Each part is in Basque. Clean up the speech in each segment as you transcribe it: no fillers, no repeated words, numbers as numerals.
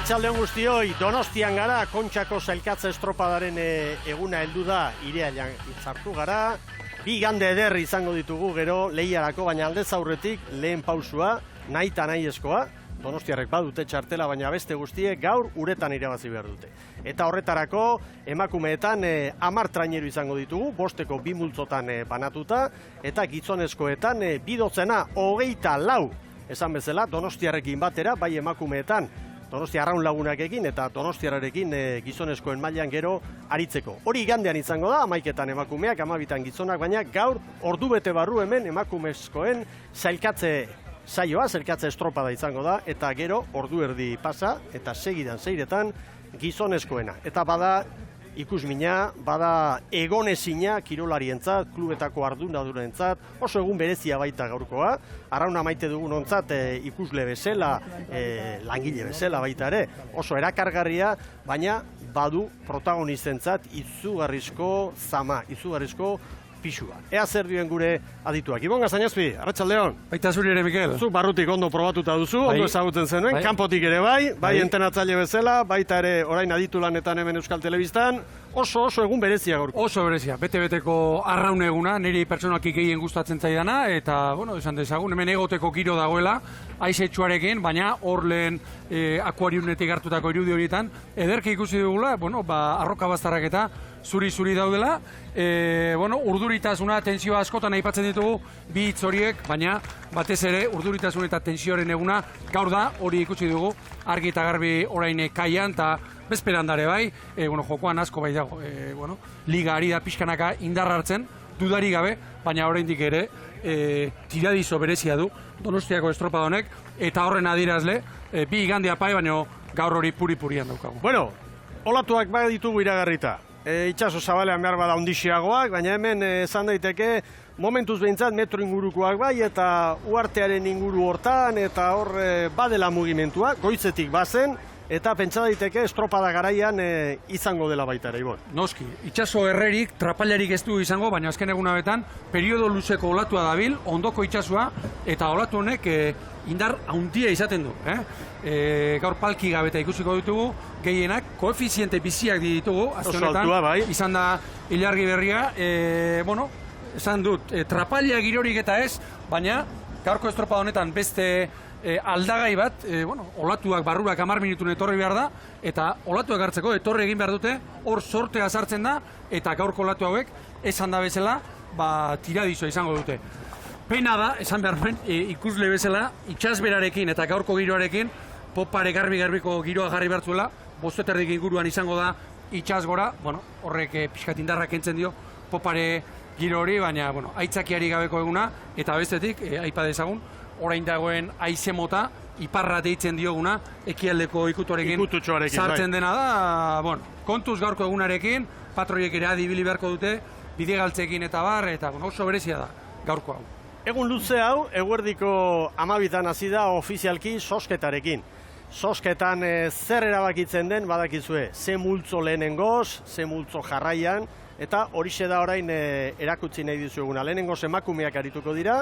Arratsaldeon guztioi, Donostian gara, Kontxako sailkatze estropadaren eguna heldu da, Irailean sartu gara. Bi igande eder izango ditugu gero lehiarako, baina aldez aurretik lehen pausua, nahita nahiezkoa. Donostiarrek badute txartela, baina beste guztiek gaur uretan irabazi behar dute. Eta horretarako emakumeetan 10 traineru izango ditugu, 5 bi multzotan banatuta, eta gizonezkoetan 2 dozena 24, esan bezala Donostiarrekin batera, bai emakumeetan Donostia Arraun Lagunakekin eta Donostiarrarekin gizonezkoen mailan gero aritzeko. Hori igandean izango da, 11etan emakumeak, 12etan gizonak, baina gaur ordubete barru hemen emakumezkoen sailkatze saioa, sailkatze estropada izango da, eta gero ordu erdi pasa, eta segidan 6etan gizonezkoena. Eta bada ikusmina, bada egonezina kirolarientzat, klubetako ardunadurentzat, oso egun berezia baita gaurkoa, Arrauna maite dugunontzat ikusle bezala, langile bezala baita ere, oso erakargarria, baina badu protagonistentzat izugarrizko zama, izugarrizko pisua. Ea zer duen gure adituak. Ibon Gazañazpi, arratsaldeon. Baita zuri ere, Mikel. Zu barrutik ondo probatuta duzu, ondo ezagutzen zenuen, kanpotik ere bai entenatzaile bezala, baita ere orain aditu lanetan hemen Euskal Telebistan, oso egun berezia gaurko. Oso berezia, bete-beteko Arraun eguna, niri pertsonalki gehien gustatzen zaidana, eta, bueno, esan dezagun, hemen egoteko giro dagoela, aizetsuarekin, baina hor lehen akuariunetik hartutako irudi horietan, ederki ikusi dugula, bueno, arroka baztarrak eta zuri-zuri daudela, urduritasuna, tentsioa askotan aipatzen ditugu bi hitz horiek, baina batez ere urduritasun eta tentsioaren eguna gaur da, hori ikusi dugu, argi eta garbi orain kaian, eta bezperan dare bai, jokoan asko bai dago, liga ari da pixkanaka indarra hartzen, dudari gabe, baina oraindik ere tiradizo berezia du Donostiako estropada honek, eta horren adierazle, bi igandea pai, baina gaur hori puri-purian daukagu. Bueno, olatuak bai ditugu iragarrita. Itxaso zabalean behar bada ondixiagoak, baina hemen esan daiteke momentuz behintzat metro ingurukoak bai, eta uartearen inguru hortan, eta hor badela mugimentua, goizetik bazen, eta pentsa daiteke estropada garaian izango dela baita ere, Ibon. Noski, itxaso errerik, trapailarik ez du izango, baina azken eguna betan, periodo luzeko olatua dabil, ondoko itxasua, eta olatu honek indar handia izaten du. Gaur palki gabeta ikusiko ditugu, gehienak koefiziente biziak ditugu, azken honetan, izan da ilargi berria, esan dut, trapaila girorik eta ez, baina gaurko estropada honetan beste aldagai bat, olatuak barrurak 10 minutun etorri behar da, eta olatuak hartzeko etorri egin behar dute, hor sortea sartzen da, eta gaurko olatu hauek, esan da bezala, tiradizoa izango dute. Pena da, esan behar duen, ikusle bezala, itxasberarekin eta gaurko giroarekin, popare garbi-garbiko giroa jarri behartzuela, 5 inguruan izango da itxasgora, horrek pixkat indarrak kentzen dio, popare giro hori, baina aitzakiari gabeko eguna, eta bestetik, aipa dezagun, orain dagoen haize mota, iparra deitzen dioguna, ekialdeko ikutuarekin sartzen dena da, kontuz gaurko egunarekin, patroiek ere adibili beharko dute, bide galtzekin eta bar, eta oso berezia da gaurko hau. Egun luze hau, eguerdiko 12 hasi da ofizialki sosketarekin. Sosketan zer erabakitzen den badakizue, ze multzo lehenengoz, ze multzo jarraian, eta horixe da orain erakutsi nahi dizueguna. Lehenengoz emakumeak arituko dira,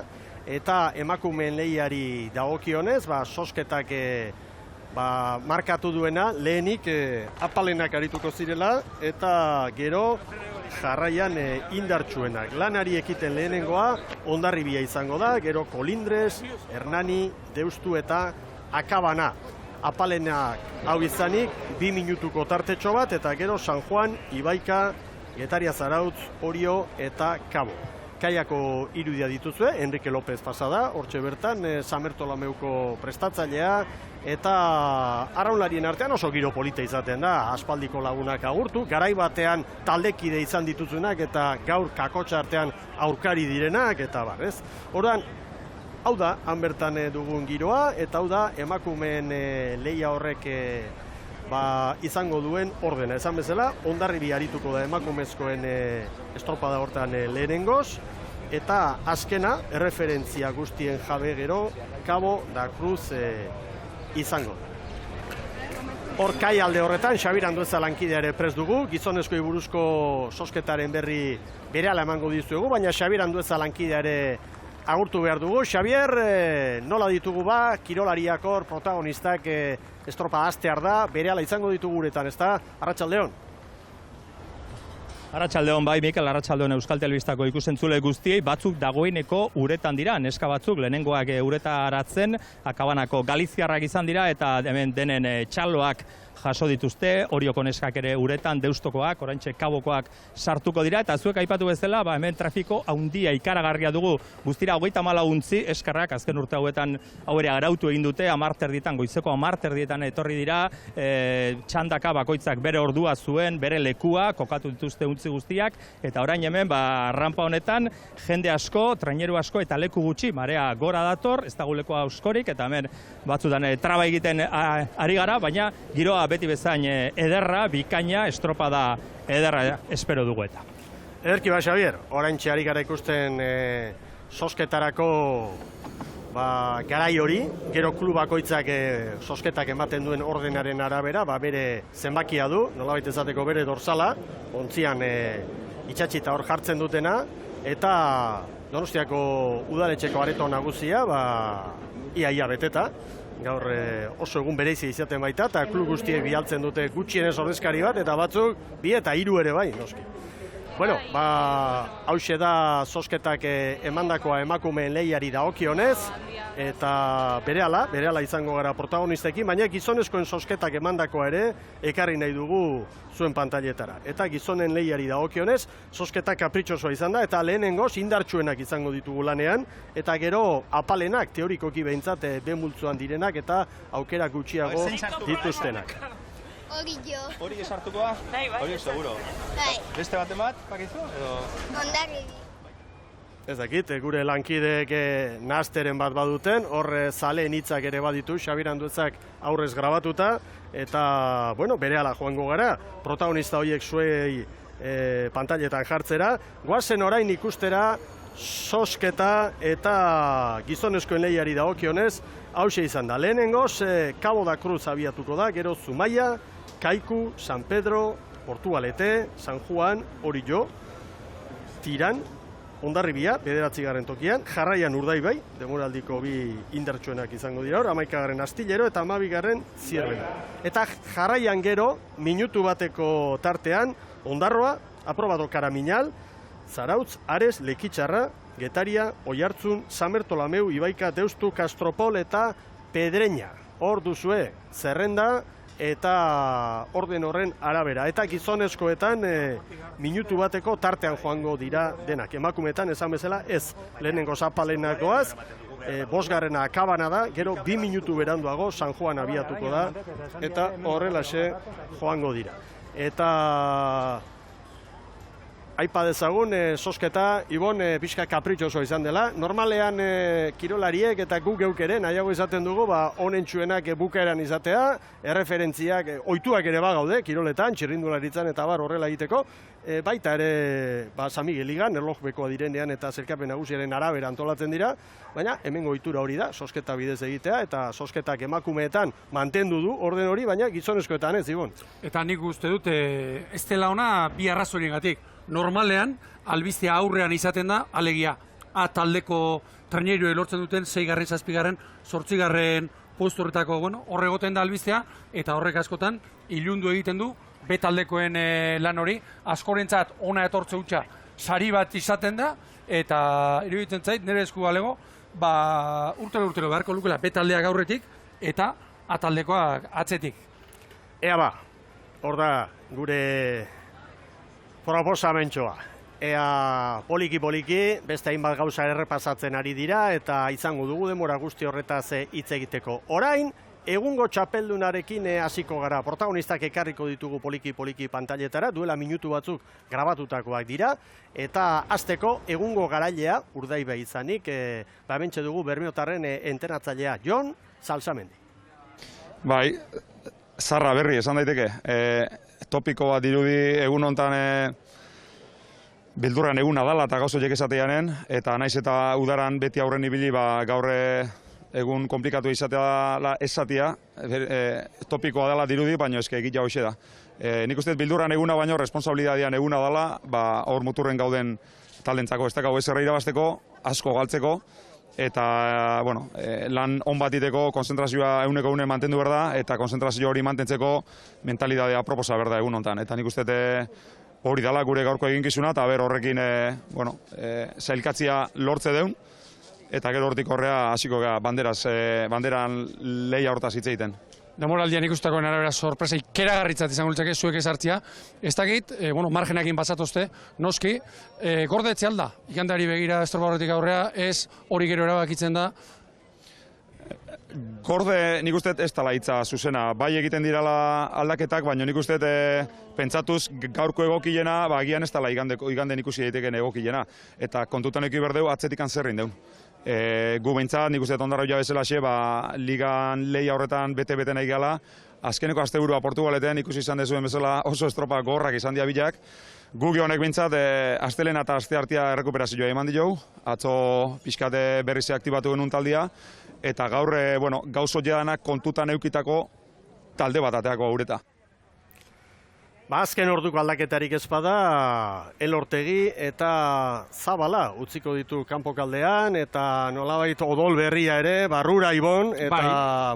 eta emakumeen lehiari dagokionez, sosketak markatu duena, lehenik apalenak arituko zirela, eta gero jarraian indartsuenak. Lanari ekiten lehenengoa, Hondarribia izango da, gero Kolindrez, Hernani, Deustu eta Akabana. Apalenak hau izanik, 2 minutuko tartetxo bat, eta gero San Juan, Ibaika, Getaria Zarautz, Orio eta Kabo. Kaiako irudia dituzue, Enrique López pasada, hortxe bertan, Samerto Lameuko prestatzailea, eta arraunlarien artean oso giro polita izaten da, aspaldiko lagunak agurtu, garai batean taldekide izan dituzunak, eta gaur kakotxa artean aurkari direnak, eta bar, ez? Orduan, hau da, han bertan dugun giroa, eta hau da, emakumeen lehia horrek izango duen ordena. Esan bezala, Hondarribia arituko da emakumezkoen estropada hortan lehenengoz, eta azkena, erreferentzia guztien jabe gero, Cabo da Cruz izango. Hor kai alde horretan, Xabir Andueza lankidea ere prest dugu, gizonezkoi buruzko sosketaren berri berehala emango dizuegu, baina Xabir Andueza lankidea ere agurtu behar dugu. Xabier, nola ditugu ba, kirolariak hor, protagonistak estropa astear da, berehala izango ditugu guretan, ez da? Arratsaldeon. Arratsaldeon bai, Mikel, arratsaldeon Euskal Telebistako ikusentzule guztiei, batzuk dagoeneko uretan dira, neska batzuk, lehenengoak uretaratzen, akabanako galiziarrak izan dira, eta hemen denen txaloak jaso dituzte, Orioko neskak ere uretan, Deustokoak, oraintxe Kabokoak sartuko dira, eta zuek aipatu bezala, hemen trafiko handia ikaragarria dugu, guztira 34 untzi, eskarrak, azken urte hauetan hau ere arautu egin dute, 10 erdietan, goizeko 10 erdietan etorri dira, txandaka bakoitzak bere ordua zuen, bere lekua, kokatu dituzte untzi guztiak, eta orain hemen, rampa honetan, jende asko, traineru asko, eta leku gutxi, marea gora dator, ez dago leku askorik, eta hemen batzutan traba egiten ari gara, baina giroa beti bezain ederra, bikaina, estropada ederra espero dugu eta. Ederki ba, Xabier, oraintxe ari gara ikusten sosketarako garai hori, gero klub bakoitzak sosketak ematen duen ordenaren arabera, bere zenbakia du, nolabait ezateko bere dorsala, ontzian itxatxita hor jartzen dutena, eta Donostiako udaletxeko areto nagusia, ia beteta. Gaur oso egun bereizi izaten baita, eta klub guztiek bialtzen dute gutxienez ordezkari bat, eta batzuk 2 eta 3 ere bai, noski. Bueno, hauxe da zozketak emandakoa emakumeen lehiari dagokionez, eta berehala izango gara protagonistekin, baina gizonezkoen zozketak emandakoa ere ekarri nahi dugu zuen pantailetara. Eta gizonen lehiari dagokionez, zozketak kapritxosoa izan da, eta lehenengoz indartsuenak izango ditugu lanean, eta gero apalenak, teorikoki behintzat benmultzuan direnak, eta aukera gutxiago dituztenak. Hori jo. Hori esartukoa? Bai. Hori seguro. Bai. Beste bat emat, pakizu? Ondarri. Ez dakit, gure lankideek nahasteren bat baduten, hor zaleen hitzak ere baditu, Xabier Anduezak aurrez grabatuta, eta, berehala joango gara, protagonista horiek zuei pantailetan jartzera, goazen orain ikustera, zozketa eta gizonezkoen lehiari dagokionez, hauxe izan da. Lehenengoz, Cabo da Cruz abiatuko da, gero Zumaia, Kaiku, San Pedro, Portugalete, San Juan, Orillo, Tiran, Hondarribia, 9. tokian, jarraian Urdaibai, demoraldiko 2 indartsuenak izango dira hor, 11. Astillero eta 12. Zierbena. Eta jarraian gero, minutu bateko tartean, Ondarroa, Aprobado Karaminal, Zarautz, Ares, Lekitxarra, Getaria, Oiartzun, San Bertolameu, Ibaika, Deustu, Kastropol eta Pedreña. Hor duzue, zerrenda eta orden horren arabera. Eta gizonezkoetan minutu bateko tartean joango dira denak. Emakumetan esan bezala ez, lehenengo zapalenak goaz, 5. akabana da, gero 2 minutu beranduago San Juan abiatuko da, eta horrelaxe joango dira. Eta aipa dezagun, zozketa, Ibon, pixka kapritxoso izan dela. Normalean kirolariek eta guk geuk ere, nahiago izaten dugu, honentsuenak bukaeran izatea, erreferentziak, ohituak ere bagaude, kiroletan, txirrindularitzan eta horrela egiteko, baita ere, San Miguel Ligan, erlojbekoa direnean eta zerkapen nagusiaren arabera antolatzen dira, baina hemengo ohitura hori da, zozketa bidez egitea, eta zozketak emakumeetan mantendu du orden hori, baina gizonezkoetan ez, Ibon. Eta nik uste dut, ez dela ona bi arrazoiengatik. Normalean, albistea aurrean izaten da, alegia, A taldeko traineroek lortzen duten 6., 7., 8. postu horretako, horre egoten da albistea, eta horrek askotan ilundu egiten du, B taldekoen lan hori, askorentzat ona etortze hutsa sari bat izaten da, eta iruditzen zait, nire esku balego, urtero beharko lukela B taldeak aurretik, eta A taldekoak atzetik. Ea hor da gure proposamentxoa. Ea poliki, beste hainbat gauza errepasatzen ari dira, eta izango dugu denbora guzti horretaz hitz egiteko. Orain, egungo txapeldunarekin hasiko gara. Protagonistak ekarriko ditugu poliki pantailetara, duela minutu batzuk grabatutakoak dira, eta hasteko egungo garailea, Urdaibai izanik, hementxe dugu Bermeotarren entrenatzailea Jon Salsamendi. Bai, zarra berri esan daiteke. Topiko bat dirudi egun hontan bildurran eguna dala eta gauzo jek esateanen, eta naiz eta udaran beti aurren ibili, gaur egun komplikatu izatea esatia, topikoa dela dirudi, baina eske egitea hoxe da. Nik uste bildurran eguna baino responsabilidadean eguna dala, hor muturren gauden taldentzako ez dakau ezer irabazteko, asko galtzeko, eta lan on bat iteko konzentrazioa eguneko mantendu behar da, eta konzentrazio hori mantentzeko mentalidadea proposa behar da egun hontan. Eta nik uste hori dala gure gaurko eginkizuna, eta horrekin zailkatzia lortze deun, eta gero hortik horrea hasiko gara banderan lehia hortaz hitz egiten. Demoraldian ikustakoen arabera sorpresai keragarritzat izango litzake zuek ezartzia. Ez dakit, margenakin pasatozte, noski, gordetzea alda, igandeari begira estropa horretik aurrea, ez hori gero erabakitzen da. Gorde nik uste ez tala hitza zuzena, bai egiten dirala aldaketak, baina nik uste pentsatuz gaurko egokiena, agian ez tala iganden ikusi daiteken egokiena, eta kontutan eki berdeu atzetikan zerrin deun. Gu behintzat, nik uste ondarra bezala ligan lehia horretan bete-bete nahi gala, azkeneko asteburua Portugaleten ikusi izan dezuen bezala oso estropa gorrak izan diabilak. Gu honek behintzat, astelena eta aste hartia errekuperazioa eman dio, atzo pixkate berrize aktibatu genuen taldia, eta gaur gauzo jadanak kontutan eukitako talde bat ateako aurreta. Azken orduko aldaketarik ez bada, Elortegi eta Zabala utziko ditu kanpokaldean, eta nolabait odol berria ere, Barrura Ibon, eta,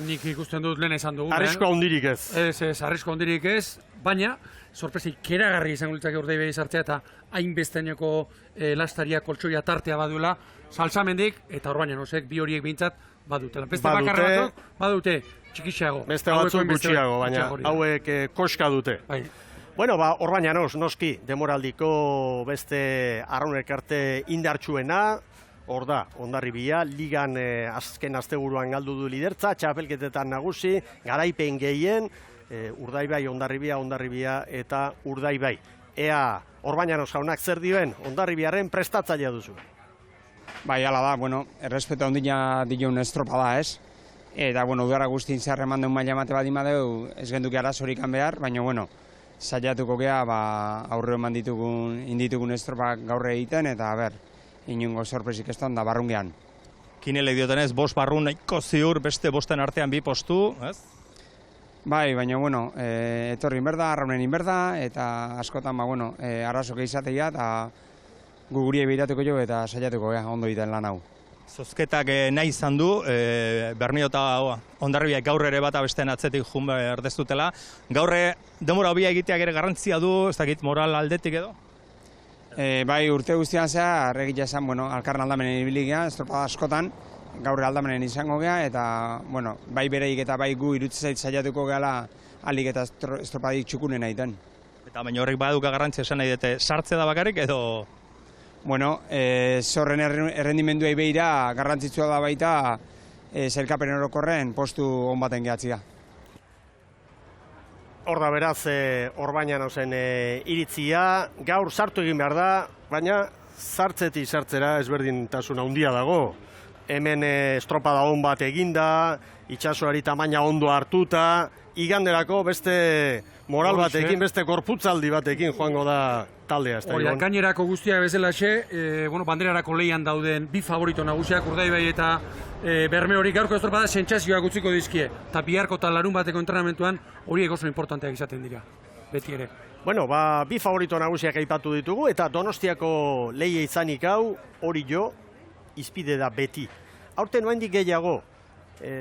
Nik ikusten dut lehen esan dugu. Arrisko handirik ez. Ez, arrisko handirik ez, baina, sorpresik keragarri izango litzake Urdaibai izartzea, eta hainbesteneko lastaria koltsoia tartea baduela, Salsamendik eta Orbañanosek bi horiek behintzat badutela. Beste bakarra batzuk badute txikixeago. Beste batzuk gutxiago, baina hauek koska dute. Orbañanos, noski, demoraldiko beste arraunek arte indartsuena, hor da, Hondarribia, ligan azken asteburuan galdu du lidertza, txapelketetan nagusi, garaipen gehien, Urdaibai, Hondarribia eta Urdaibai. Ea, Orbañanos jaunak zer dioen, Hondarribiaren prestatzailea duzu. Bai, ala da, errespeto ondina dion estropa da, ez? Eta, udara guztien zehar eman duen maila mate bat imadeu, ez genduki arazorik behar, baina, saiatuko gea, aurre eman inditugun estropak gaur egiten, eta, inungo sorpresik ez da barrungean. Kinele diotenez, 5 barrun nahiko ziur, beste 5 artean 2 postu, ez? Bai, baina, etorri inberda, arraunen inberda, eta askotan, arazoke izatea, eta gugurie behiratuko jo eta saiatuko ondo egiten lan hau. Zozketak nahi izan du, Bermeo eta Hondarribiak gaur ere bat abesten atzetik jun erdeztutela. Gaur demora hobia egiteak ere garrantzia du, ez dakit moral aldetik edo? Bai, urte guztian zea, arregitza esan, alkarren aldamenen ibiligia, estropada askotan, gaur aldamenen izango gea, eta, bai bereik eta bai gu irutzezait saiatuko gehala alik eta estropadik txukunen egiten. Eta baina horrek baduka garrantzia esan nahi dute, sartze da bakarrik edo? Zorren errendimenduei behira garrantzitsua da baita sailkapen orokorren postu on baten gehatzia. Hor da beraz, Orbañanosen iritzia, gaur sartu egin behar da, baina sartzetik sartzera ezberdintasun handia dago. Hemen estropada on bat eginda, itsasoari tamaina ondo hartuta, iganderako beste moral batekin, beste korputzaldi batekin joango da taldea. Gainerako guztiak bezalaxe, banderarako lehian dauden bi favorito nagusiak, Urdaibai eta Bermeori gaurko estropada sentsazioak utziko dizkie. Eta biharko eta larun bateko entrenamentuan horiek oso importanteak izaten dira, beti ere. Bi favorito nagusiak aipatu ditugu, eta Donostiako lehia izanik hau, hori jo, izpide da beti. Aurten oraindik gehiago,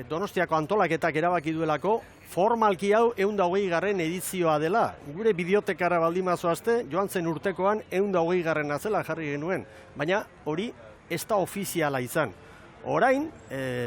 Donostiako antolaketak erabaki duelako, formalki hau 120. edizioa dela. Gure bideotekara baldimazoazte, joan zen urtekoan 120. zela jarri genuen. Baina hori ez da ofiziala izan. Orain,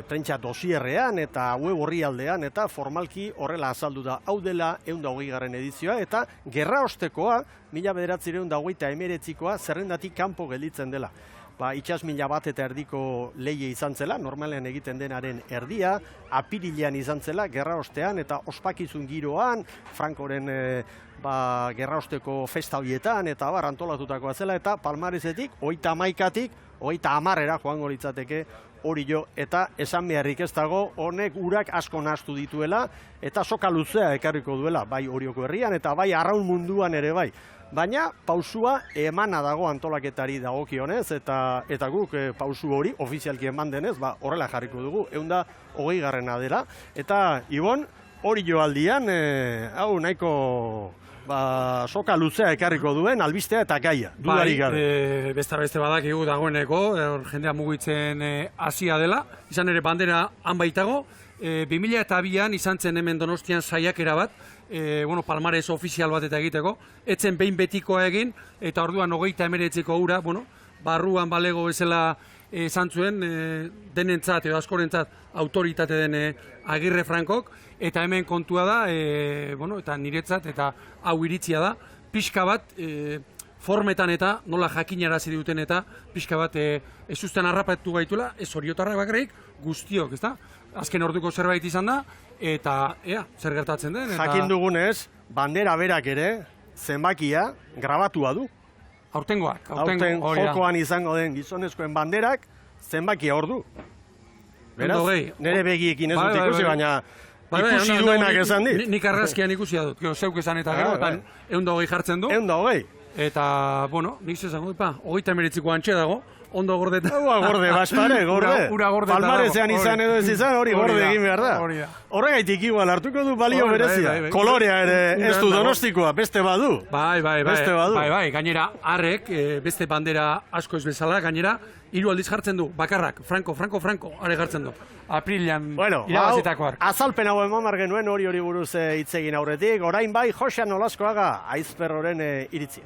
prentsa dosierrean eta web orrialdean eta formalki horrela azaldu da. Hau dela 120. edizioa eta gerraostekoa, 1929koa zerrendatik kanpo gelditzen dela. Itxas 1000 bat eta erdiko lehia izan zela, normalean egiten denaren erdia, apirilean izan zela, gerraostean eta ospakizun giroan, Frankoren gerraosteko festa horietan eta antolatutakoa zela, eta Palmaresetik, 31-tik, 30-era joango litzateke hori jo, eta esan beharrik ez dago, honek urak asko nahastu dituela, eta soka luzea ekarriko duela, bai Orioko herrian eta bai arraun munduan ere bai. Baina pausua emana dago antolaketari dagokionez, eta guk pausu hori ofizialki eman denez, horrela jarriko dugu, 120. dela. Eta, Ibon, hori joaldian, hau nahiko soka luzea ekarriko duen albistea eta gaia, dudarik gabe. Beste badakigu dagoeneko, jendea mugitzen hasia dela, izan ere bandera han baitago, 2002an izan zen hemen Donostian saiakera bat, palmares ofizial bat eta egiteko, etzen behin betikoa egin, eta orduan 39ko ura, barruan balego bezala esan zuen, denentzat edo askorentzat autoritate den Agirre Frankok, eta hemen kontua da, eta niretzat, eta hau iritzia da, pixka bat, formetan eta nola jakinarazi duten eta pixka bat ezuzten harrapatu gaitula, ez oriotarrak bakarrik guztiok, ezta? Azken orduko zerbait izan da, eta zer gertatzen den. Jakin dugunez, bandera berak ere, zenbakia grabatua du. Aurtengoak. Aurten jokoan izango den gizonezkoen banderak, zenbakia hor du. Beraz, nire begiekin ez dut ikusi, baina ikusi duenak esan dit. Nik argazkian ikusi dut, zeuk esan eta gero, eta 120 jartzen du. 120. Eta, nik zezango, 39ko antxe dago, ondo gordeta. Gorde, baspare, gorde. Ura gorde. Palmarezean izan edo ez izan, hori gorde egin behar da. Horregaitik igual hartuko du balio berezia. Kolorea ere ez du Donostikoa, beste badu. Bai, beste badu. Gainera, harrek, beste bandera asko ez bezala, gainera, 3 aldiz jartzen du, bakarrak, Franco, are jartzen du. Aprilian irabazitakoak. Azalpen hau eman genuen hori buruz hitz egin aurretik, orain bai, Josean Nolaskoaga, Aizperroren iritzia.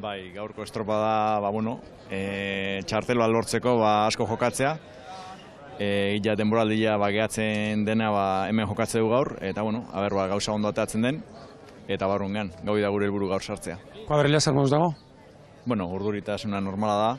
Bai, gaurko estropada, txartel bat lortzeko asko jokatzea. Illa denboraldia gehatzen dena hemen jokatze du gaur, eta gauza ondo ateatzen den, eta barrungan, gau da gure helburu gaur sartzea. Kuadrilla zer moduz dago? Urduritasuna normala da,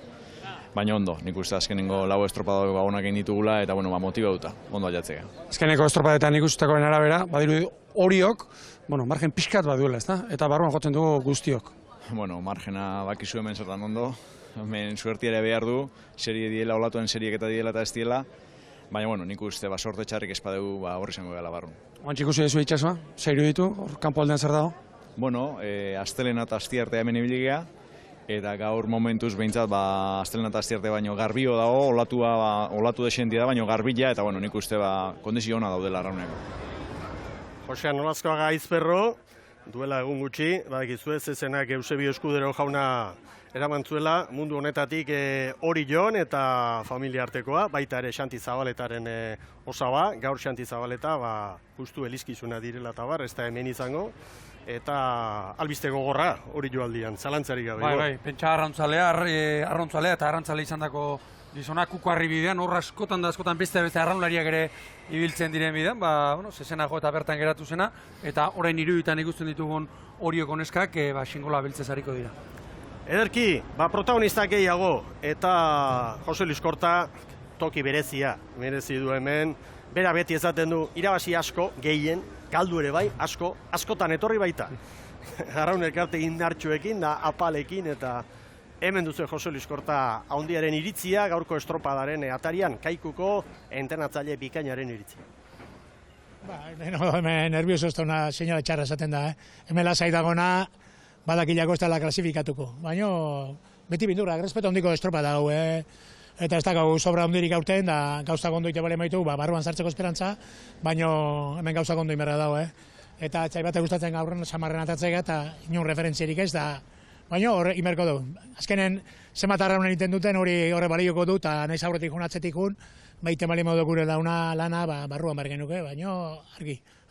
baina ondo, nik uste azkenengo lau estropada gabonak egin ditugula, eta motibatuta, ondo aiatzea. Azkeneko estropadetan ikustutakoen arabera, badiru horiok, margen pixkat baduela, ezta? Eta barruan jotzen dugu guztiok. Margena bakizu hemen zertan ondo, hemen suerti ere behar du, serie diela, olatuen seriek eta diela eta ez diela, baina nik uste sorte txarrik espadegu horri izango gala barrun. Oantxe ikusi dezu itxasua, zeiru ditu, hor kanpo aldean zer dago? Astelena eta astiarte hemen ibiligea, eta gaur momentuz behintzat, astelena eta astiarte baino garbio dago, olatu desentia da, baino garbila, eta nik uste kondizio hona daudela arrauneko. Josean Nolaskoaga Aizperro, duela egun gutxi, badakizu ez ezenak Eusebio Eskudero jauna eraman zuela, mundu honetatik Orion eta familia artekoa, baita ere Xanti Zabaletaren osaba, gaur Xanti Zabaleta, justu elizkizuna direla eta ez da hemen izango, eta albiste gogorra Orio aldian, zalantzarik gabe. Bai, pentsa arrontzalea eta arrantzale izan dako gizonak kukuarri bidean, hor askotan da askotan beste arraunlariak ere ibiltzen diren bidean, zezena jo eta bertan geratu zena, eta orain iruditan ikusten ditugun Orioko neskak, xingola beltzez hariko dira. Ederki, protagonistak gehiago, eta Jose Luis Korta toki berezia, merezi du hemen, bera beti ezaten du, irabazi asko, gehien, galdu ere bai, askotan etorri baita. Arraun elkarte indartxuekin, da apalekin, eta hemen duzu Jose Luis Korta haundiaren iritzia, gaurko estropadaren atarian, kaikuko entrenatzaile bikainaren iritzia. Hemen nervioso ez da una senyora txarra esaten da, hemen lasai dagona, badakilako ez dela klasifikatuko. Baina, beti bindurrak, respeto handiko estropada hau, eta ez da gau sobra hondirik aurten, da gauza gondo ite bale maitu, barruan sartzeko esperantza, baina hemen gauza gondo imerra dago, Eta txai bate gustatzen gaurren samarren atatzega, eta inun referentzierik ez da, baina hor imerko du. Azkenen, zenbat arraunen egiten duten, horre balioko du, eta nahiz aurretik atzetik baite bali modu gure dauna lana, barruan bargenuke, baina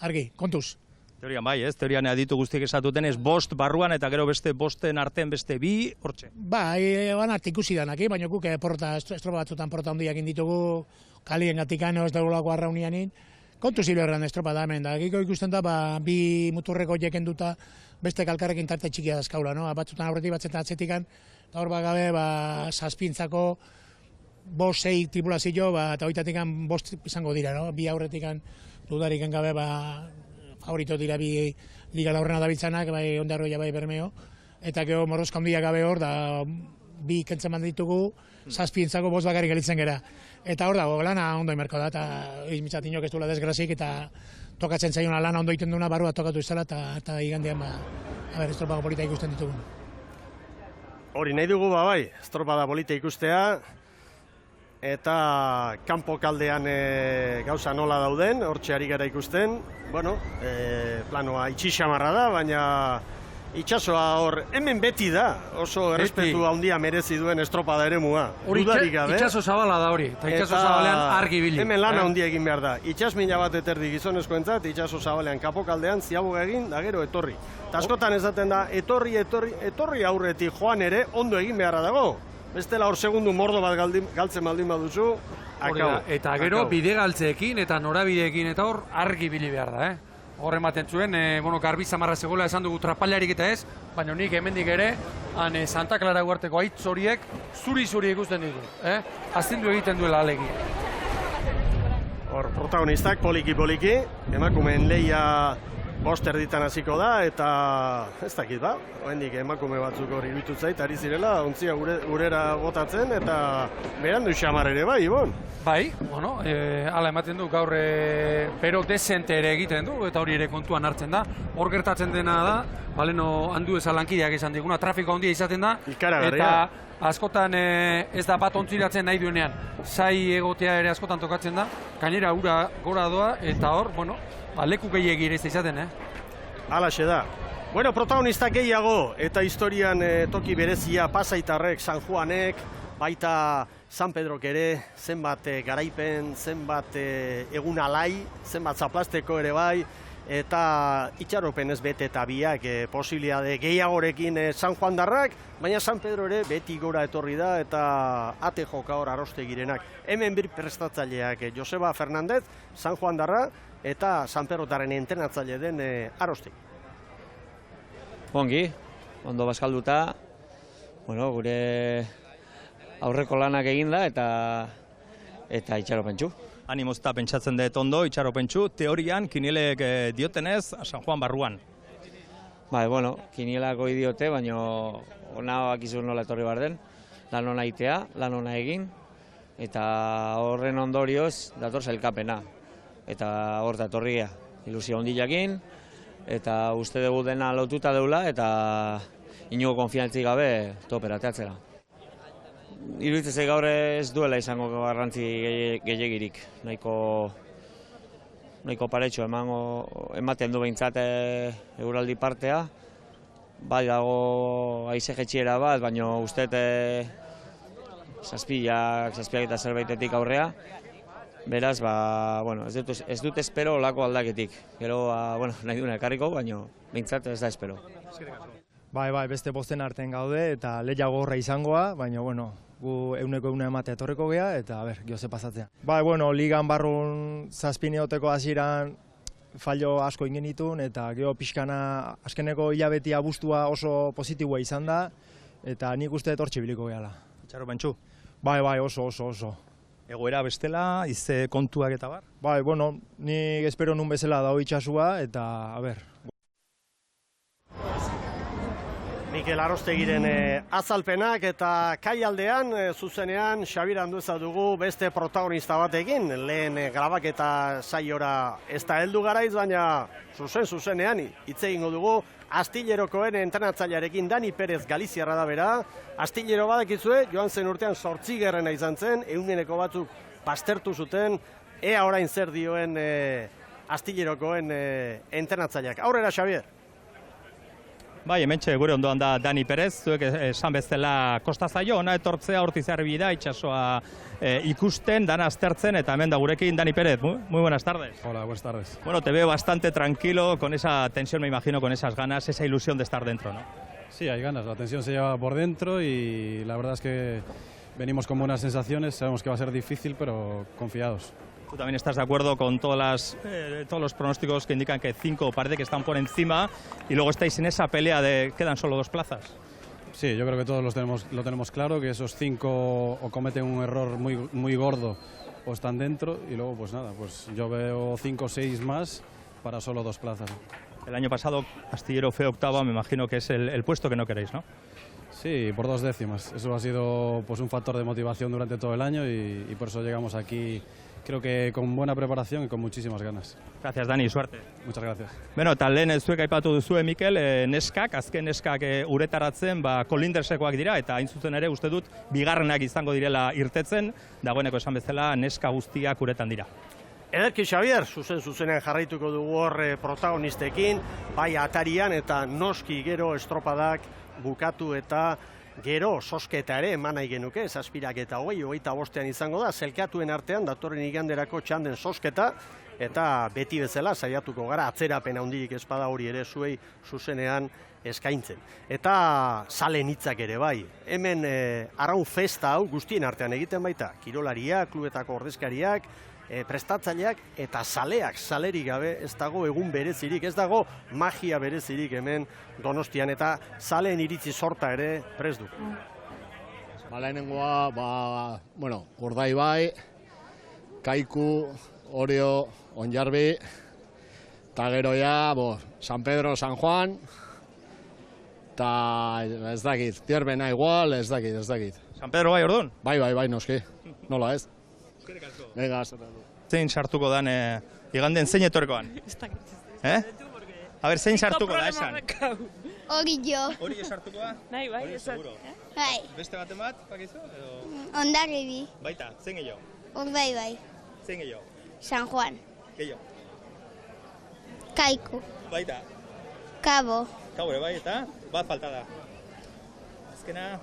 argi, kontuz. Teorian bai, ez? Teorian aditu guztiek esatuten ez bost barruan eta gero beste bosten artean beste bi, hortxe. Banart ikusi danak, baina guk estropa batzutan porta handiak inditugu, kalien gatikan ez daulako arraunianin, kontuz hilerran estropa da hemen da. Giko ikusten da, bi muturreko jeken duta beste kalkarrekin tarte txikia dazkaula, no? Batzutan aurretik batzetan atzetikan, eta hor bagabe, zazpintzako, 5-6 tripulazio, eta horitatikan 5 izango dira, no? Bi aurretikan dudariken gabe, favorito dira bi liga laurrena dabiltzanak, bai Ondarroia bai Bermeo, eta gero morrozka handiak gabe hor, da bi kentzen ditugu, 7 5 bakarrik gelitzen gera. Eta hor dago, lana ondo imerko da, eta izmitzatinok ez duela desgrazik, eta tokatzen zaiona lana ondo iten duna, barrua tokatu izela, eta igandean, estropada polita ikusten ditugu. Hori nahi dugu bai, estropada polita ikustea, eta kanpo kaldean gauza nola dauden, hortxe ari gara ikusten. Bueno, planoa itxixamarra da, baina itxasoa hor, hemen beti da, oso errespetu handia merezi duen estropada eremua. Hori itxaso zabala da hori, eta itxaso zabalean argi bili. Hemen lana handia egin behar da. Itxas mila bat eterdi gizonezkoentzat, itxaso zabalean kapokaldean ziaboga egin, da gero etorri. Eta askotan esaten da, etorri aurretik joan ere, ondo egin beharra dago. Bestela hor segundu mordo bat galtzen baldin baduzu, akabo. Eta gero bide galtzeekin eta norabideekin eta hor argi bili behar da, Hor ematen zuen, garbi zamarra zegoela esan dugu trapailarik eta ez, baina nik hemendik ere, Santa Clara Uarteko aitz horiek zuri-zuri ikusten ditu, Azindu egiten duela alegi. Hor, protagonistak poliki-poliki, emakumeen lehia boster ditan hasiko da, eta ez dakit ba, oraindik emakume batzuk hor iruditu zait, ari zirela, ontzia urera botatzen, eta berandu xamar ere bai, Ibon? Bai, bueno, hala ematen du, gaur bero desente ere egiten du, eta hori ere kontuan hartzen da. Hor gertatzen dena da, baleno handu eza lankideak izan diguna, trafiko handia izaten da, eta askotan ez da bat ontziratzen nahi duenean, zai egotea ere askotan tokatzen da, gainera ura gora doa, eta hor, bueno, leku gehiegi ere izaten, Halaxe da. Bueno, protagonistak gehiago, eta historian toki berezia Pasaitarrek, San Juanek, baita San Pedrok ere, zenbat garaipen, zenbat egun alai, zenbat zaplasteko ere bai, eta itxaropen ez bete eta biak posibilitate gehiagorekin San Juan darrak, baina San Pedro ere beti gora etorri da eta ate joka hor arostegirenak. Hemen bir prestatzaileak Joseba Fernandez, San Juan darra, eta San Pedrotaren entrenatzaile den arostegi. Ongi, ondo bazkalduta, gure aurreko lanak eginda eta itxaropentsu. Animozta pentsatzen dut ondo, itxaropentsu, teorian kinielek diotenez San Juan barruan. Bai, kinielako diote, baina ona bakizu nola etorri behar den, lan ona itea, lan ona egin, eta horren ondorioz dator sailkapena. Eta hor datorria, ilusio handiakin, eta uste dugu dena lotuta deula, eta inugo konfiantzik gabe toperateatzera. Iruditzez gaur ez duela izango garrantzi gehiegirik, nahiko paretxo ematen du behintzat eguraldi partea, bai dago haize jetxiera bat, baina uste zazpiak eta zerbaitetik aurrea, beraz, ez dut espero olako aldaketik. Gero, nahi duna ekarriko, baina behintzat ez da espero. Bai, beste bosten artean gaude eta lehia gorra izangoa, baina, gu euneko ematea etorriko gea eta, gioze pasatzea. Bai, ligan barrun zazpineoteko hasieran fallo asko ingenitun eta gero pixkana azkeneko hilabeti abuztua oso positiboa izan da eta nik uste hortxe biliko gehala. Itxaropentsu? Bai, oso. Egoera bestela, izte kontuak eta bar? Bai, nik espero nun bezala dago itxasua eta, Mikel Arostegiren azalpenak eta kaialdean, zuzenean, Xabir Andueza dugu beste protagonista batekin. Lehen grabaketa saiora ez da heldu garaiz, baina zuzenean hitz egingo dugu Astillerokoen entrenatzailearekin Dani Perez Galiziarra da bera. Astillero badakizue, joan zen urtean 8. izan zen, eguneko batzuk pastertu zuten, ea orain zer dioen Astillerokoen entrenatzaileak. Aurrera, Xabier! Bai, hementxe gure ondoan da Dani Perez, zuek esan bezala kosta zaio, ona etortzea hortiz erbi da, itxasoa ikusten, dana aztertzen, eta hemen da gurekin Dani Perez. Muy buenas tardes. Hola, buenas tardes. Bueno, te veo bastante tranquilo, con esa tensión, me imagino, con esas ganas, esa ilusión de estar dentro, ¿no? Sí, hay ganas, la tensión se lleva por dentro y la verdad es que venimos con buenas sensaciones, sabemos que va a ser difícil, pero confiados. ¿Tú también estás de acuerdo con todos los pronósticos que indican que 5 parece que están por encima y luego estáis en esa pelea de quedan solo 2 plazas? Sí, yo creo que todos lo tenemos claro, que esos 5 o cometen un error muy gordo o están dentro y luego pues nada, pues yo veo 5 o 6 más para solo 2 plazas. El año pasado Astillero fue octavo, me imagino que es el puesto que no queréis, ¿no? Sí, por 2 décimas. Eso ha sido pues un factor de motivación durante todo el año y por eso llegamos aquí creo que con buena preparación y con muchísimas ganas. Gracias, Dani, suerte. Muchas gracias. Beno, eta lehen zuek aipatu duzue, Mikel, azken neskak uretaratzen kolindersekoak dira, eta hain zuzen ere uste dut bigarrenak izango direla irtetzen, dagoeneko esan bezala neska guztiak uretan dira. Ederki Xabier, zuzenean jarraituko dugu hor protagonistekin, bai atarian eta noski gero estropadak bukatu eta gero sosketa ere eman nahi genuke, zazpirak eta hogeita bostean izango da, zelkatuen artean datorren iganderako txanden sosketa, eta beti bezala saiatuko gara atzerapen handirik espada hori ere zuei zuzenean eskaintzen. Eta zalen hitzak ere bai, hemen arraun festa hau guztien artean egiten baita, kirolariak, klubetako ordezkariak, prestatzaileak eta zaleak, zalerik gabe ez dago egun berezirik, ez dago magia berezirik hemen Donostian, eta zaleen iritzi sorta ere prest du. Lehenengoa, Urdaibai, Kaiku, Orio, Onjarbi, eta gero ja, San Pedro, San Juan, eta ez dakit, Tierbena igual, ez dakit. San Pedro bai, orduan? Bai, noski, nola ez. Venga, zein sartuko dan iganden zein etorkoan? A ber, zein sartuko da esan? Hori jo. Hori sartuko da? Bai. Beste baten bat, pakizu? Hondarribi. Baita, zein gehiago? Urdaibai. Zein gehiago? San Juan. Gehiago? Kaiku. Baita. Cabo. Cabo ere bai, eta bat falta da. Azkena...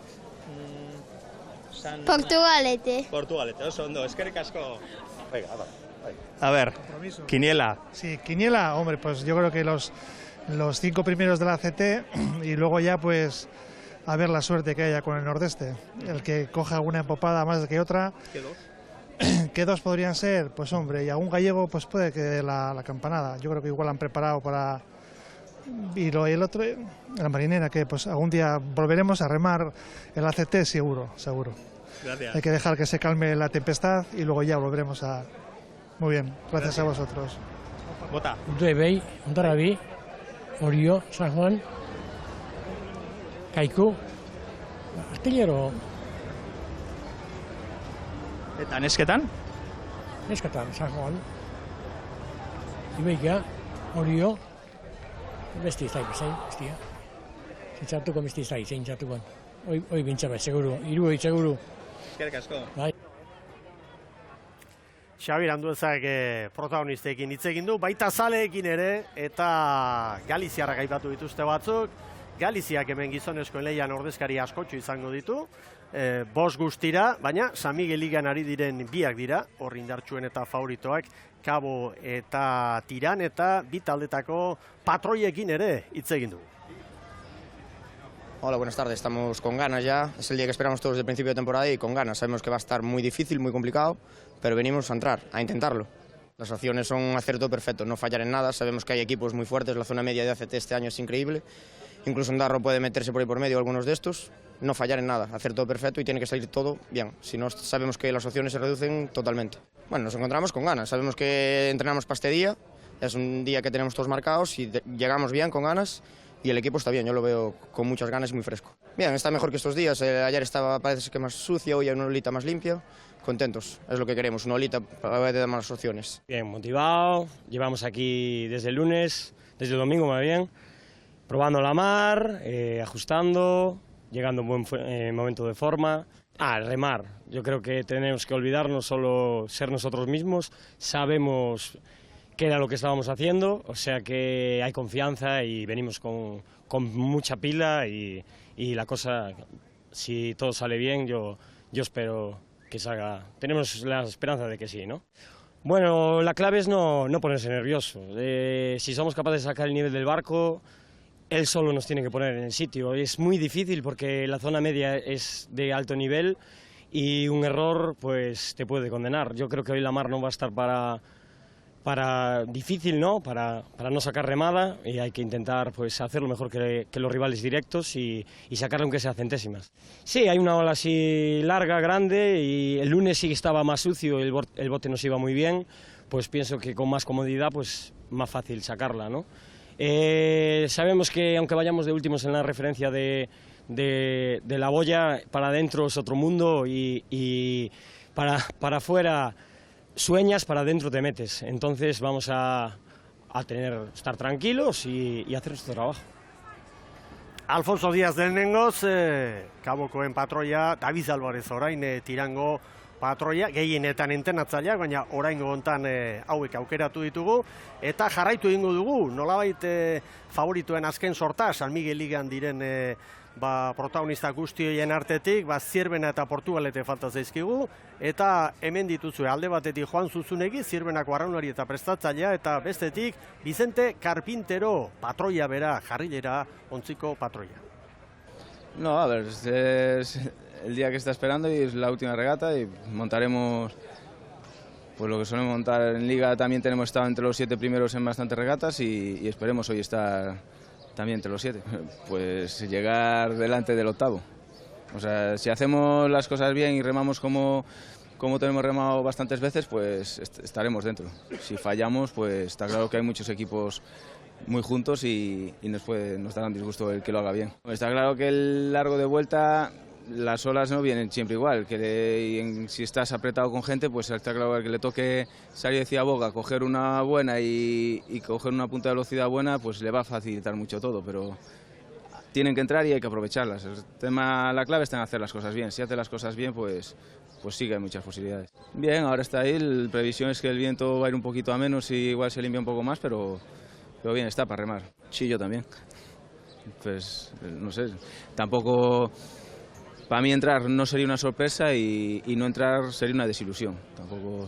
Portugalete. Portugalete, oso ondo, eskerrik asko. A ver, quiniela. Sí, quiniela, hombre, pues yo creo que los 5 primeros de la CT y luego ya pues a ver la suerte que haya con el Nordeste. El que coja alguna empopada más que otra. ¿Qué dos? ¿Qué dos podrían ser? Pues hombre, y algún gallego pues puede que dé la campanada. Yo creo que igual han preparado para... Y el otro, la marinera, que pues algún día volveremos a remar el ACT seguro. Gracias. Hay que dejar que se calme la tempestad y luego ya volveremos a... Muy bien, gracias a vosotros. Bota. Urdaibai, Hondarribi, Orio, San Juan, Kaiku, Astillero. Eta nesketan? Nesketan, San Juan, Ibeiga, Orio, besti izai, bestia. Zintzartuko besti izai, zintzartuko. Hoi bintzabe, seguru, seguru. Eskerrik asko. Bai. Xabir Anduezak protagonistekin hitz egin du, baita zaleekin ere, eta Galiziarrak aipatu dituzte batzuk. Galiziak hemen gizonezkoen lehian ordezkari askotxo izango ditu, 5 guztira, baina San Miguel Ligan ari diren biak dira, hor indartsuen eta favoritoak, Cabo eta Tiran, eta bi taldetako patroiekin ere hitz egin du. Hola, buenas tardes. Estamos con ganas ya. Es el día que esperamos todos desde el principio de temporada y con ganas. Sabemos que va a estar muy difícil, muy complicado, pero venimos a entrar, a intentarlo. Las opciones son hacer todo perfecto, no fallar en nada. Sabemos que hay equipos muy fuertes, la zona media de ACT este año es increíble. Incluso Ondarro puede meterse por ahí por medio algunos de estos. No fallar en nada, hacer todo perfecto y tiene que salir todo bien. Si no, sabemos que las opciones se reducen totalmente. Bueno, nos encontramos con ganas. Sabemos que entrenamos para este día. Es un día que tenemos todos marcados y llegamos bien, con ganas. Y el equipo está bien, yo lo veo con muchas ganas y muy fresco. Bien, está mejor que estos días. Ayer estaba, parece que más sucia, hoy hay una olita más limpia. Contentos, es lo que queremos, una olita para ver de más opciones. Bien, motivado, llevamos aquí desde el lunes, desde el domingo más bien, probando la mar, ajustando, llegando a un buen momento de forma. Remar, yo creo que tenemos que olvidarnos solo ser nosotros mismos, sabemos qué era lo que estábamos haciendo, o sea que hay confianza y venimos con mucha pila y la cosa, si todo sale bien, yo espero que salga. Tenemos la esperanza de que sí, ¿no? Bueno, la clave es no ponerse nervioso. Si somos capaces de sacar el nivel del barco, él solo nos tiene que poner en el sitio. Es muy difícil porque la zona media es de alto nivel y un error pues te puede condenar. Yo creo que hoy la mar no va a estar para difícil, ¿no? Para no sacar remada y hay que intentar pues hacerlo mejor que los rivales directos y sacarle aunque sea centésimas. Sí, hay una ola así larga, grande y el lunes sí que estaba más sucio y el bote nos iba muy bien, pues pienso que con más comodidad pues más fácil sacarla, ¿no? Sabemos que aunque vayamos de últimos en la referencia de la boya, para adentro es otro mundo y para afuera sueñas, para adentro te metes. Entonces vamos a estar tranquilos y hacer nuestro trabajo. Alfonso Díaz lehenengoz, Kabokoen patroia, David Alvarez orain Tirango patroia, gehienetan entenatzaileak, baina oraingo hontan hauek aukeratu ditugu, eta jarraitu egingo dugu, nolabait favorituen azken sorta, San Miguel Ligan diren protagonista guzti horien artetik, Zierbena eta Portugalete falta zaizkigu, eta hemen dituzue alde batetik Joan Zuzunegi, Zierbenako arraunari eta prestatzailea, eta bestetik Vicente Carpintero, patroia bera, jarrilera, ontziko patroia. No, a ver, este es el día que está esperando y es la última regata y montaremos pues lo que solemos montar en Liga. También tenemos estado entre los 7 primeros en bastantes regatas y esperemos hoy estar también entre los 7, pues llegar delante del octavo. O sea, si hacemos las cosas bien y remamos como tenemos remado bastantes veces, pues estaremos dentro. Si fallamos, pues está claro que hay muchos equipos muy juntos y nos dará un disgusto el que lo haga bien. Está claro que el largo de vuelta, las olas no vienen siempre igual, si estás apretado con gente, pues está claro que le toque salir de Ciaboga, coger una buena y coger una punta de velocidad buena, pues le va a facilitar mucho todo, pero tienen que entrar y hay que aprovecharlas. La clave está en hacer las cosas bien. Si hace las cosas bien, pues sí que hay muchas posibilidades. Bien, ahora está ahí, la previsión es que el viento va a ir un poquito a menos y igual se limpia un poco más, pero bien, está para remar. Chillo también. Pues no sé, tampoco... Para mí entrar no sería una sorpresa y no entrar sería una desilusión.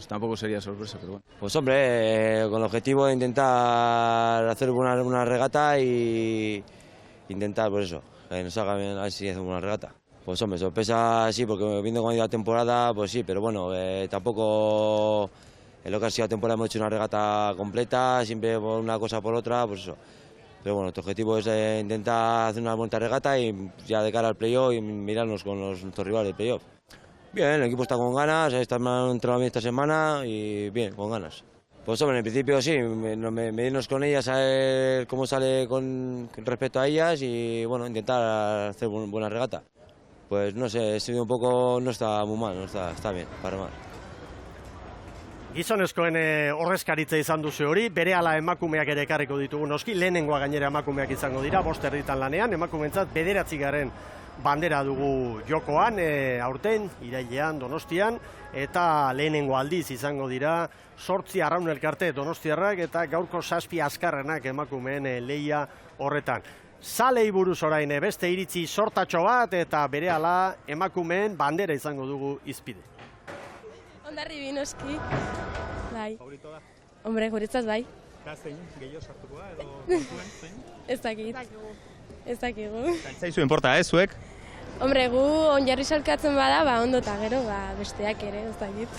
Tampoco sería sorpresa, pero bueno. Pues hombre, con el objetivo de intentar hacer una regata y intentar, pues eso, que nos salga bien, a ver si hacemos una regata. Pues hombre, sorpresa sí, porque viendo cómo ha ido la temporada, pues sí, pero bueno, tampoco en lo que ha sido la temporada hemos hecho una regata completa, siempre por una cosa por otra, pues eso. Pero bueno, nuestro objetivo es intentar hacer una buena regata y ya de cara al playoff y mirarnos con nuestros rivales del playoff. Bien, el equipo está con ganas, está entrenando bien esta semana y bien, con ganas. Pues hombre, en principio sí, medirnos con ellas, a ver cómo sale con respecto a ellas y bueno, intentar hacer buena regata. Pues no sé, un poco, no está muy mal, está bien, para remar. Gizonezkoen ordezkaritza izan duzu hori, berehala emakumeak ere ekarriko ditugu noski, lehenengoa gainera emakumeak izango dira, 5 herritan lanean, emakumeentzat 9. bandera dugu jokoan, aurten, irailean, Donostian, eta lehenengo aldiz izango dira 8 arraun elkarte donostiarrak eta gaurko 7 azkarrenak emakumeen lehia horretan. Zalei buruz orain beste iritzi sortatxo bat eta berehala emakumeen bandera izango dugu izpide. Ondarri binoski, bai. Favorito da? Hombre, guretzat bai. Zein, gehiago sartukoa edo kontuen, zein? Ez dakigu. Zaizu inporta, zuek? Hombre, gu onjarri salkatzen bada, ondo eta gero, besteak ere, ez dakit.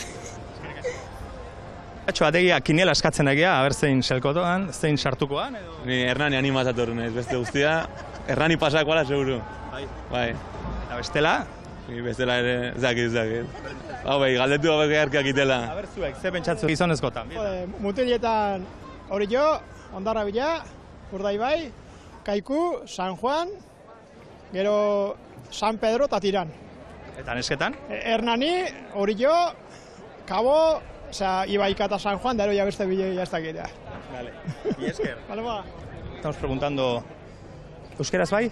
Atxo, ategia, kiniela eskatzen egia, haber zein selkotoan, zein sartukoan edo? Ni Hernani animazator naiz, beste guztia, Hernani pasakoala seguru. Bai. Eta bestela? Bestela ere, ez dakit. Hau bai, galdetu hau beharkiak itela. Aber zuek, ze pentsatzu gizonezkotan? Mutiletan Orillo, Hondarribia, Urdaibai, Kaiku, San Juan, gero San Pedro eta Tiran. Eta nesketan? Hernani, Orillo, Kabo, Ibaika eta San Juan, da ero ya beste bile ya ez dakit. Vale, y esker. Vale, ba. Estamos preguntando, ¿euskeraz bai?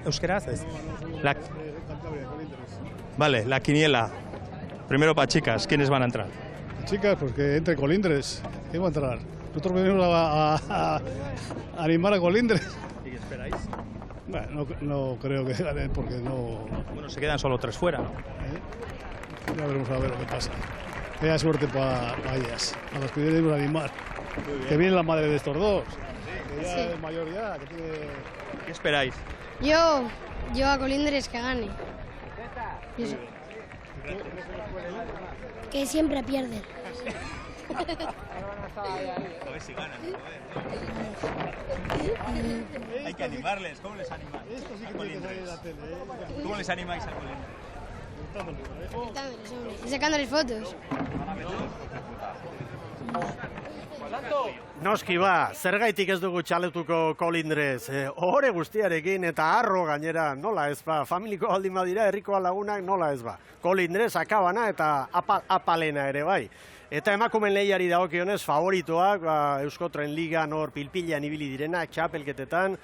¿Euskeraz? Vale, la quiniela. Primero para chicas, ¿quiénes van a entrar? Chicas, pues que entre Colindres. ¿Quién va a entrar? Nosotros venimos a animar a Colindres. ¿Y qué esperáis? Bueno, no creo que ganen porque no... Bueno, se quedan solo 3 fuera, ¿no? Ya veremos a ver lo que pasa. Que haya suerte para ellas. A las que venimos a animar. Que viene la madre de estos dos. Que ya es mayor ya. Que tiene... ¿Qué esperáis? Yo a Colindres que gane. Que siempre pierden. A ver si ganan. Hay que animarles. ¿Cómo les animáis? Esto sí que tiene que salir en la tele. ¿Cómo les animáis a Colindres? Y sacándoles fotos. Noski ba, zergaitik ez dugu txaletuko kolindrez, ohore guztiarekin eta harro gainera, nola ez ba, familiko baldin badira, herriko lagunak nola ez ba. Kolindrez, akabana eta apalena ere bai. Eta emakumen lehiari dagokionez favoritoak, Euskotren Liga nor pilpilean ibili direnak, txapelketetan,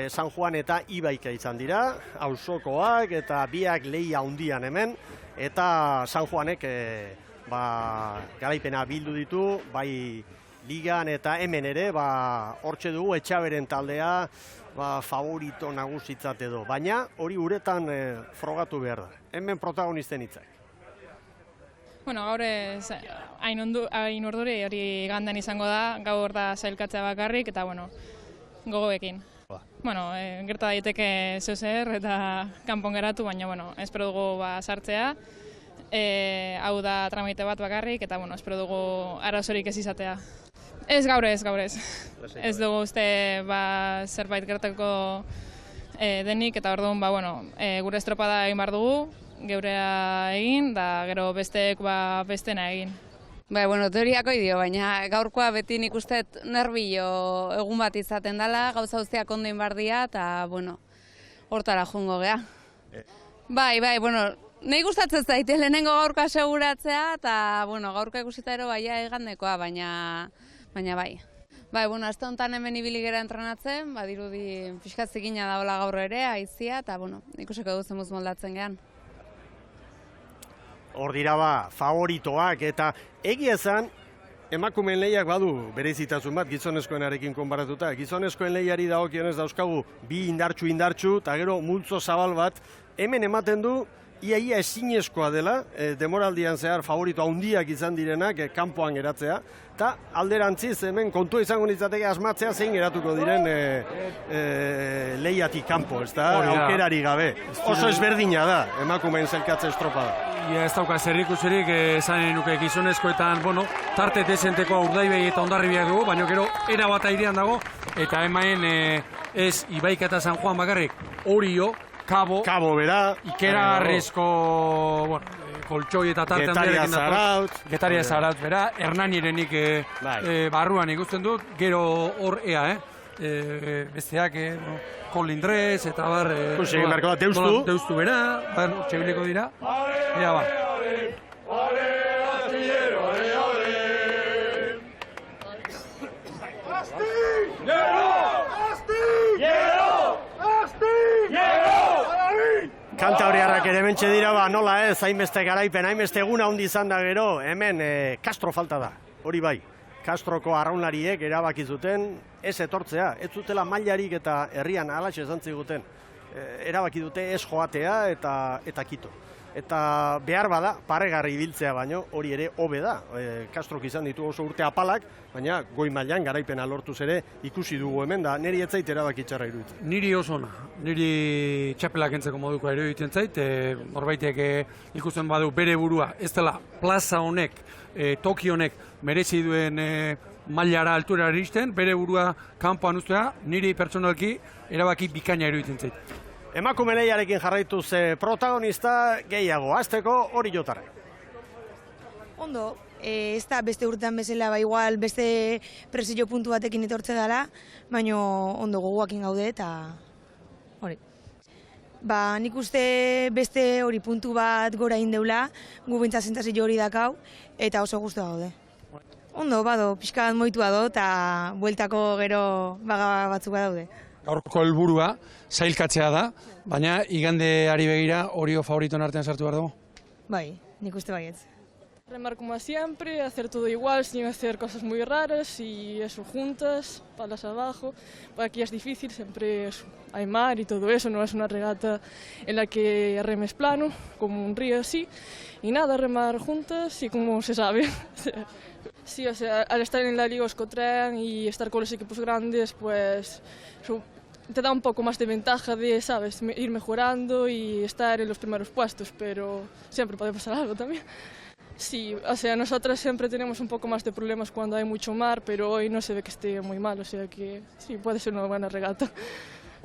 San Juan eta Ibaika izan dira, auzokoak eta biak lehia handian hemen, eta San Juanek garaipena bildu ditu, bai Ligan eta hemen ere, hortxe dugu Etxaberen taldea favorito nagusitzat edo, baina hori uretan frogatu behar da, hemen protagonisten hitzak. Bueno, gaur hain urduri hori gandan izango da, gaur da sailkatzea bakarrik eta gogoekin. Bueno, gerta daiteke zeozer eta kanpon geratu, baina espero dugu sartzea. Hau da tramite bat bakarrik eta espero dugu arazorik ez izatea. Ez gaur ez. Ez dugu uste zerbait gertako denik eta orduan gure estropada egin behar dugu, geurea egin, da gero besteek bestena egin. Teoriako idio, baina gaurkoa beti nik uste nerbio egun bat izaten dela, gauza guztiak ondo inbardia eta hortara joango gea. Nahi gustatzen zaite lehenengo gaurkoa aseguratzea eta gaurkoa ikusita ero baia egandekoa, baina bai. Aste honetan hemen ibili gera entrenatzen, dirudi pixkat zikina daola gaur ere, aizia, eta ikusiko duzen muz moldatzen gehan. Hor dira favoritoak eta egia esan emakumeen lehiak badu berezitasun bat gizonezkoenarekin konparatuta. Gizonezkoen lehiari dagokionez dauzkagu bi indartsu eta gero multzo zabal bat hemen ematen du iaia ezinezkoa dela, demoraldian zehar favorito handiak izan direnak kanpoan geratzea, eta alderantziz hemen kontua izango nitzateke asmatzea zein geratuko diren lehiatik kanpo, ez da, aukerari gabe. Oso ezberdina da, emakumeen zelkatze estropada. Ez dauka zerrikusirik esanen nuke gizonezkoetan, tarte dezenteko Urdaibei eta Hondarribiak dugu, baina gero era bat airean dago, eta hemen ez Ibaika eta San Juan bakarrik, Orio, Cabo bera, ikeragarrizko koltsoi eta tarte handiarekin dator. Getaria Zarautz bera, Hernanirenik barruan ikusten dut, gero hor ea, besteak kolindrez eta bar... Deustu bera, txebileko dira. Ea Kantabriarrak ere mentxe dira, nola ez, hainbeste garaipen, hainbeste eguna handi izan da gero, hemen Castro falta da, hori bai. Castroko arraunlariek erabaki zuten ez etortzea, ez zutela mailarik eta herrian alaxe esan ziguten. Erabaki dute ez joatea eta kito. Eta behar bada, paregarri ibiltzea baino, hori ere hobe da. Castrok izan ditu oso urte apalak, baina goi mailan garaipena lortuz ere ikusi dugu hemen da, niri ez zait erabaki txarra iruditzen. Niri oso ona, niri txapelak entzeko moduko iruditzen zait, norbaitek ikusten badu bere burua, ez dela plaza honek, toki honek merezi duen mailara altura iristen, bere burua kanpoan uztea, niri pertsonalki erabaki bikaina iruditzen zait. Emakume lehiarekin jarraituz protagonista gehiago, hasteko hori jotarra. Ondo, ez da beste urtean bezala, igual beste presio puntu batekin etortze dela, baina ondo gogoakin gaude eta hori. Nik uste beste hori puntu bat gora indeula, gu bintza zentazio hori dakau, eta oso guztu gaude. Ondo, pixka bat moitua do, eta bueltako gero baga batzuk daude. Gaurko helburua sailkatzea da, baina igandeari begira Orio favoritoen artean sartu behar dugu? Bai, nik uste baietz. Remar como siempre, hacer todo igual, sin hacer cosas muy raras y eso, juntas, palas abajo. Aquí es difícil, siempre hay mar y todo eso, no es una regata en la que remes plano, como un río así. Y nada, remar juntas y como se sabe. Sí, o sea, al estar en la Liga Euskotren y estar con los equipos grandes, pues te da un poco más de ventaja de, ¿sabes?, ir mejorando y estar en los primeros puestos, pero siempre puede pasar algo también. Sí, o sea, nosotras siempre tenemos un poco más de problemas cuando hay mucho mar, pero hoy no se ve que esté muy mal, o sea que sí, puede ser una buena regata.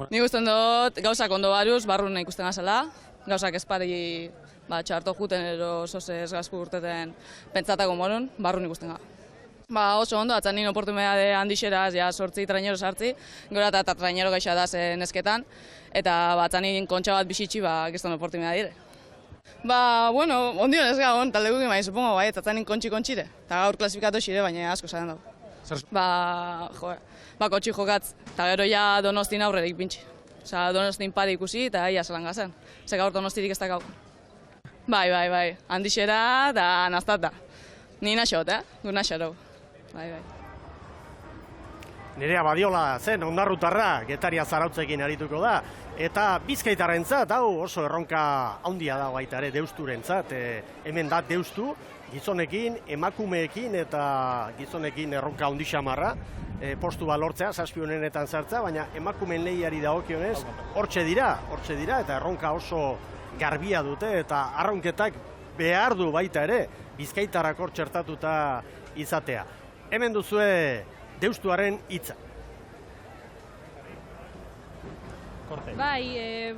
Nik usten dut gauzak ondo baruz, barrun ikusten azala, gauzak espari txarto juten ero sose esgazku urteten pentsatako morun, barrun ikusten gara. Ba, oso ondo, atzanin oportunidade handixeraz, ja, 8 trainero sartzi, gora eta trainero gaixa da nesketan, eta atzanin kontxa bat bisitxi, geston oportunidade dire. Ba, bueno, ondion ez gabon, talde gukin bai, supongo, bai, atzanin kontxire, eta gaur klasifikatu xire, baina asko zaren dago. Ba, kotxi jokatz, eta gero ja Donostin aurrerik pintxi. Osa, Donostin pari ikusi, eta ia zelan gazen. Ze gaur Donostirik ez da gau. Bai, handixera eta naztata. Ni naxot, gu naxarau. Bai. Nerea Badiola zen ondarrutarra Getaria Zarautzekin arituko da. Eta Bizkaitarrentzat, hau oso erronka handia da baita ere deusturentzat. Hemen da deustu, gizonekin, emakumeekin eta gizonekin erronka handi xamarra. Postu balortzea, 7 honenetan sartza, baina emakumeen lehiari dagokionez hortxe dira, eta erronka oso garbia dute eta arraunketak behar du baita ere Bizkaitarrak hor txertatuta izatea. Hemen duzue deustuaren hitza. Bai,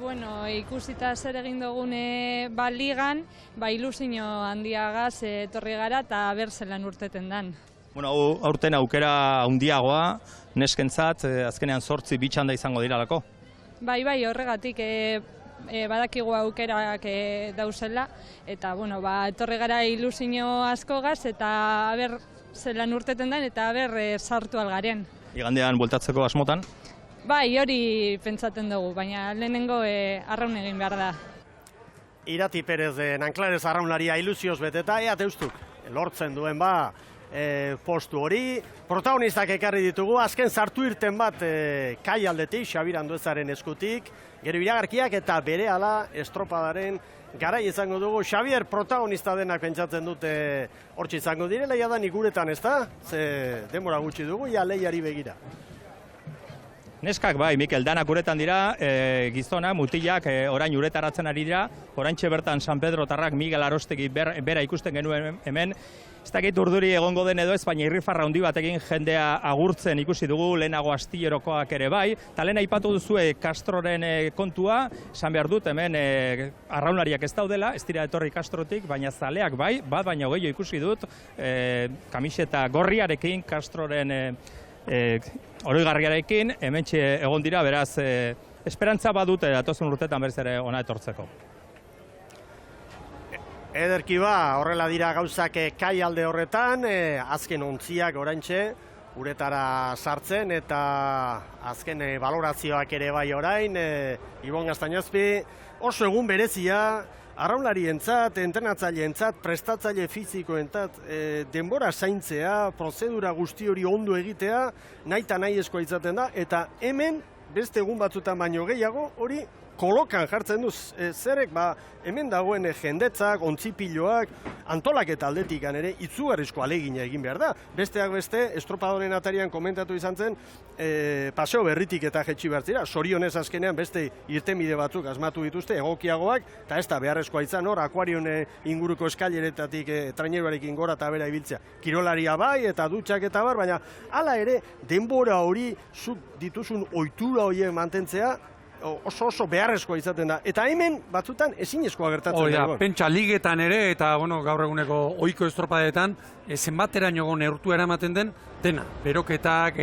ikusita zer egin dugune ligan, ilusio handiagaz etorri gara eta berzelan urteten dan. Bueno, aurten aukera handiagoa, neskentzat, azkenean 8 bitxanda izango diralako. Bai, horregatik badakigu aukerak dauzela, eta, etorri gara ilusio askogaz, eta aber zelan urteten den, eta aber sartu algaren. Igandean bueltatzeko asmotan? Bai, hori pentsaten dugu, baina lehenengo arraun egin behar da. Irati Perez Nanklarez arraunlaria ilusioz beteta, ea deustuk lortzen duen postu hori. Protagonistak ekarri ditugu, azken sartu irten bat kai aldetik, Xabir Anduezaren eskutik, gero iragarkiak eta berehala estropadaren garai izango dugu. Xabier, protagonista denak pentsatzen dute hortxe izango direla, ja da nik guretan, ez da? Ze denbora gutxi dugu, ja lehiari begira. Neskak bai, Mikel, danak uretan dira, gizona, mutilak orain uretaratzen ari dira, oraintxe bertan San Pedro Tarrak Miguel Arostegi bera ikusten genuen hemen. Ez dakit urduri egongo den edo ez, baina irrifarra handi batekin jendea agurtzen ikusi dugu, lehenago astillerokoak ere bai, eta lehen aipatu duzue Castroren kontua, esan behar dut hemen arraunlariak ez daudela, ez dira etorri Castrotik, baina zaleak bai, bat baina gehiago ikusi dut, kamiseta gorriarekin, Castroren oroigarriarekin, hementxe egon dira, beraz, esperantza badute datozen urtetan berriz ere ona etortzeko. Ederki horrela dira gauzak kai alde horretan, azken ontziak oraintxe uretara sartzen eta azken balorazioak ere bai orain, Ibon Gaztañazpi, oso egun berezia, arraunlarientzat, entrenatzaileentzat, prestatzaile fizikoentzat, denbora zaintzea, prozedura guzti hori ondo egitea, nahi eta nahi eskoa izaten da, eta hemen, beste egun batzutan baino gehiago, hori kolokan jartzen duz, zerek, hemen dagoen jendetzak, ontzipiloak, antolaketa aldetikan ere, itzugarrizko alegina egin behar da. Besteak beste, estropadoren atarian komentatu izan zen, paseo berritik eta jetxi behar zira, sorionez azkenean beste irtenbide batzuk asmatu dituzte, egokiagoak, eta ez da beharrezkoa izan hor, akuarion inguruko eskaileretatik traineruarekin gora eta bera ibiltzea. Kirolaria bai, eta dutxak eta bar, baina hala ere, denbora hori, zuk dituzun ohitura horiek mantentzea, oso beharrezkoa izaten da. Eta hemen batzutan ezinezkoa gertatzen da. Pentsa ligetan ere, eta gaur eguneko ohiko estropadetan, zenbateraino neurtu eramaten den, dena. Beroketak,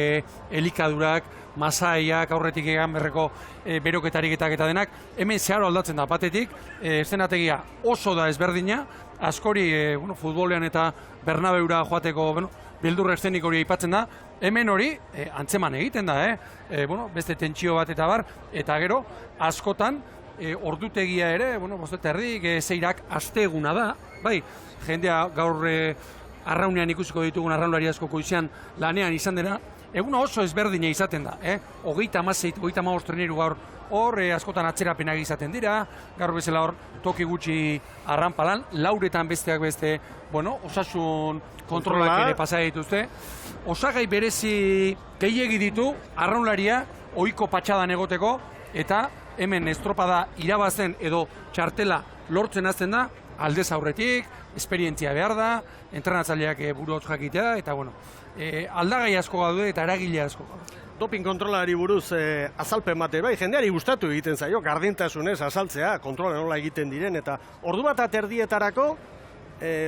elikadurak, masaiak, aurretik egan berreko beroketariketak eta denak, hemen zeharo aldatzen da batetik, eszenategia oso da ezberdina, askori futbolean eta Bernabeura joateko beldurra estenik hori aipatzen da, hemen hori antzeman egiten da, beste tentsio bat eta bar, eta gero askotan ordutegia ere, bostet erdik, zeirak asteguna da, bai, jendea gaur arraunean ikusiko ditugun arraunlari asko koizean lanean izan dena, eguna oso ezberdina izaten da, 30-35 treneru gaur hor askotan atzerapenak izaten dira, gaur bezala hor toki gutxi arranpalan, lauretan besteak beste, osasun kontrolak ere pasa dituzte. Osagai berezi gehiegi ditu arraunlaria ohiko patxadan egoteko, eta hemen estropada irabazen edo txartela lortzen hasten da, aldez aurretik, esperientzia behar da, entrenatzaileak buruz jakitea, eta aldagai asko gaude eta eragile asko gaude. Doping kontrolari buruz azalpen bate, bai, jendeari gustatu egiten zaio, gardentasunez azaltzea, kontrola nola egiten diren, eta ordu bat aterdietarako,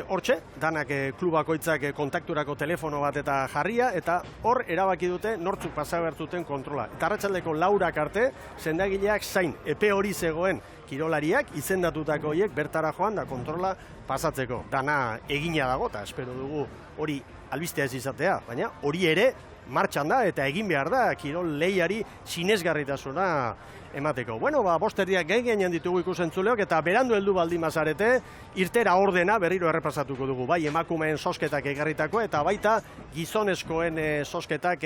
hortxe, danak klubakoitzak kontakturako telefono bat eta jarria, eta hor erabaki dute nortzuk pasa bertzuten kontrola. Eta arratsaldeko 4 arte, sendagileak zain, epe hori zegoen kirolariak, izendatutako horiek bertara joan da kontrola pasatzeko. Dana egina dago, eta espero dugu hori albistea ez izatea, baina hori ere martxan da eta egin behar da kirol lehiari sinesgarritasuna emateko. Bueno, 5 erdiak gainean ditugu ikusentzuleok eta berandu heldu baldin bazarete, irtera ordena berriro errepasatuko dugu. Bai emakumeen zozketak ekarritako eta baita gizonezkoen zozketak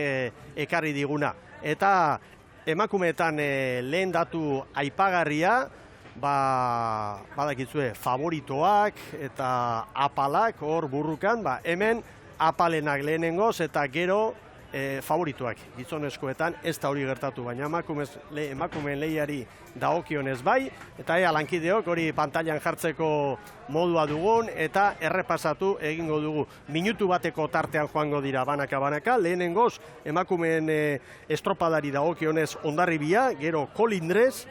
ekarri diguna. Eta emakumeetan lehen datu aipagarria, badakizue favoritoak eta apalak hor burrukan, hemen apalenak lehenengoz eta gero favorituak gizonezkoetan ez da hori gertatu, baina emakumeen lehiari dagokionez bai, eta lankideok hori pantailan jartzeko modua dugun eta errepasatu egingo dugu. Minutu bateko tartean joango dira banaka-banaka, lehenengoz emakumeen estropadari dagokionez Hondarribia, gero Kolindrez,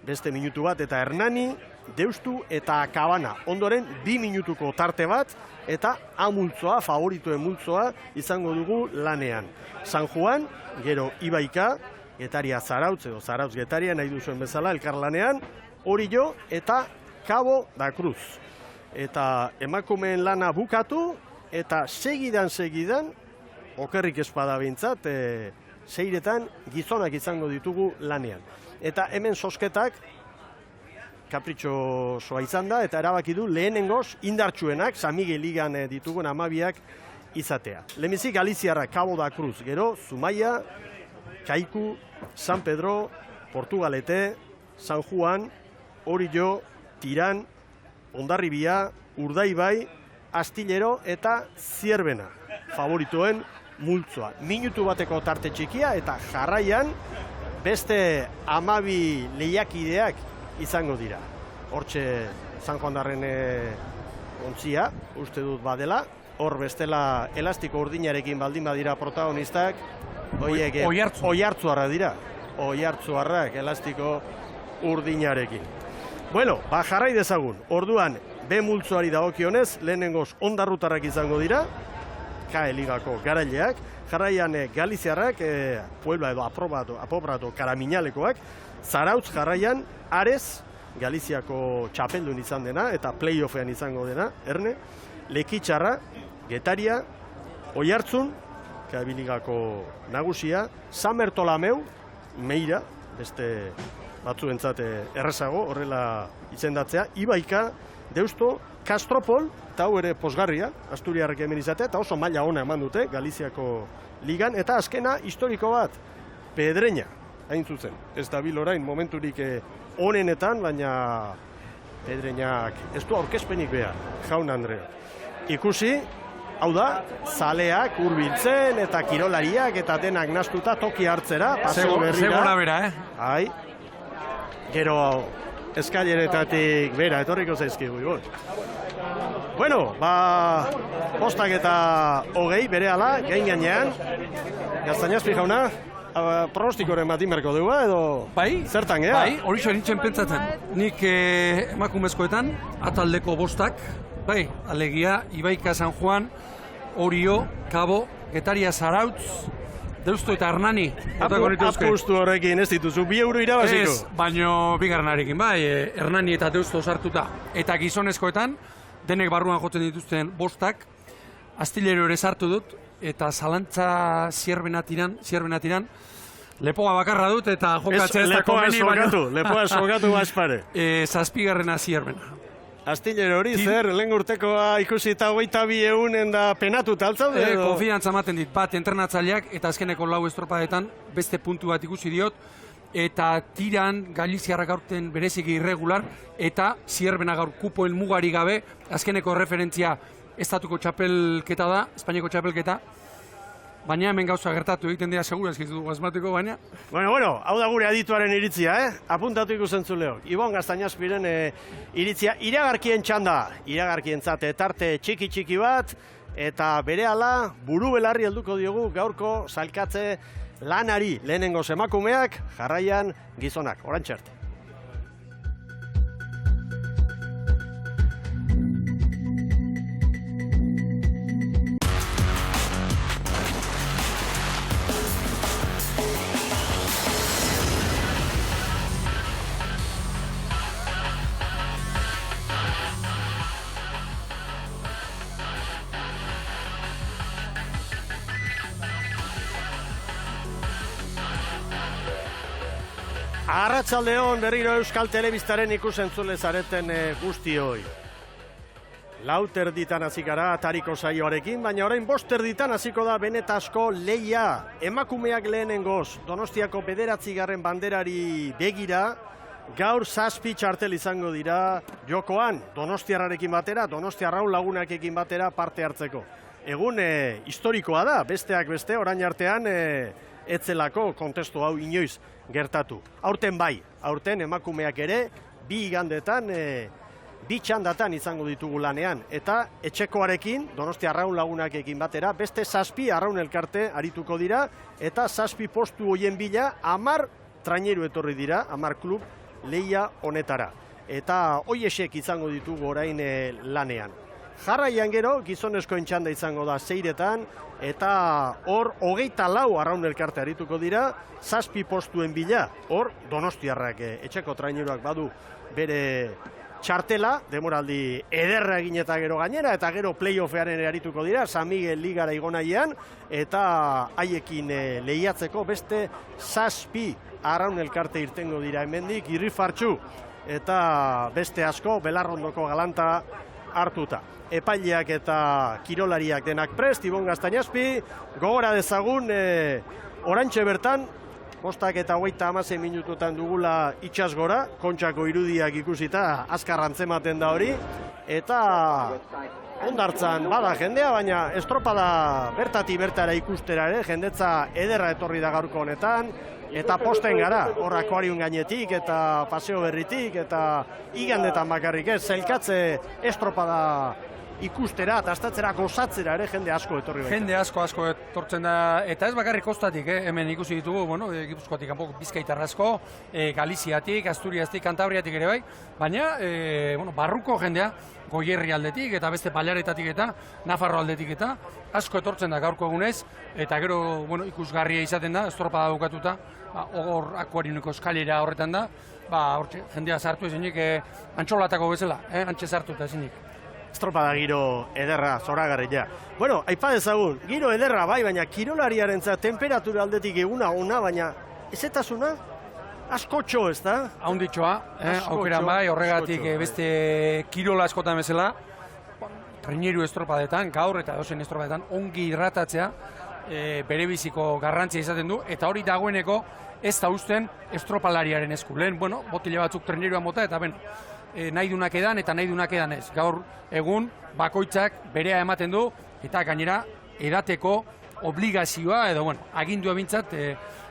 beste minutu bat eta Hernani, Deustu eta Kabana. Ondoren 2 minutuko tarte bat eta amultzoa, favorituen multzoa izango dugu lanean. San Juan, gero Ibaika, Getaria Zarautz edo Zarautz Getaria nahi duzuen bezala elkarlanean, Orillo eta Cabo da Cruz. Eta emakumeen lana bukatu eta segidan, okerrik espada bintzat, 6etan gizonak izango ditugu lanean. Eta hemen zozketak kapritxosoa izan da, eta erabaki du lehenengoz indartsuenak, San Miguel Ligan ditugun 12ak izatea. Lehenbizi Galiziarra, Cabo da Cruz, gero Zumaia, Kaiku, San Pedro, Portugalete, San Juan, Orillo, Tiran, Hondarribia, Urdaibai, Astillero eta Zierbena. Favoritoen multzoa. Minutu bateko tarte txikia eta jarraian beste 12 lehiakideak izango dira. Hortxe San Juan darren ontzia, uste dut badela, hor bestela elastiko urdinarekin baldin badira protagonistak, oihartzuarrak dira, oihartzuarrak elastiko urdinarekin. Bueno, jarrai dezagun, orduan B multzoari dagokionez, lehenengoz Hondarrutarrak izango dira, KE Ligako garaileak, jarraian Galiziarrak, Puebla edo Apobrato Karamiñalekoak, Zarautz jarraian Ares, Galiziako txapeldun izan dena eta playoffean izango dena, Erne, Lekitxarra, Getaria, Oihartzun, Kabiligako nagusia, San Bertolameu, Meira, beste batzuentzat errezago, horrela izendatzea, Ibaika, Deusto, Castropol, eta hau ere posgarria, Asturiarrek hemen izatea, eta oso maila ona eman dute Galiziako ligan, eta azkena historiko bat, Pedreña, hain zuzen. Ez da bil orain momenturik onenetan, baina Pedreñak ez du aurkezpenik behar, jaun Andrea. Ikusi, hau da, zaleak hurbiltzen eta kirolariak eta denak nastuta toki hartzera, paseo berrira. Segura bera, Ai, gero eskaileretatik bera, etorriko zaizkigu, Ibon. Bueno, 5:20 berehala, gain gainean. Gaztañazpi jauna, pronostikoren bat inberko dugu, edo zertan, gea? Bai, hori zo nintzen pentsatzen. Nik emakumezkoetan, ataldeko 5, bai, alegia, Ibaika, San Juan, Orio, Cabo, Getaria, Zarautz, Deusto eta Hernani. Apustu horrekin ez dituzu, 2 euro irabaziko. Ez, baino bigarrenarekin, bai, Hernani eta Deusto sartuta. Eta gizonezkoetan, denek barruan jotzen dituzten 5, Astillero ere sartu dut, eta zalantza Zierbena tiran, lepoa bakarra dut, eta jokatzea ez da komeni, lepoa sokatu baspare. 7. Zierbena. Astillero hori, zer, lehen urtekoa ikusi eta 22.000 da penatuta altzaude? Konfiantza ematen dit, bat entrenatzaileak, eta azkeneko 4 estropadetan beste puntu bat ikusi diot, eta tiran Galiziarrak aurten bereziki irregular, eta Zierbena gaur kupoen mugari gabe, azkeneko referentzia estatuko txapelketa da, Espainiako txapelketa, baina hemen gauza gertatu egiten dira segura ezkizu asmatiko, baina... Bueno, hau da gure adituaren iritzia, apuntatu ikusentzuleo. Ibon Gaztañazpiren iritzia, iragarkien txanda, iragarkientzat tarte txiki bat, eta berehala buru belarri helduko diogu gaurko sailkatze lanari, lehenengoz emakumeak, jarraian gizonak, orantxert. Arratsaldeon berriro Euskal Telebistaren ikusentzule zareten guztioi. 4:00 hasi gara atariko saioarekin, baina orain 5:00 hasiko da benetazko lehia. Emakumeak lehenengoz Donostiako 9. banderari begira, gaur 7 txartel izango dira jokoan, Donostiarrarekin batera, Donostiarraun lagunakekin batera parte hartzeko. Egun historikoa da, besteak beste, orain artean etzelako kontestu hau inoiz gertatu. Aurten bai, aurten emakumeak ere, 2 igandetan, 2 txandatan izango ditugu lanean. Eta etxekoarekin, Donostia Arraun lagunakekin batera, beste 7 arraun elkarte arituko dira, eta 7 postu hoien bila, 10 traineru etorri dira, 10 klub lehia honetara. Eta hoiesek izango ditugu orain lanean. Jarraian gero, gizonezkoen txanda izango da 6etan, eta hor 24 arraun elkarte arituko dira, 7 postuen bila, hor Donostiarrak etxeko traineruak badu bere txartela, demoraldi ederra egin eta gero gainera, eta gero playoffearen arituko dira, San Miguel ligara igonaian, eta haiekin lehiatzeko beste 7 arraun elkarte irtengo dira hemendik, irrifartxu, eta beste asko, Belarrondoko galanta hartuta. Epaileak eta kirolariak denak prest, Ibon Gaztañazpi, gogora dezagun, orantxe bertan, 5:26 minututan dugula itxas gora, Kontxako irudiak ikusita, azkar antzematen da hori, eta ondartzan bada jendea, baina estropada bertati bertara ikustera ere, jendetza ederra etorri da gaurko honetan, eta posten gara, hor akuarium gainetik, eta paseo berritik, eta igandetan bakarrik ez, zailkatze estropada ikustera eta astatzera gozatzera ere jende asko etorri baita. Jende asko etortzen da, eta ez bakarrik kostatik, hemen ikusi ditugu, Gipuzkoatik kanpoko Bizkaitar asko, Galiziatik, Asturiastik, Kantabriatik ere bai, baina barruko jendea, Goierri aldetik eta beste Bailaretatik eta Nafarro aldetik eta asko etortzen da gaurko egunez, eta gero ikusgarria izaten da, estropada bukatuta, hor akuariumeko eskalera horretan da, jendea sartu ezinik, antxolatako bezala, antxe sartu eta ezinik. Estropada giro ederra, zoragarria. Bueno, aipa dezagun, giro ederra bai, baina kirolariarentzat temperatura aldetik eguna ona, baina ezetasuna askotxo, ez da? Haunditxoa, aukeran bai, horregatik beste kirola askotan bezala, traineru estropadetan, gaur eta dozen estropadetan, ongi hidratatzea, bere biziko garrantzia izaten du, eta hori dagoeneko ez da usten estropalariaren esku. Lehen, botile batzuk traineruan bota, eta nahi dunak edan eta nahi dunak edan ez. Gaur egun bakoitzak berea ematen du eta gainera edateko obligazioa edo agindua bintzat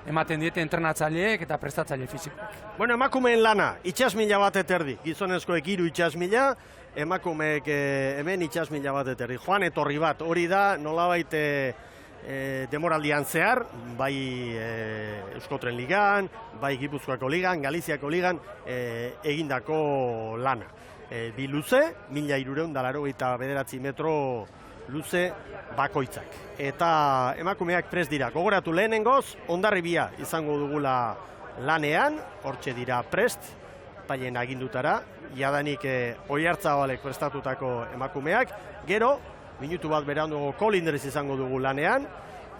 ematen diete entrenatzaileek eta prestatzaile fizikoek. Emakumeen lana, itxasmila bat eterdi, gizonezkoek 3 itxasmila, emakumeek hemen itxasmila bat eterdi. Joan etorri bat, hori da nolabait demoraldian zehar, bai Euskotren Ligan, bai Gipuzkoako Ligan, Galiziako Ligan egindako lana. Bi luze, 1389 metro luze bakoitzak. Eta emakumeak prest dira. Gogoratu lehenengoz, Hondarribia izango dugula lanean, hortxe dira prest, paien agindutara, jadanik Oiartzabalek prestatutako emakumeak, gero, minutu bat berandugo Kolindrez izango dugu lanean,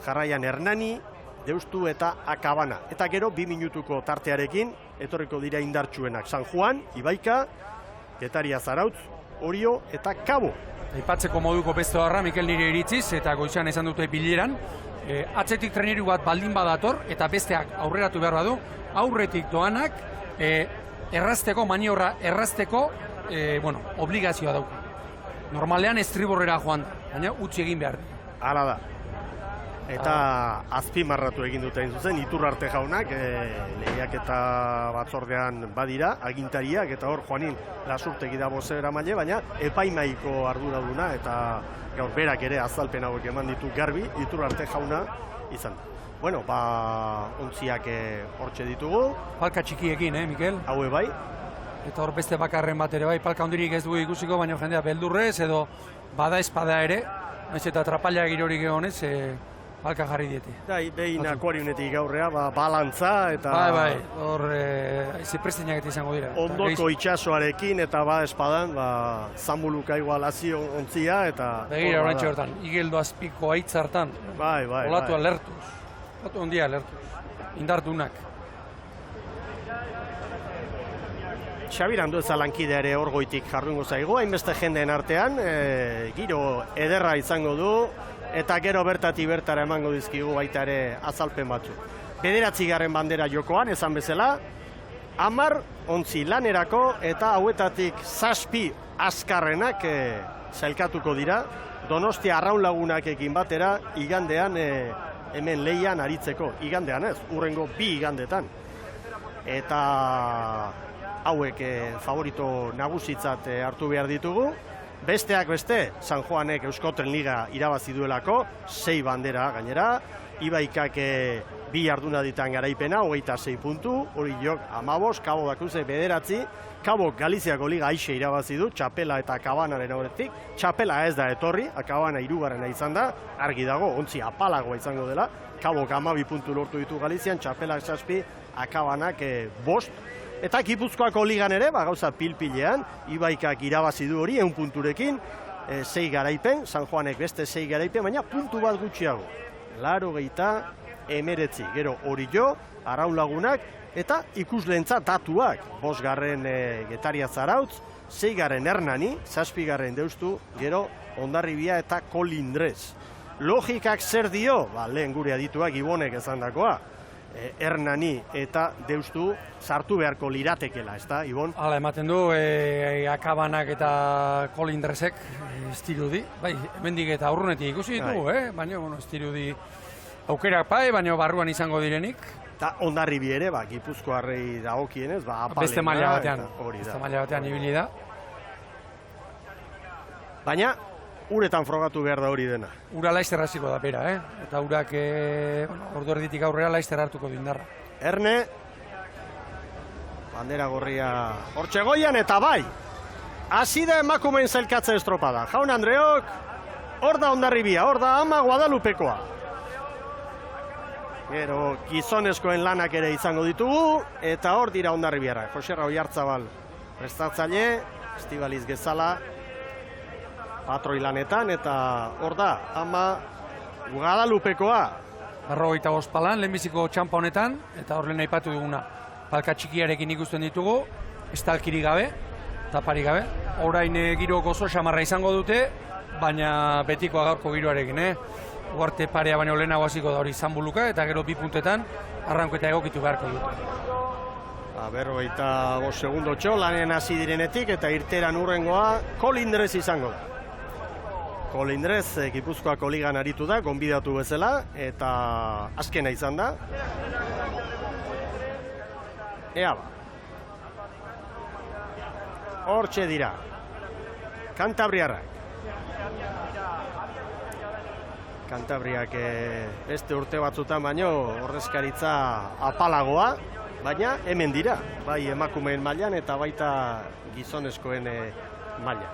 jarraian Hernani, Deustu eta Akabana. Eta gero 2 minutuko tartearekin etorriko dira indartsuenak San Juan, Ibaika, Getaria Zarautz, Orio eta Kabo. Aipatzeko moduko beste horra, Mikel nire iritziz, eta goizean esan dute bileran, atzetik traineru bat baldin badator, eta besteak aurreratu behar badu, aurretik doanak errazteko, maniobra errazteko, obligazioa dauka. Normalean estriborrera joan da, baina utzi egin behar. Hala da. Eta azpimarratu egin dute zuzen, Iturrarte jaunak, lehiaketa batzordean badira, agintariak, eta hor Juanin Lasurtegi da bozera maile, baina epaimaiko arduraduna, eta gaur berak ere azalpen hauek eman ditu garbi, Iturrarte jauna izan da. Ontziak hortxe ditugu. Palka txikiekin, Mikel? Haue bai. Eta hor beste bakarren bat ere bai, palka hondirik ez dugu ikusiko, baina jendea beldurrez edo bada espada ere, naiz eta trapalla girorik egonez, palka jarri diete. Behin akuariunetik gaurrea, balantza eta... Bai, hor zeprestinak izango dira. Ondoko itxasoarekin eta bada espadan, zambuluka igual hazi ontzia eta... Begira orantxe hortan, igeldo azpiko aitz hartan. Bai. Olatu alertuz. Olatu ondia alertuz. Indartunak. Xabir Andueza lankidea ere orgoitik jardungo zaigu, hainbeste jendeen artean, giro ederra izango du, eta gero bertatik bertara emango dizkigu baita ere azalpen batzuk. 9. bandera jokoan, esan bezala, 10 ontzi lanerako eta hauetatik 7 azkarrenak sailkatuko dira, Donostia Arraun Lagunakekin batera igandean hemen lehian aritzeko, igandean ez, hurrengo 2 igandetan. Eta hauek favorito nagusitzat hartu behar ditugu. Besteak beste, San Juanek Euskotren Liga irabazi duelako, 6 bandera gainera, Ibaikak 2 jarduna ditan garaipena, 26 puntu, Oriok 15, Kabo Dakuze 9, Kabo Galiziako Liga aixe irabazi du, Txapela eta Kabanaren aurretik, Txapela ez da etorri, Kabana 3. izan da, argi dago, ontzi apalagoa izango dela, Kabo 12 puntu lortu ditu Galizian, Txapela 7, Akabanak 5, eta Gipuzkoako ligan ere, gauza pilpilean, Ibaikak irabazi du hori 100 punturekin, 6 garaipen, San Juanek beste 6 garaipen, baina puntu bat gutxiago. 89, gero Orio, Arraun Lagunak, eta ikusleentzat datuak, 5. Getaria Zarautz, 6. Hernani, 7. Deustu, gero Hondarribia eta Kolindrez. Logikak zer dio? Lehen gure adituak Ibonek esandakoa. Hernani eta Deustu sartu beharko liratekela, ez da, Ibon? Hala, ematen du, Akabanak eta Kolindrezek estirudi, bai, hemendik eta aurrunetik ikusi ditugu, baina, estirudi aukerak baina barruan izango direnik. Eta Hondarribi ere, Gipuzkoarrei dagokienez, apalena. Beste maila batean ibili da. Baina, uretan frogatu behar da hori dena. Ura laizter hasiko da bera, eta urak ordu erditik aurrera laizter hartuko du indarra. Erne, bandera gorria hortxe goian eta bai, hasi da emakumeen zailkatze estropada. Jaun Andreok, hor da Hondarribia, hor da Ama Guadalupekoa. Gero gizonezkoen lanak ere izango ditugu, eta hor dira Hondarribiarrak. Joserra Oiartzabal prestatzaile, Estibaliz Gezala, patroi lanetan, eta hor da, Ama Guadalupekoa. 45 palan, lehenbiziko txampa honetan, eta hor lehen aipatu duguna. Palka txikiarekin ikusten ditugu, estalkiri gabe, tapari gabe. Orain giro gozo xamarra izango dute, baina betikoa gaurko giroarekin, Uarte parea baino lehenago hasiko da hori Zanbuluka, eta gero 2 puntetan arranketa egokitu beharko dute. 45 segundotxo lanen hasi direnetik, eta irteran hurrengoa Kolindrez izango da. Kolindrez Gipuzkoako ligan aritu da, gonbidatu bezala, eta azkena izan da. Ea ba. Hortxe dira. Kantabriarrak. Kantabriak beste urte batzutan baino ordezkaritza apalagoa, baina hemen dira, bai emakumeen mailan eta baita gizonezkoen mailan.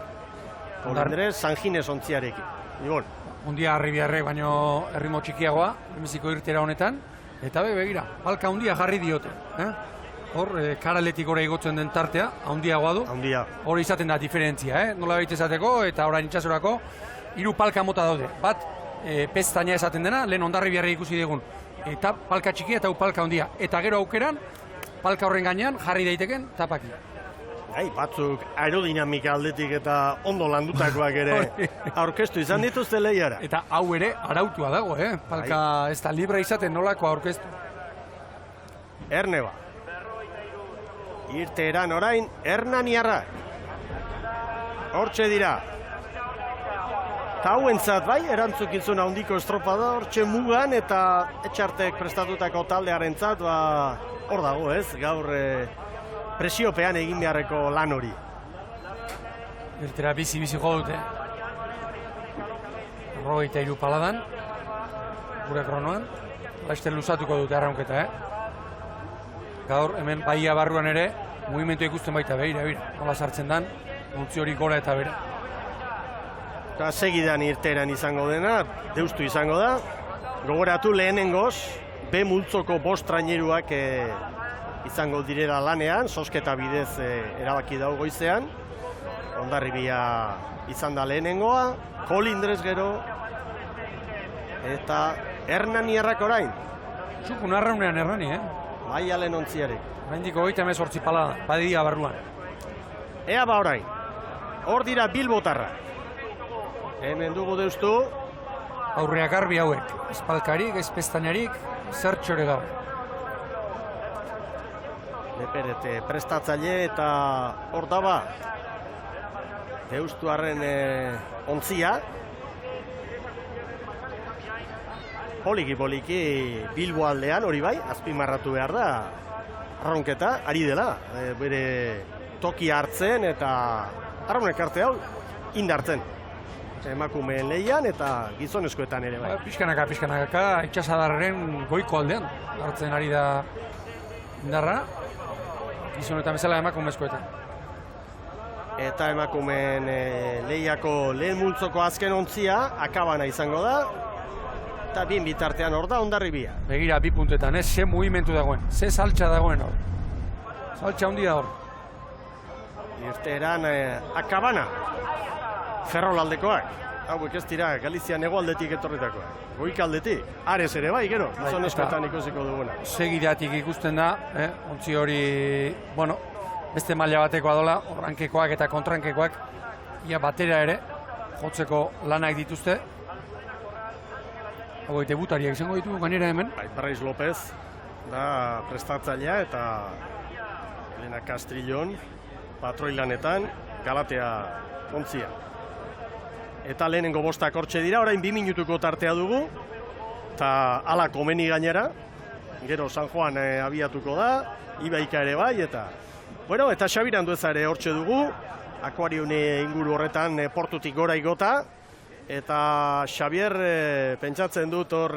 Kolindrez, San Gines ontziarekin. Ibon. Hundia Arribiarrek baino erritmo txikiagoa, emeziko irtera honetan, eta begira, palka hundia jarri diote. Hor, karaletik ora igotzen den tartea, handiagoa du. Hor izaten da diferentzia, nola baita izateko, eta orain itxasorako 3 palka mota daude. Bat, pestaina esaten dena, lehen Hondarribiarra ikusi digun. Eta palka txikia eta palka handia. Eta gero aukeran, palka horren gainean jarri daiteken tapaki. Batzuk aerodinamika aldetik eta ondo landutakoak ere aurkeztu izan dituzte lehiara. Eta hau ere arautua dago, palka ez da libre izaten nolako aurkeztu. Erne ba. Irteeran orain Hernaniarrak. Hortxe dira. Eta hauentzat bai, erantzukizuna handiko estropada hortxe mugan, eta etxartek prestatutako taldearentzat, hor dago gaur presiopean egin beharreko lan hori. Irtera bizi jo dute. 43 paladan, gure kronoan, laster luzatuko dute arraunketa, Gaur, hemen baia barruan ere, mugimendu ikusten baita, beira, nola sartzen dan, multzi hori gora eta bera. Eta segidan irteran izango dena, Deustu izango da. Gogoratu lehenengoz, B multzoko 5 traineruak izango direla lanean, sosketa bidez erabaki dago goizean. Hondarribia izan da lehenengoa, Kolindrez gero, eta Hernaniarrak orain. Zukun arraunean Hernani, Bai alen ontziarek. Baindiko 38 palada, badia barruan. Ea ba orain, hor dira bilbotarra. Hemen dugu deustu. Aurreak garbi hauek, espalkarik, espestainarik, zertxore gabe. Leperete prestatzaile eta hor daba deustuarren ontzia. Poliki Bilbo aldean, hori bai, azpimarratu behar da, arronketa, ari dela, bere toki hartzen eta arronek arte hau indartzen. Emakumeen lehian eta gizonezkoetan ere bai. Pixkanaka, itxasadarren goiko aldean hartzen ari da indarra, gizonetan bezala emakumezkoetan. Eta emakumeen lehiako lehen multzoko azken ontzia, akabana izango da, eta bien bitartean hor da Hondarribia. Begira, 2 puntetan, ze mugimendu dagoen, ze saltza dagoen hor. Saltza handia hor. Irteeran akabana, Ferrolaldekoak. Hauek ez dira Galizian hegoaldetik etorritakoak. Goikaldetik, Ares ere bai, gero, gizonezkoetan ikusiko duguna. Segidatik ikusten da, ontzi hori, bueno, beste maila batekoa dola, orrankekoak eta kontrankekoak, ia batera ere, jotzeko lanak dituzte. Hau debutariak izango ditugu gainera hemen. Parraiz López da prestatzailea eta Elena Castrillon patroilanetan Galatea ontzia. Eta lehenengo bostak hortxe dira, orain 2 minutuko tartea dugu, eta ala komeni gainera, gero San Juan abiatuko da, Ibaika ere bai, eta bueno, eta Xabiran dueza ere hortxe dugu, akuariune inguru horretan portutik gora igota, eta Xabier pentsatzen dut hor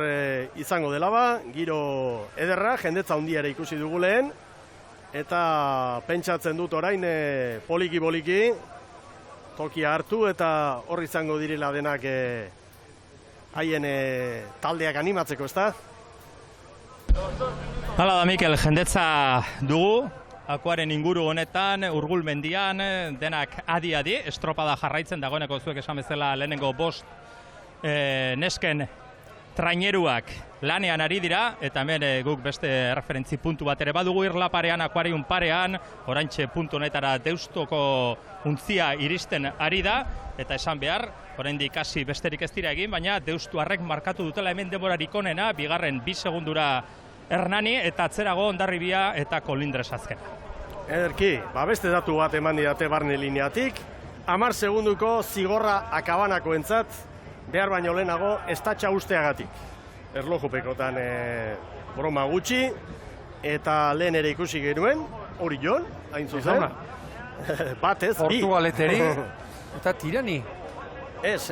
izango dela ba, giro ederra, jendetza handia ere ikusi dugu lehen, eta pentsatzen dut orain poliki tokia hartu eta hor izango direla denak haien taldeak animatzeko, ezta? Hala da, Mikel, jendetza dugu, akuaren inguru honetan, Urgul mendian, denak adi-adi, estropada jarraitzen dagoeneko zuek esan bezala lehenengo 5 nesken traineruak lanean ari dira, eta hemen guk beste referentzi puntu bat ere badugu Irlaparean, akuarium parean, oraintxe puntu honetara Deustoko untzia iristen ari da, eta esan behar, oraindik hasi besterik ez dira egin, baina deustuarrek markatu dutela hemen denborarik onena, bigarren 2 segundura Hernani, eta atzerago Hondarribia eta Kolindres azkena. Ederki, beste datu bat eman didate barne lineatik, 10 segunduko zigorra akabanako entzat, behar baino lehenago estatxa usteagatik. Erlojupekotan broma gutxi, eta lehen ere ikusi genuen, hori jon, hain zuzen. Batez, bi. Portugaleteri eta tirani. Ez,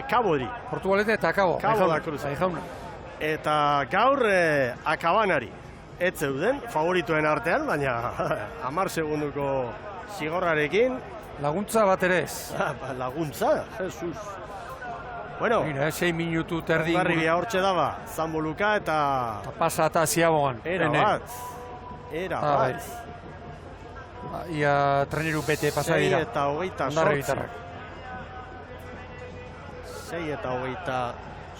kabori. Portugalete eta kabo. Kabo da kruza. Eta gaur akabanari. Ez zeuden, favorituen artean, baina 10 segunduko zigorrarekin. Laguntza bat ere ez. Laguntza, Jesus. Bueno, mira, 6 minutu terdi. Hondarribia hortxe daba, Zanboluka eta... Pasa eta ziabogan. Era bat. Ia traineru bete pasa dira. 6 eta 28. 6 eta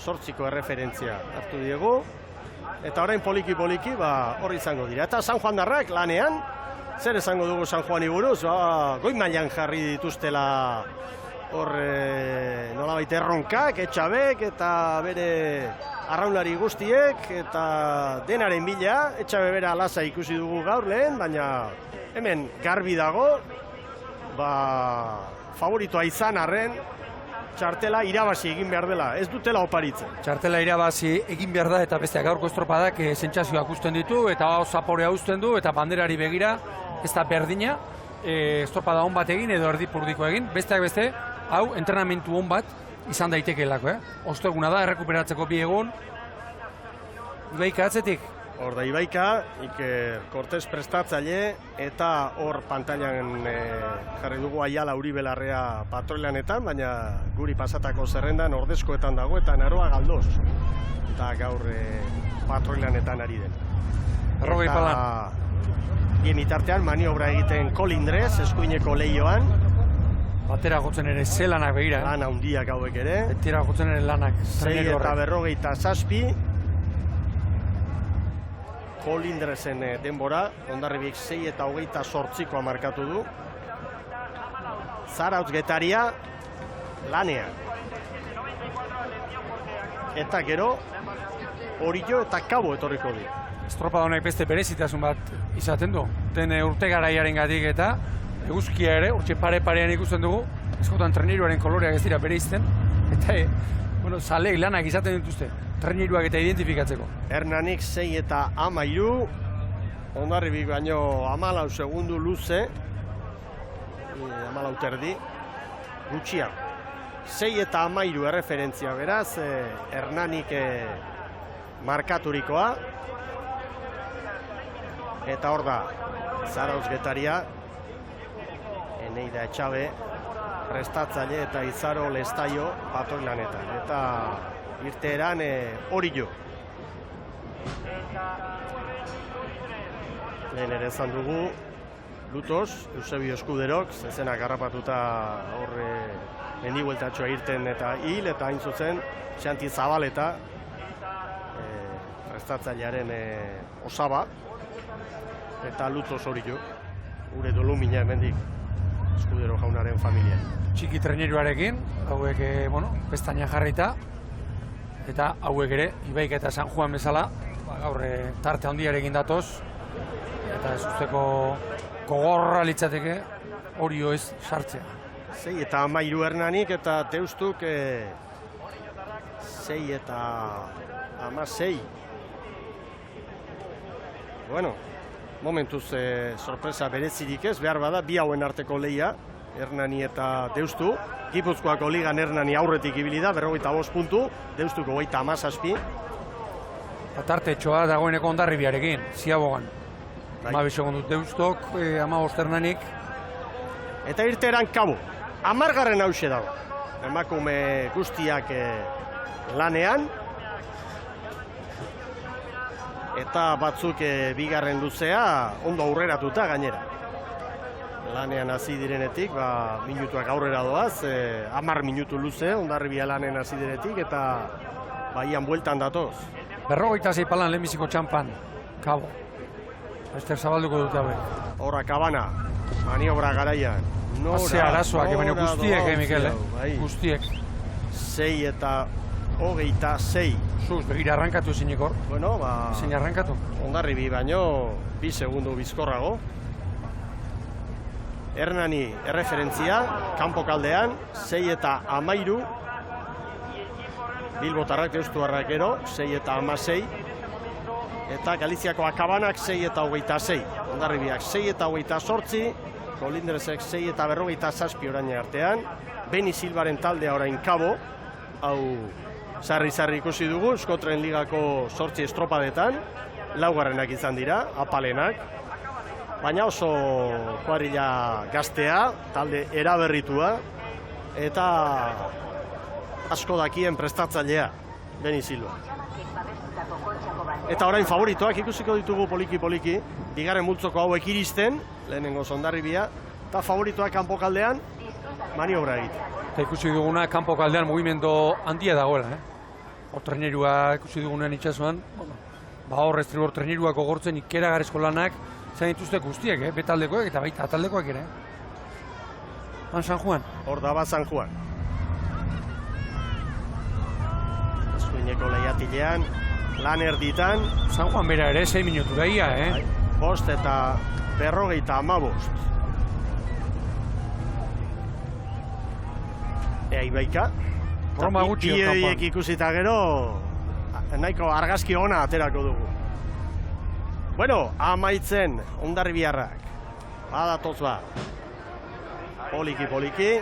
28ko erreferentzia hartu diegu. Eta orain poliki, hor izango dira. Eta San Juan darrak lanean, zer esango dugu San Juani buruz? Goi mailan jarri dituztela hor nolabait erronkak, Etxabek eta bere arraunlari guztiek, eta denaren bila, Etxabe bera lasa ikusi dugu gaur lehen, baina hemen garbi dago, favoritoa izan arren, txartela irabazi egin behar dela, ez dutela oparitzen. Txartela irabazi egin behar da eta besteak gaurko estropadak sentsazioak usten ditu eta zaporea uzten du eta banderari begira ez da berdina, estropada on bat egin edo erdipurdiko egin, besteak beste, hau entrenamentu on bat izan daitekeelako, Osteguna da, errekuperatzeko 2 egun. Ibaika atzetik? Hor da Ibaika, Iker Cortés prestatzaile, eta hor pantailan jarri dugu Aiala Uribelarrea patroilanetan, baina guri pasatako zerrendan ordezkoetan dago, eta Naroa Galdoz. Eta gaur patroilanetan ari den. Arrogei palan. Bien bitartean maniobra egiten Kolindrez, eskuineko lehioan. Batera gotzen ere ze lanak begira. Lana handiak hauek ere. Batera gotzen ere lanak. 6 eta 47. Kolindrezen denbora, Hondarribik 6 eta 28koa markatu du. Zarautz Getaria Lanean. Eta gero Orillo eta Kabo etorriko di. Estropada honek beste berezitasun bat izaten du. Den urte garaiaren gatik eta eguzkia ere, urtxe pare-parean ikusten dugu, eskotan treniruaren koloreak ez dira bere izten, eta zaleek lanak izaten dituzte, treniruak eta identifikatzeko. Hernanik 6 eta 13, Hondarribik baino 14 segundu luze, 14 terdi, gutxiago. 6 eta 13 erreferentzia beraz, Hernanik markaturikoa, eta hor da, Zarautz Getaria, Eneida Etxabe, prestatzaile eta Izaro Lestaio patoi lanetan. Eta irteeran Orillo. Lehen ere ezan dugu, Lutos, Eusebio Eskuderok, zezenak harrapatuta horre mendibueltatxoa irten eta hil, eta hain zuzen, Xanti Zabaleta, prestatzailearen osaba, eta Lutos Orillo, gure dolumina hemendik Eskudero jaunaren familia. Txiki treniruarekin, hauek, pestaina jarrita, eta hauek ere, Ibaika eta San Juan bezala, gaur tarte handiarekin datoz, eta ez usteko gogorra litzateke Orio ez sartzea. 6 eta 13 Hernanik eta Deustuk 6 eta 16. Bueno, momentuz sorpresa berezirik ez, behar bada, bi hauen arteko lehia, Hernani eta Deustu. Gipuzkoako ligan Hernani aurretik ibili da, 45 puntu, Deustuko 17. Tarte txoa dagoeneko Hondarribiarekin, Ziabogan. 12 segundu Deustok, 15 Hernanik. Eta irteeran Kabo, 10. hause dago. Emakume guztiak lanean, eta batzuk bigarren luzea ondo aurreratuta gainera. Lanean hasi direnetik, minutuak aurrera doaz, 10 minutu luze, Hondarribia lanen hasi direnetik, eta baian bueltan datoz. 46 palan lehenbiziko txampan, Kabo. Ester zabalduko dut dabe. Horra Kabana, maniobra garaian. Azea arazoak, baina guztiek, Mikel, guztiek. 6 eta 26. Zuz, begira arrankatu zinekor. Bueno, zein arrankatu. Hondarribi baino 2 segundu bizkorrago. Hernani erreferentzia, kanpo kaldean, 6 eta 13. Bilbotarrak, Deustuarrak ero, 6 eta 16. Eta Galiziako Akabanak 6 eta 26. Hondarribiak 6 eta 28. Kolindresek 6 eta 47 orain artean. Beni Silbaren taldea orain Kabo. Hau sarri ikusi dugu, Euskotren Ligako 8 estropadetan. Laugarrenak izan dira, apalenak. Baina oso kuadrilla gaztea, talde eraberritua. Eta asko dakien prestatzailea, Beni Silba. Eta orain favoritoak ikusiko ditugu poliki-poliki, bigarren multzoko hauek iristen, lehenengo Hondarribia, eta favoritoak kanpokaldean maniobra egiten. Eta ikusi duguna kanpokaldean mugimendu handia dagoela, Hor trenerua ikusi dugunean itxasuan, hor estribor treneruak ogortzen ikeragarrizko lanak, zain dituzte guztiek, betaldekoek eta baita ataldekoak ere. San Juan. Hor daba San Juan. Eskuineko lehiatilean, lan erditan. San Juan bera ere, 6 minutu daia, Bost eta 55. Ibaika. Roma gutxi Bideoiek ikusita gero, nahiko argazki ona aterako dugu. Bueno, amaitzen Hondarribiarrak. Badatoz ba. Poliki-poliki.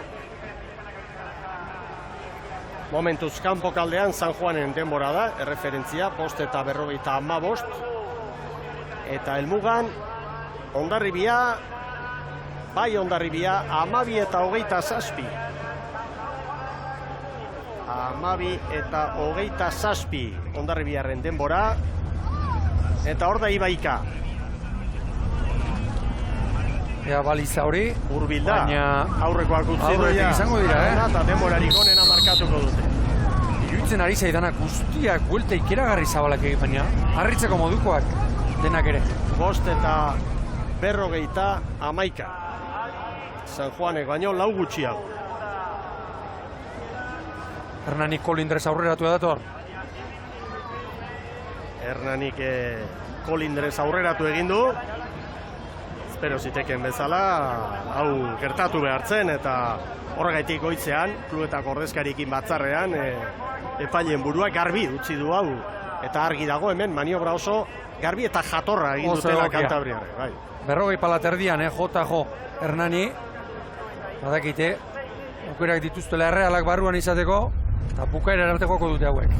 Momentuz kanpo kaldean San Juanen denbora da, erreferentzia, post eta 55. Eta helmugan, Hondarribia, bai Hondarribia, 12 eta 27. 12 eta 27 Hondarribiarren denbora. Eta hor da Ibaika. Ea baliza hori. Urbil da. Aurrekoak utzi doia. Izango dira, Eta denborarik onena markatuko dute. Iruditzen ari zaidanak guztiak buelta ikeragarri zabalak egin, baina harritzeko modukoak denak ere. Bost eta 51. San Juanek baino 4 gutxiago. Hernanik Kolindrez aurreratu dator. Hernanik Kolindrez aurreratu egin du. Espero ziteken bezala, hau gertatu behartzen eta horregaitik goitzean, klubetako ordezkariekin batzarrean, epaileen burua garbi utzi du hau. Eta argi dago hemen maniobra oso garbi eta jatorra egin dutela Kantabriarrek. Bai. 40 palat erdian, JJ Hernani. Badakite, aukerak dituztela Errealak barruan izateko, eta bukaera artekoko dute hauek.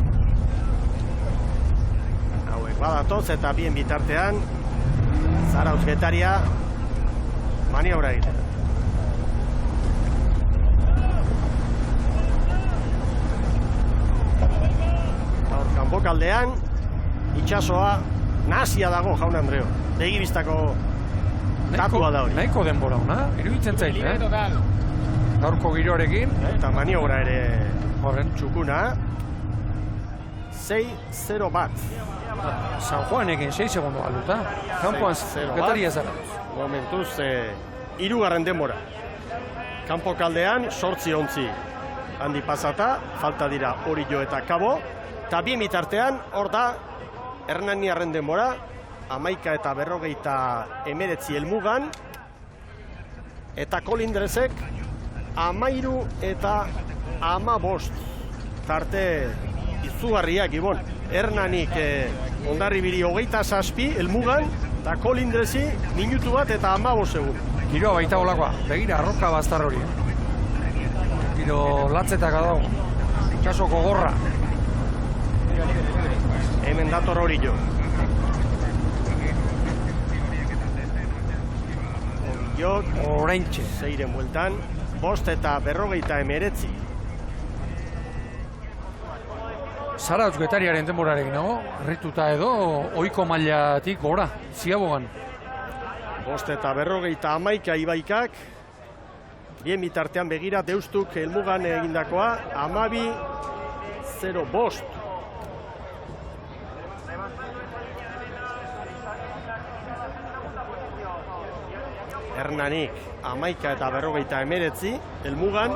Hauek badatoz eta bien bitartean, Zarautz Getaria maniobra egiten. Gaur kanpokaldean, itxasoa nahasia dago, jaun Andreo. Begibistako tatua da hori. Nahiko denbora ona, iruditzen zail, Gaurko giroarekin. Eta maniobra ere horren txukuna. 6-0 bat. San Juanekin 6 segundo galduta. Kampoan Getaria Zarautz. Momentuz, 3. denbora. Kanpo kaldean, 8 ontzi handi pasata, falta dira Orillo eta Kabo. Eta bien bitartean, hor da, Hernaniarren denbora, 11 eta 49 helmugan, eta Kolindrezek 13 eta 15 tarte izugarriak, Ibon. Hernanik Hondarribiri 27 helmugan, eta Kolindrezi minutu bat eta 15 segundu. Giroa baita olakoa, begira arroka bastar hori. Giro latzetak dago, itxasoko gorra. Hemen dator Orillo. Oraintxe. 6 bueltan, 5 eta 49. Zarautz Getariaren denborarekin nago, errituta edo, ohiko mailatik gora, ziabogan. 5 eta 51 Ibaikak, bien bitartean begira Deustuk helmugan egindakoa, 12-0-5. Hernanik 11 eta 49 helmugan,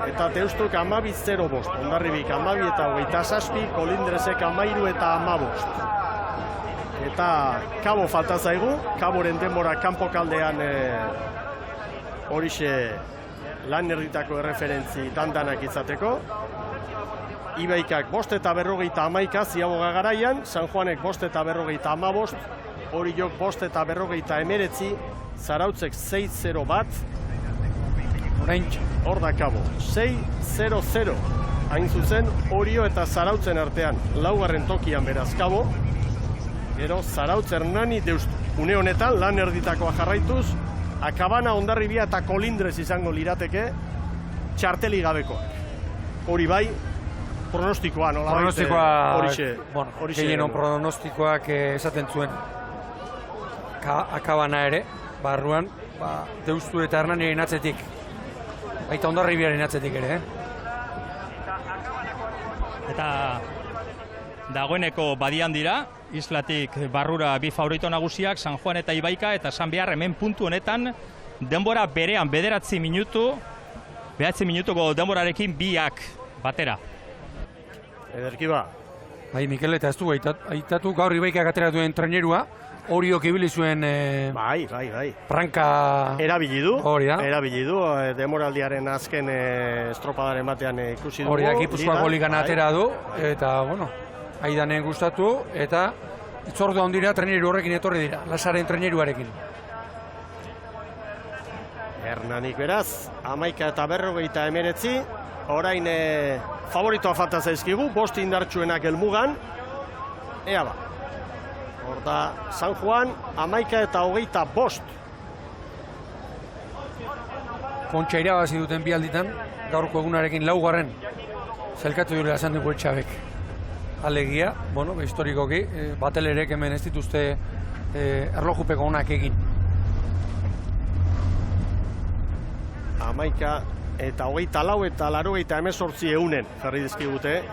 eta Deustuk 12-0-5. Hondarribik 12 eta 27, Kolindrezek 13 eta 15. Eta Kabo falta zaigu, Kaboren denbora kanpo kaldean horixe lan erditako erreferentzi dandanak izateko. Ibaikak 5 eta 51 ziaboga garaian, San Juanek 5 eta 15, Orillok 5 eta 49, Zarautzek 6-0 bat. Hor da Kabo, 6-0-0. Hain zuzen, Orio eta Zarautzen artean, 4. tokian beraz Kabo. Gero, Zarautz Hernani Deustu. Une honetan, lan erditakoa jarraituz, Akabana, Hondarribia eta Kolindrez izango lirateke txarteli gabekoak. Hori bai, pronostikoa, nola horixe. Gehieno pronostikoak esaten zuen Akabana ere, barruan, Deustu eta Hernaniaren atzetik. Baita Hondarribiaren atzetik ere, Eta dagoeneko badian dira, islatik barrura bi favorito nagusiak, San Juan eta Ibaika, eta esan behar hemen puntu honetan denbora berean 9 minutuko denborarekin biak batera. Ederki ba. Bai, Mikel, eta ez du aitatu gaur Ibaikak atera duen trainerua, Oriok ibili zuen bai. Pranka erabili du. Hori da. Erabili du, demoraldiaren azken estropadaren batean ikusi dugu. Hori da, Gipuzkoako ligan atera du, eta, bueno, aidanen gustatu, eta itzordu handira traineru horrekin etorri dira, Lasaren traineruarekin. Hernanik beraz, 11 eta 49, orain favoritoa falta zaizkigu, 5 indartsuenak helmugan, ea ba. Hor da, San Juan, 11 eta 25. Kontxa irabazi duten bi alditan, gaurko egunarekin 4. zelkatu dira esan dugu Etxabek. Alegia, bueno, historikoki, batelerek hemen ez dituzte erlojupeko onak egin. 11 eta 24 eta 88 eunen jarri dizkigute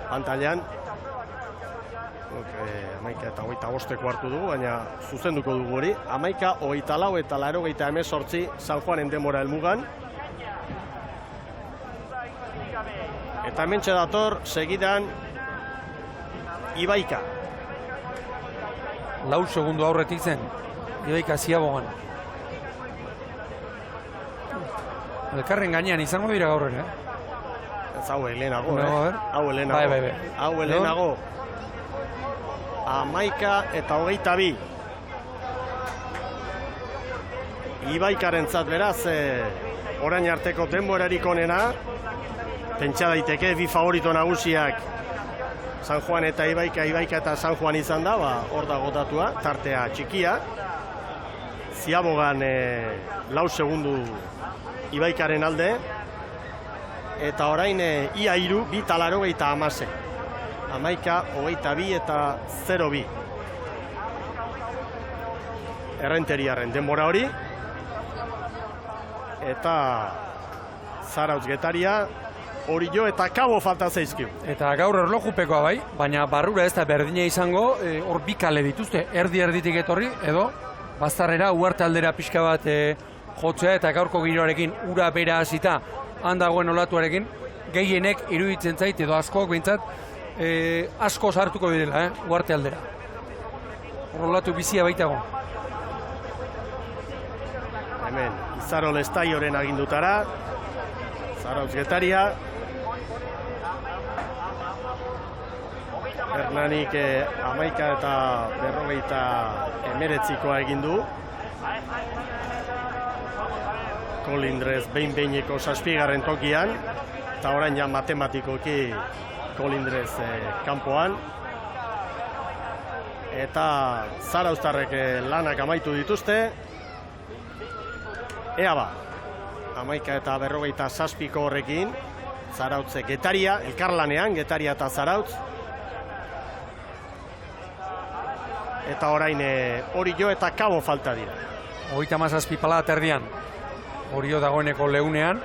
pantailan. 11:25 hartu dugu, baina zuzenduko dugu hori. 11:24 eta 88 San Juanen denbora helmugan. Eta hementxe dator, segidan, Ibaika. 4 segundo aurretik zen, Ibaika Ziabogan. Elkarren gainean izango dira gaur ere, Ez hau helenago, Hau helenago. Hau helenago. 11:22. Ibaikarentzat beraz, orain arteko denborarik onena, pentsa daiteke bi favorito nagusiak San Juan eta Ibaika eta San Juan izan da, hor dago datua, tartea txikia. Ziabogan 4 segundu Ibaikaren alde, eta orain ia 3, 2:80. 11:22 eta 0:2. Errenteriarren denbora hori. Eta Zarautz Getaria, Orillo eta Kabo falta zaizkiu. Eta gaur erlojupekoa bai, baina barrura ez da berdina izango, hor bi kale dituzte, erdi-erditik etorri, edo bazarrera uarte aldera pixka bat jotzea, eta gaurko giroarekin ura bera hasita handagoen olatuarekin, gehienek iruditzen zait, edo askok behintzat, asko sartuko direla, uarte aldera. Hor olatu bizia baitago. Hemen, Izarol Estaioren agindutara, Zarautz Getaria. Hernanik 11:49 egin du. Kolindrez behin-behineko 7. tokian, eta orain ja matematikoki Kolindrez kanpoan. Eta zarauztarrek lanak amaitu dituzte. Ea ba, 11:57 horrekin, Zarautz Getaria, elkarlanean, Getaria eta Zarautz. Eta orain Orillo eta Kabo falta dira. 37 pala erdian. Orillo dagoeneko leunean.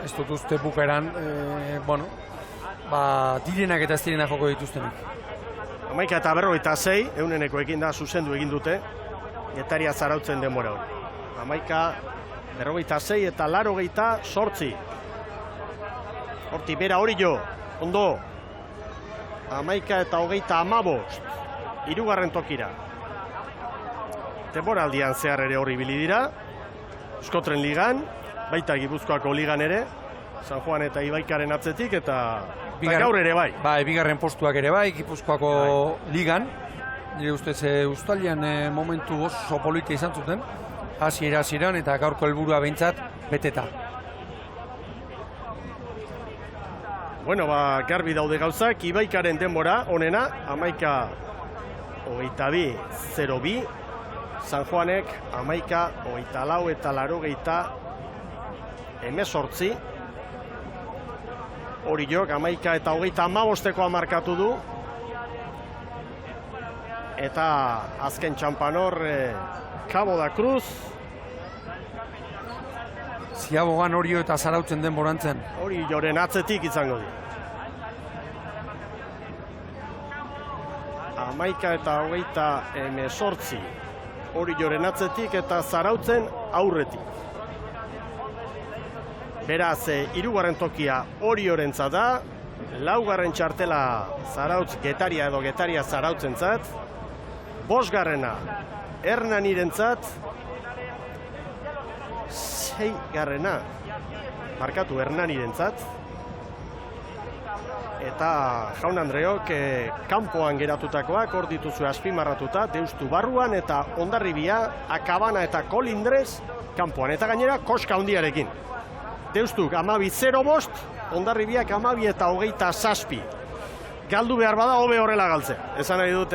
Ez dut uste bukaeran, direnak eta ez direnak joko dituztenak. 11:56, euneneko ekin da, zuzendu egin dute. Getaria Zarautzen denbora hori. 11:56 eta 88. Hortik bera Orillo, ondo. 11:35, 3. tokira. Denboraldian zehar ere hori ibili dira. Euskotren Ligan, baita Gipuzkoako Ligan ere. San Juan eta Ibaikaren atzetik eta gaur ere bai. Bai, bigarren postuak ere bai, Gipuzkoako Ligan. Nire ustez Uztailean momentu oso polita izan zuten. Hasieran eta gaurko helburua behintzat beteta. Bueno, garbi daude gauzak, Ibaikaren denbora onena, 11:22, 0:2. San Juanek 11:24 eta 88. Orillok 11:35 markatu du. Eta azken txampan hor, Cabo da Cruz. Ziabogan Orio eta Zarautzen denborantzen. Orilloren atzetik izango di. 11:28. Orilloren atzetik eta Zarautzen aurretik. Beraz, 3. tokia Oriorentzat da, 4. txartela Zarautz Getaria edo Getaria Zarautzentzat, 5. Hernanirentzat, 6. markatu Hernanirentzat, eta Jaun Andreok kanpoan geratutakoak hor dituzu azpimarratuta, Deustu barruan eta Hondarribia, Akabana eta Kolindrez kanpoan, eta gainera koska handiarekin. Deustuk 12:05, Hondarribiak 12:27. Galdu behar bada hobe horrela galtzea. Esan nahi dut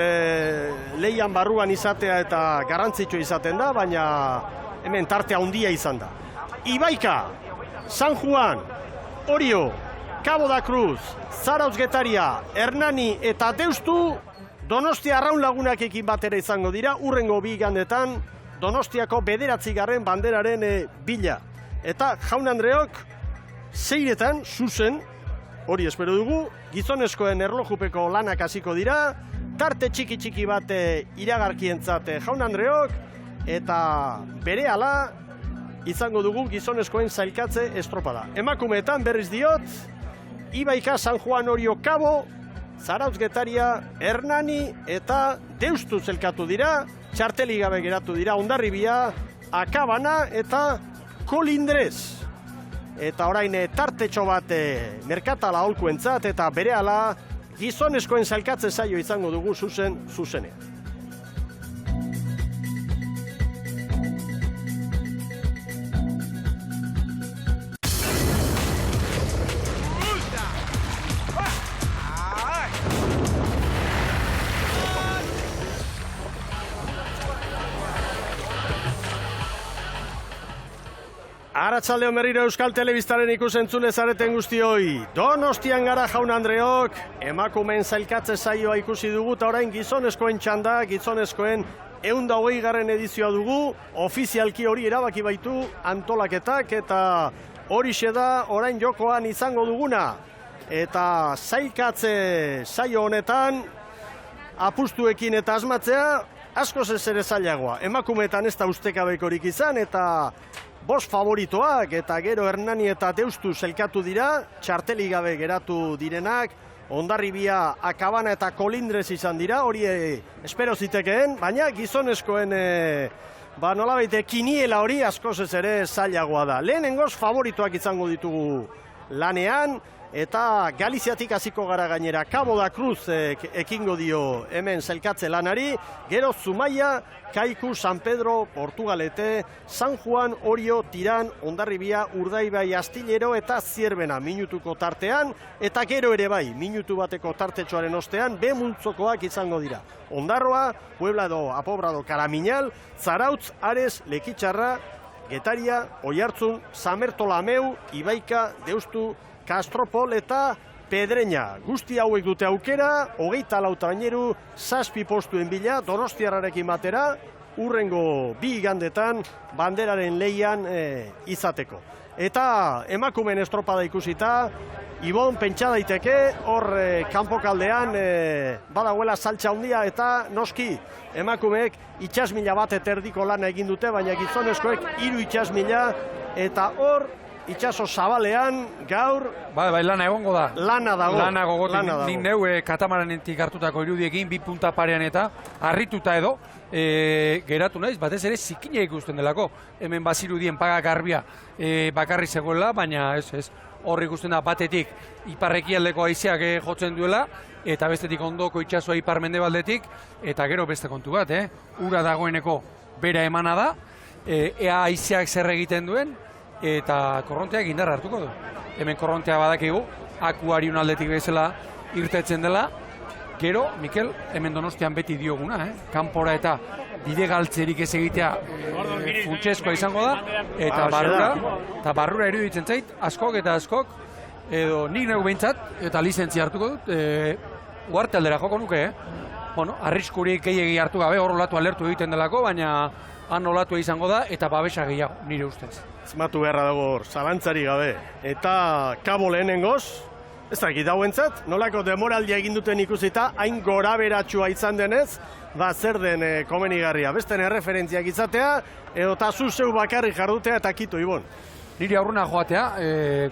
leian barruan izatea eta garrantzitsu izaten da, baina hemen tarte handia izan da. Ibaika, San Juan, Orio, Cabo da Cruz, Zarautz Getaria, Hernani eta Deustu Donostia Arraun Lagunak ekin batera izango dira, urrengo bi igandetan Donostiako 9. banderaren bila. Eta Jaun Andreok 6 zuzen hori espero dugu, gizonezkoen erlojupeko lanak hasiko dira, tarte txiki bat iragarkientzat jaun Andreok, eta berehala izango dugu gizonezkoen sailkatze estropada. Emakumeetan berriz diot, Ibaika San Juan Orio Kabo, Zarautz Getaria, Hernani eta Deustu zelkatu dira, txarteli gabe geratu dira, Hondarribia, Akabana eta Kolindrez. Eta orain tartetxo bat merkatala aholkuentzat eta berehala gizonezkoen sailkatze saio izango dugu zuzenean. Arratsaldeon berriro Euskal Telebistaren ikusentzule zareten guztioi. Donostian gara jaun Andreok, emakumeen sailkatze saioa ikusi dugu, eta orain gizonezkoen txanda, gizonezkoen 120. edizioa dugu, ofizialki hori erabaki baitu antolaketak, eta horixe da orain jokoan izango duguna. Eta sailkatze saio honetan, apustuekin eta asmatzea, askoz ez ere zailagoa. Emakumeetan ez da ustekabekorik izan, eta bost favoritoak eta gero Hernani eta Deustu zelkatu dira, txarteli gabe geratu direnak, Hondarribia, Akabana eta Kolindrez izan dira, hori espero zitekeen, baina gizonezkoen nolabait kiniela hori askoz ez ere zailagoa da. Lehenengoz favoritoak izango ditugu lanean, eta Galiziatik hasiko gara gainera, Cabo da Cruz ekingo dio hemen zelkatze lanari, gero Zumaia, Kaiku, San Pedro, Portugalete, San Juan, Orio, Tiran, Hondarribia, Urdaibai, Astillero eta Zierbena minutuko tartean, eta gero ere bai, minutu bateko tartetxoaren ostean, multzokoak izango dira. Ondarroa, Puebla edo Apobrado, Karamiñal, Zarautz, Ares, Lekitxarra, Getaria, Oiartzun, Samertolameu, Ibaika, Deustu, Kastropol eta Pedreña. Guzti hauek dute aukera, 24 traineru, 7 postuen bila, donostiarrarekin batera, urrengo 2 igandetan banderaren leian izateko. Eta emakumeen estropada ikusita, Ibon pentsa daiteke, hor kanpokaldean badagoela saltza handia eta noski emakumeek itxasmila bat eterdiko lana egin dute, baina gizonezkoek 3 itxasmila eta hor itxaso zabalean gaur... Bai, lana egongo da. Lana dago. Lana gogotik. Nik neu katamaranetik hartutako irudiekin, 2 punta parean eta harrituta edo geratu naiz, batez ere zikina ikusten delako. Hemen bazirudien paga garbia bakarri zegoela, baina ez. Hor ikusten da batetik iparrekialdeko haizeak jotzen duela, eta bestetik ondoko itxasoa ipar-mendebaldetik, eta gero beste kontu bat, ura dagoeneko bera emana da, ea haizeak zer egiten duen, eta korronteak indarra hartuko du. Hemen korrontea badakigu, akuariun aldetik bezala irtetzen dela, gero, Mikel, hemen Donostian beti dioguna, kanpora eta bide galtzerik ez egitea funtsezkoa izango da, eta barrura iruditzen zait, askok eta askok, edo nik neu behintzat, eta lizentzia hartuko dut, uarte aldera joko nuke, arriskurik gehiagi hartu gabe, hor olatu alertu egiten delako, baina han olatu izango da, eta babesa gehiago, nire ustez. Zmatu beharra dago hor, zalantzari gabe, eta Kabo lehenengoz, ez dakit hauentzat, nolako demoraldia egin duten ikusita, hain gora beratxua izan denez, zer den komenigarria. Besten erreferentziak izatea, edo tazu zeu bakarrik jardutea eta kito, Ibon. Niri aurrena joatea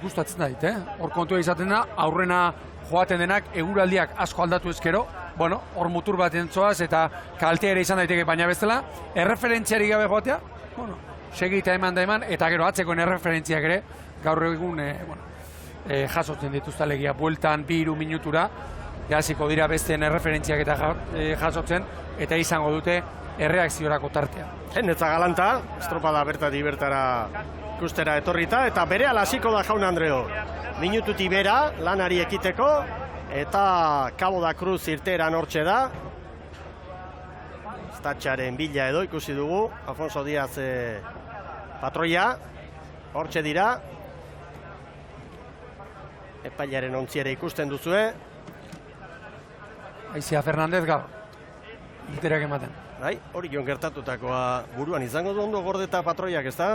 gustatzen dait, hor kontua izaten da, aurrena joaten denak eguraldiak asko aldatu ezkero, hor mutur bat entzoaz eta kaltea ere izan daiteke, baina bestela, erreferentziari gabe joatea, segita eman, eta gero atzekoen erreferentziak ere, gaur egun, jasotzen dituzta legia, bueltan 2 minutura, hasiko dira besteen erreferentziak eta jasotzen, eta izango dute erreakziorako tartea. Netza galanta, estropada bertatik bertara ikustera etorrita, eta berehala hasiko da jaun Andreo. Minututi bera, lanari ekiteko, eta Cabo da Cruz irteeran hortxe da. Estatxaren bila edo ikusi dugu, Afonso Díaz patroia, hortxe dira. Epailaren ontziere ikusten duzue. Aizia Fernandez gaur, iterak ematen. Bai, hori joan gertatutakoa buruan izango du ondo gordeta patroiak, ez da?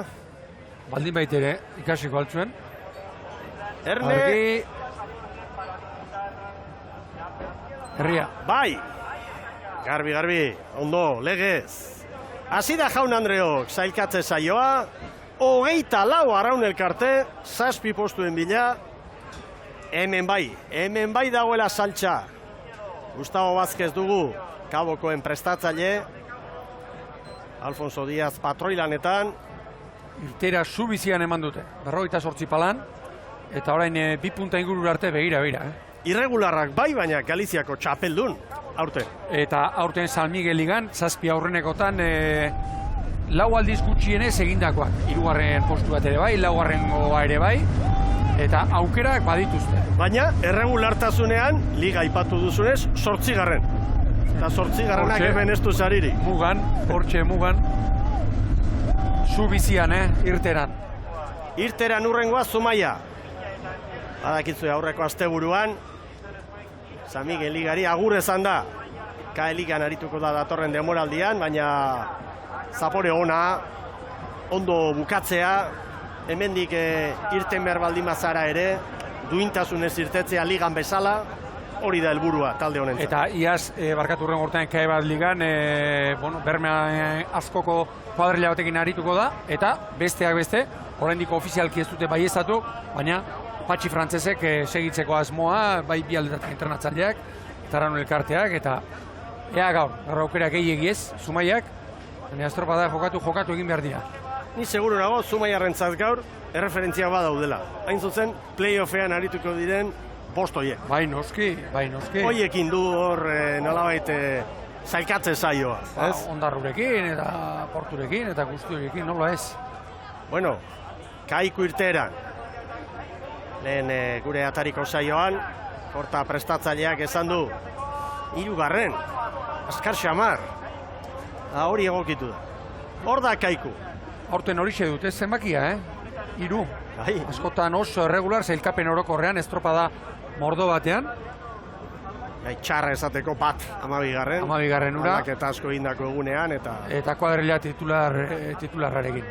Baldin baitere, ikasiko altzuen. Erne! herria. Bai, garbi, ondo, legez. Hasi da jaun Andreok sailkatze saioa, 24 arraun elkarte, 7 postuen bila, hemen bai dagoela saltxa. Gustavo Vázquez dugu, Kabokoen prestatzaile, Alfonso Díaz patroilanetan. Irtera subizian eman dute, 48 palan, eta orain 2 punta ingurura arte begira. Irregularrak bai, baina Galiziako txapeldun, aurten. Eta aurten San Miguel ligan, 7 aurrenekotan 4 aldiz gutxienez egindakoak. 3. postu bat ere bai, 4. ere bai, eta aukerak badituzte. Baina, erregulartasunean, liga aipatu duzunez, 8. Eta 8. hemen ez du zaririk. Mugan. Subizian, irteran. Irteran urrengoa Zumaia. Badakitzu aurreko asteburuan, San Miguel ligari agur esan da. KE ligan arituko da datorren demoraldian, baina zapore ona, ondo bukatzea, hemendik irten behar baldin bazara ere, duintasunez irtetzea ligan bezala, hori da helburua talde honentzat. Eta iaz, barkatu urren gortean KE bat ligan, Bermea askoko kuadrilla batekin arituko da, eta besteak beste, oraindik ofizialki ez dute baieztatu, baina Patxi frantzesek segitzeko asmoa, bai bi aldetak entrenatzaileak, Tarrano elkarteak, eta ea gaur aukerak gehiegi ez, Zumaiak, baina estropada jokatu egin behar dira. Ni seguru nago, Zumaiarrentzat gaur, erreferentzia badaudela. Hain zuzen, playoffean arituko diren 5 hoiek. Bai noski. Hoiekin du hor nolabait zailkatze saioa. Ondarrurekin eta Porturekin eta guztiorekin, nola ez? Bueno, Kaiku irteran. Lehen gure atariko saioan, korta prestatzaileak esan du, 3. Azkar xamar. Hori egokitu da. Hor da Kaiku. Horten hori xe dut, ez zenbakia, 3. Askotan oso erregular, zailkapen orokorrean, estropada mordo batean. Txarra esateko bat, 12. 12. ura. Aldaketa asko egindako egunean, eta kuadrilla titularrarekin.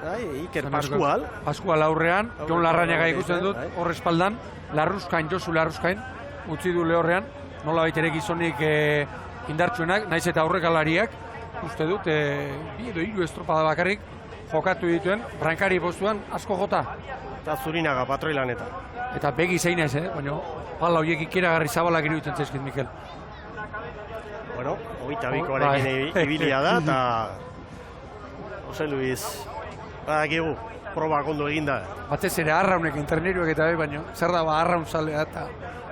Iker Pascual. Pascual aurrean, Jon Larrañaga ikusten dut, hor espaldan, Josu Larruskain, utzi du lehorrean, nola baitere gizonik indartsuenak, naiz eta aurrekalariak, uste dut, 2 edo 3 estropada bakarrik, jokatu dituen, brankari postuan asko jota. Eta Zurinaga patroilanetan. Eta begi zeinez, baina pala horiek ikeragarri zabalak iruditzen zaizkit, Mikel. Bueno, 22koarekin ibilia da, eta Jose Luis, badakigu, proba ondo eginda. Batez ere arraunek interneruak eta baina, zer da arraun zalea eta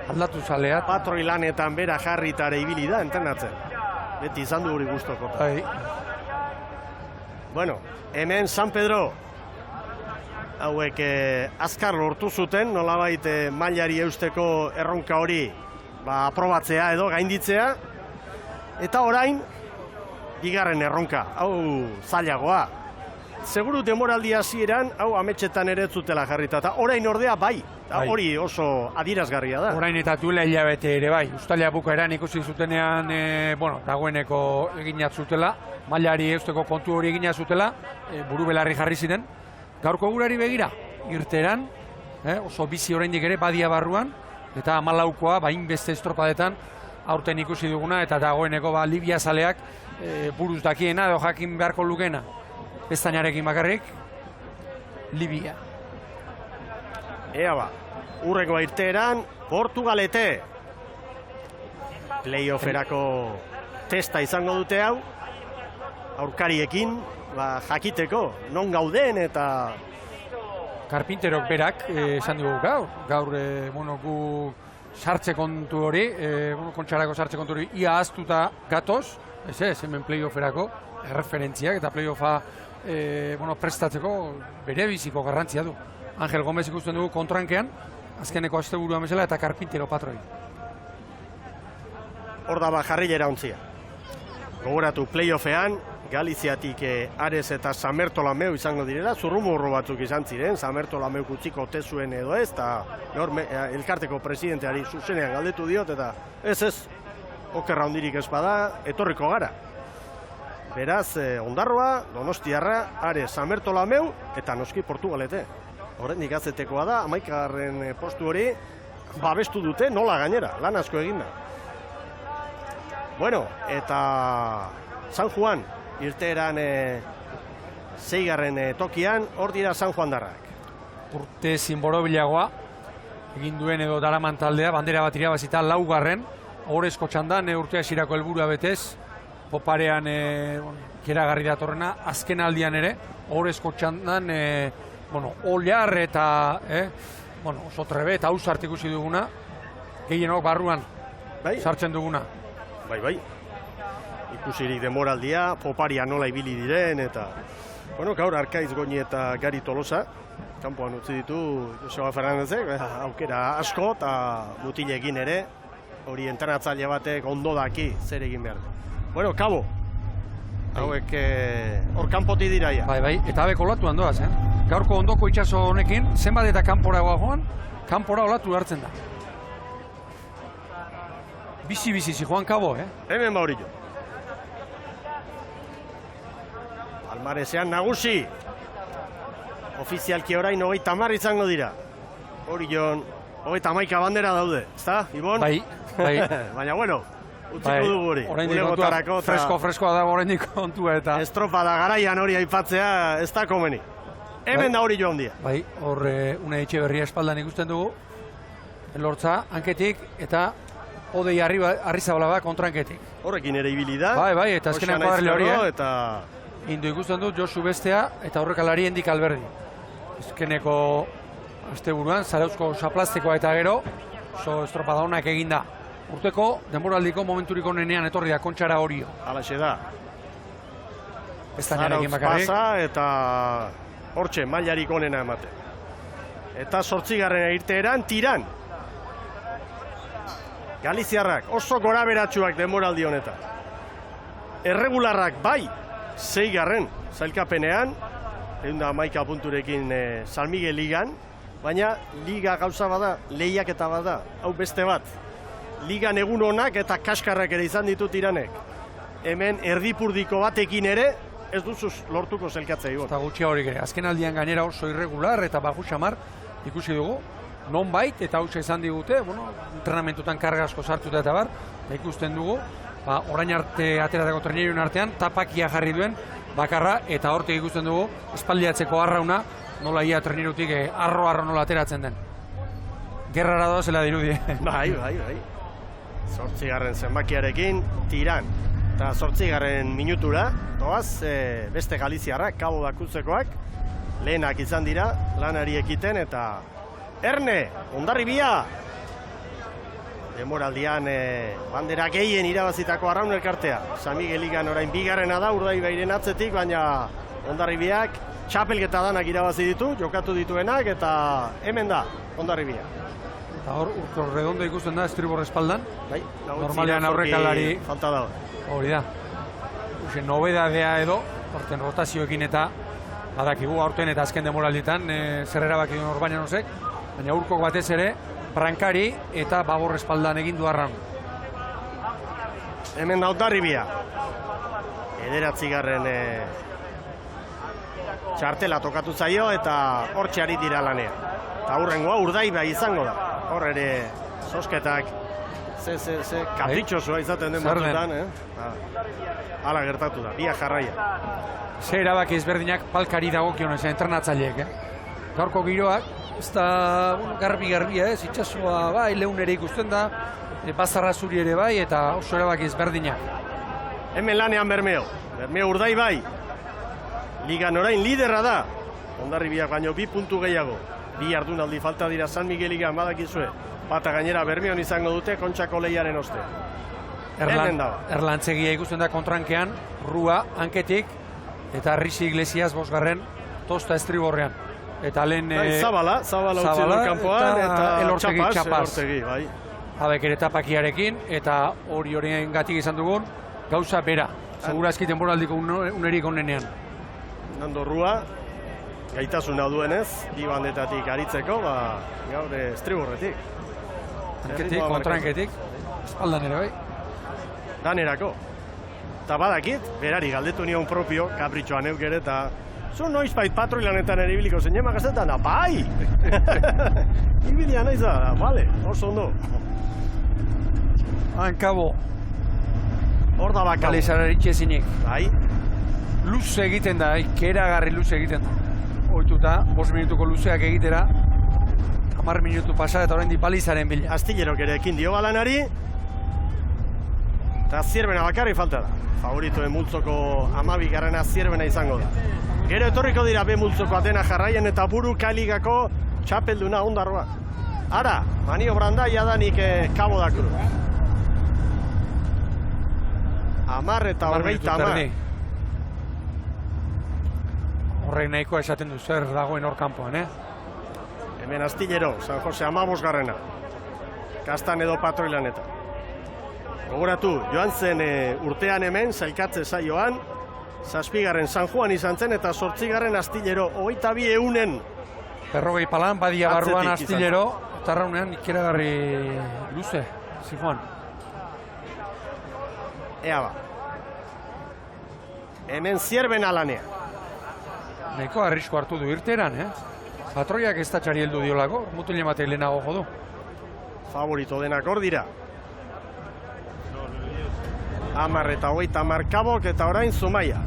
aldatu zalea. Patroilanetan bera jarritare ibili da, entrenatzen. Beti izan du guri guztoko. Bueno, hemen San Pedro, hauek azkar lortu zuten, nolabait mailari eusteko erronka hori aprobatzea edo gainditzea, eta orain, 2. erronka, hau zailagoa. Seguru demoraldi hasieran, hau ametxetan ere zutela jarrita, eta orain ordea bai, hori oso adierazgarria da. Orain eta duela hilabete ere bai, ustaila bukaeran ikusi zutenean, dagoeneko eginat zutela, mailari eusteko kontu hori eginat zutela, buru belarri jarri ziren. Gaurko gurari begira, irteran, oso bizi oraindik ere badia barruan, eta 14koa, hainbeste estropadetan, aurten ikusi duguna, eta dagoeneko Libia zaleak buruz dakiena, edo jakin beharko lukena. Pestainarekin bakarrik, Libia. Ea ba, urrengoa irteeran, Portugalete. Playofferako testa izango dute hau, aurkariekin, jakiteko, non gauden eta... Karpinterok berak, esan dugu gaur, gu sartze kontu hori, kontxarako sartze kontu hori, ia aztuta gatoz, hemen playofferako, referentziak eta playoffa prestatzeko bere biziko garrantzia du. Angel Gomez ikusten dugu kontrankean, azkeneko asteburuan bezala eta Karpintero patroi. Hor da jarrilera ontzia. Gogoratu playoffean, Galiziatik Ares eta San Bertolameu izango direla, zurrumurru batzuk izan ziren, San Bertolameu kutziko tezuen edo ez, eta elkarteko presidenteari zuzenean galdetu diot, eta ez, okerra hondirik ez bada, etorriko gara. Beraz, Ondarroa, Donostiarra, Ares, San Bertolameu, eta noski Portugalete. Horrendik azetekoa da, 11. postu hori babestu dute, nola gainera, lan asko eginda. Bueno, eta San Juan, irteeran 6. Tokian, hor dira San Juan darrak. Urte zinborobilagoa, egin duen edo daraman taldea, bandera bat irabazita 4. Horezko txandan, urtea esirako helburua betez, Poparean keragarri datorrena, azken aldian ere, horezko txandan, Oliar eta, oso trebe eta hausart ikusi duguna, gehienok barruan sartzen duguna. Bai. Ikusirik denboraldia, Poparia nola ibili diren, eta, gaur Arkaiz Goñi eta Gari Tolosa, kanpoan utzi ditu Joseba Fernandezek, aukera asko, eta mutilekin ere, hori entrenatzaile batek ondo daki zer egin behar. Kabo, hauek hor kanpoti dira ja. Bai, eta abek olatuan doaz, Gaurko ondoko itxaso honekin, zenbat eta kanpora joan, kanpora olatu hartzen da. Bizi-bizi Juan Kabo, Hemen Maurillo. Palmaresean nagusi. Ofizialki orain 30 izango dira. Orillon, 31 bandera daude, ezta, Ibon? Bai. Baina utziko dugu hori. Freskoa dago oraindik kontua eta... Estropada garaian hori aipatzea ez da komeni. Hemen da Orillo handia. Bai, hor Unai Etxeberria espaldan ikusten dugu. Lortza, hanketik eta Odei Arrizabalaga kontranketik. Horrekin ere ibili da. Bai, eta azkenean kuadrile hori, eta... Indu ikusten dut Josu Bestea eta horrekalari Hendik Alberdi. Azkeneko asteburuan, Zarauzko saplastikoa eta gero, oso estropada honak eginda. Urteko, denboraldiko momenturik onenean etorri da Kontxara Orio. Halaxe da. Zarauz pasa eta hortxe mailarik onena emate. Eta 8. irteeran tiran. Galiziarrak oso gora beratsuak denboraldi honetan. Erregularrak bai, 6. zailkapenean, 111 punturekin San Miguel Ligan, baina liga gauza bada, lehiaketa bada, hau beste bat. Ligan egun honak eta kaskarrak ere izan ditut Iranek. Hemen erdipurdiko batekin ere, ez duzuz lortuko zelkatzea Ibon. Eta gutxia horik ere, azken aldian gainera oso irregular eta bajo xamar ikusi dugu, non bait eta hau izan digute, entrenamentutan karga asko sartuta eta bar, ikusten dugu, orain arte ateratako traineruen artean, tapakia jarri duen bakarra, eta hortik ikusten dugu, espaldiatzeko arrauna, nola ia trainerutik arro nola ateratzen den. Gerrara doazela dirudi. Bai. 8. zenbakiarekin, tiran. Eta 8. minutura, doaz, beste Galiziarrak, Kabo Dakutzekoak, lehenak izan dira, lanari ekiten, eta Erne, Hondarribia! Demoraldian bandera gehien irabazitako Arraun elkartea. San Miguel Ligan orain 2. da, Urdaibainen atzetik, baina Hondarribiak txapelketa danak irabazi ditu, jokatu dituenak, eta hemen da Hondarribia. Eta hor, Urko Redondo ikusten da, estribor espaldan. Bai, normalean aurrekalari... Falta da. Hori da. Nobedadea edo, orten rotazioekin eta badakigu aurten eta azken demoralditan, zer erabaki duen Orbañanosek, baina Urkok batez ere, Brankari eta Babor espaldan egin du Arraun. Hemen da Hondarribia. 9. txartela tokatu zaio eta hortxe ari dira lanean. Eta hurrengoa Urdaibai izango da. Hor ere zosketak ze kapritxosua izaten den batzutan. Hala gertatu da, biak jarraia. Ze erabaki ezberdinak palkari dagokionez entrenatzaileek. Gaurko giroak, ez da garbi-garbia ez, itxasua bai, lehun ere ikusten da, bazarra zuri ere bai, eta oso erabaki ezberdinak. Hemen lanean Bermeo Urdaibai. Ligan orain liderra da. Hondarribiak baino 2 puntu gehiago. 2 jardunaldi falta dira San Miguel Ligan, badakizue. Bata gainera Bermeon izango dute Kontxako lehiaren oste. Erlantzegia ikusten da kontrankean, Rua, hanketik, eta Risi Iglesias 5. tosta estriborrean. Eta lehen... Zabala utzi du kanpoan, eta Txapaz. Bai. Habek ere tapakiarekin, eta horien gatik izan dugun, gauza bera. Segurazki temporaldiko unerik onenean. Nando Rua, gaitasuna duenez, 2 bandetatik aritzeko, gaur estriborretik. Hanketik, kontranketik, espaldan ere bai. Danerako. Eta badakit, berari galdetu nion propio, kapritxoan euk ere, eta zu noizbait patroilanetan ere ibiliko zen jema gazetan, bai! Ibilia naiz da, bale, oso ondo. Hankabo. Hor da bakau. Balizaren itxezinik. Bai. Luze egiten da, ikeragarri luze egiten da. Oituta, 5 minutuko luzeak egitera, 10 minutu pasa eta oraindik balizaren bila. Astillerok ere ekin dio balanari. Eta Zierbena bakarri falta da. Favoritoen multzoko 12. Zierbena izango da. Gero etorriko dira B multzoko Atena Jarraien eta Buru K-ligako txapelduna Ondarroa. Ara, maniobran da jadanik Cabo da Cruz. 10 eta 30. Horrek nahikoa esaten du zer dagoen hor kanpoan, Hemen Astillero, San Jose 15. Kastan edo patroilanetan. Gogoratu, joan zen urtean hemen, zailkatze saioan, 7. San Juan izan zen eta 8. Astillero, 22 eunen. 40 palan, badia barruan Astillero, eta arraunean ikeragarri luze, zijoan. Ea ba. Hemen Zierbena lanea. Nahiko arrisko hartu du irteran, Patroiak ez da txari heldu diolako, mutile batek lehenago jodu. Favorito denak hor dira. 10 eta 30 Kabok eta orain Zumaia.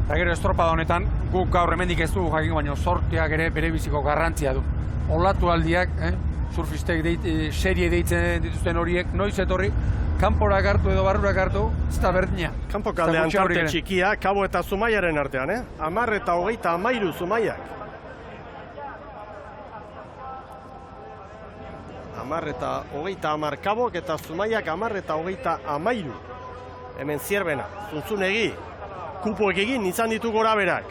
Eta gero estropada honetan, guk gaur hemendik ez dugu jakin, baina sorteak ere bere biziko garrantzia du. Olatu aldiak, surfistek serie deitzen dituzten horiek, noiz etorri, kanporak hartu edo barrurak hartu, ez da berdina. Kanpo kaldean tarte txikia, Kabo eta Zumaiaren artean, 10 eta 30 Zumaiak. 10 eta 30 Kabok eta Zumaiak 10 eta 30. Hemen Zierbena, Zuntzunegi, kupoek egin izan ditu gora berak.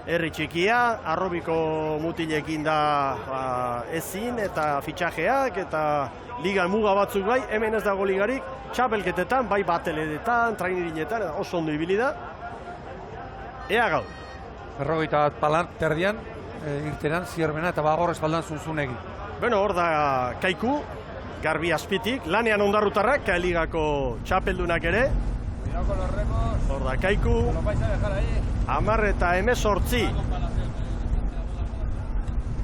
Herri txikia, arrobiko mutilekin da ezin eta fitxajeak eta ligan muga batzuk bai, hemen ez dago ligarik, txapelketetan, bai bateledetan, trainirinetan, oso ondo ibili da. Ea gau. 40 palan, terdian, irteran, Zierbena eta bagor espaldan Zuntzunegi. Bueno, hor da Kaiku, Garbi azpitik, lanean Ondarrutarrak, K-ligako txapeldunak ere. Hor da Kaiku, 10 eta 18.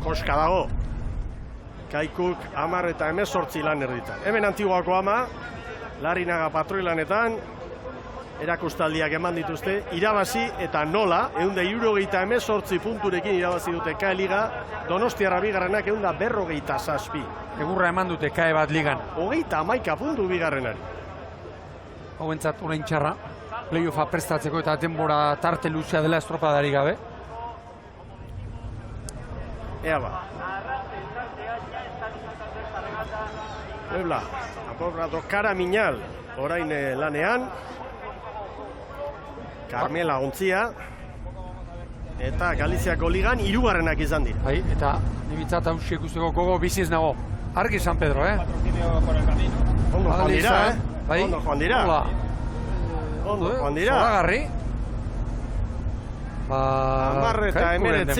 Koska dago. Kaikuk 10 eta 18 lan erditan. Hemen Antiguako ama, Larinaga patroilanetan, erakustaldiak eman dituzte, irabazi eta nola, 118 punturekin irabazi dute K-liga, Donostiarra bigarrenak 147. Egurra eman dute K bat ligan. 31 puntu bigarrenari. Hau entzat orain txarra, playoffa prestatzeko eta denbora tarte luzea dela estropadari gabe. Ea ba. Puebla, Apobrado Karamiñal, orain lanean. Carmela ontzia. Eta Galiziako ligan 3. izan dira. Bai, eta nibitzat hausiek usteko gogo biziz nago. Argi San Pedro, Ondo joan dira, Bai, ondo joan dira. Ondo joan dira. Zoragarri. 10 eta 19.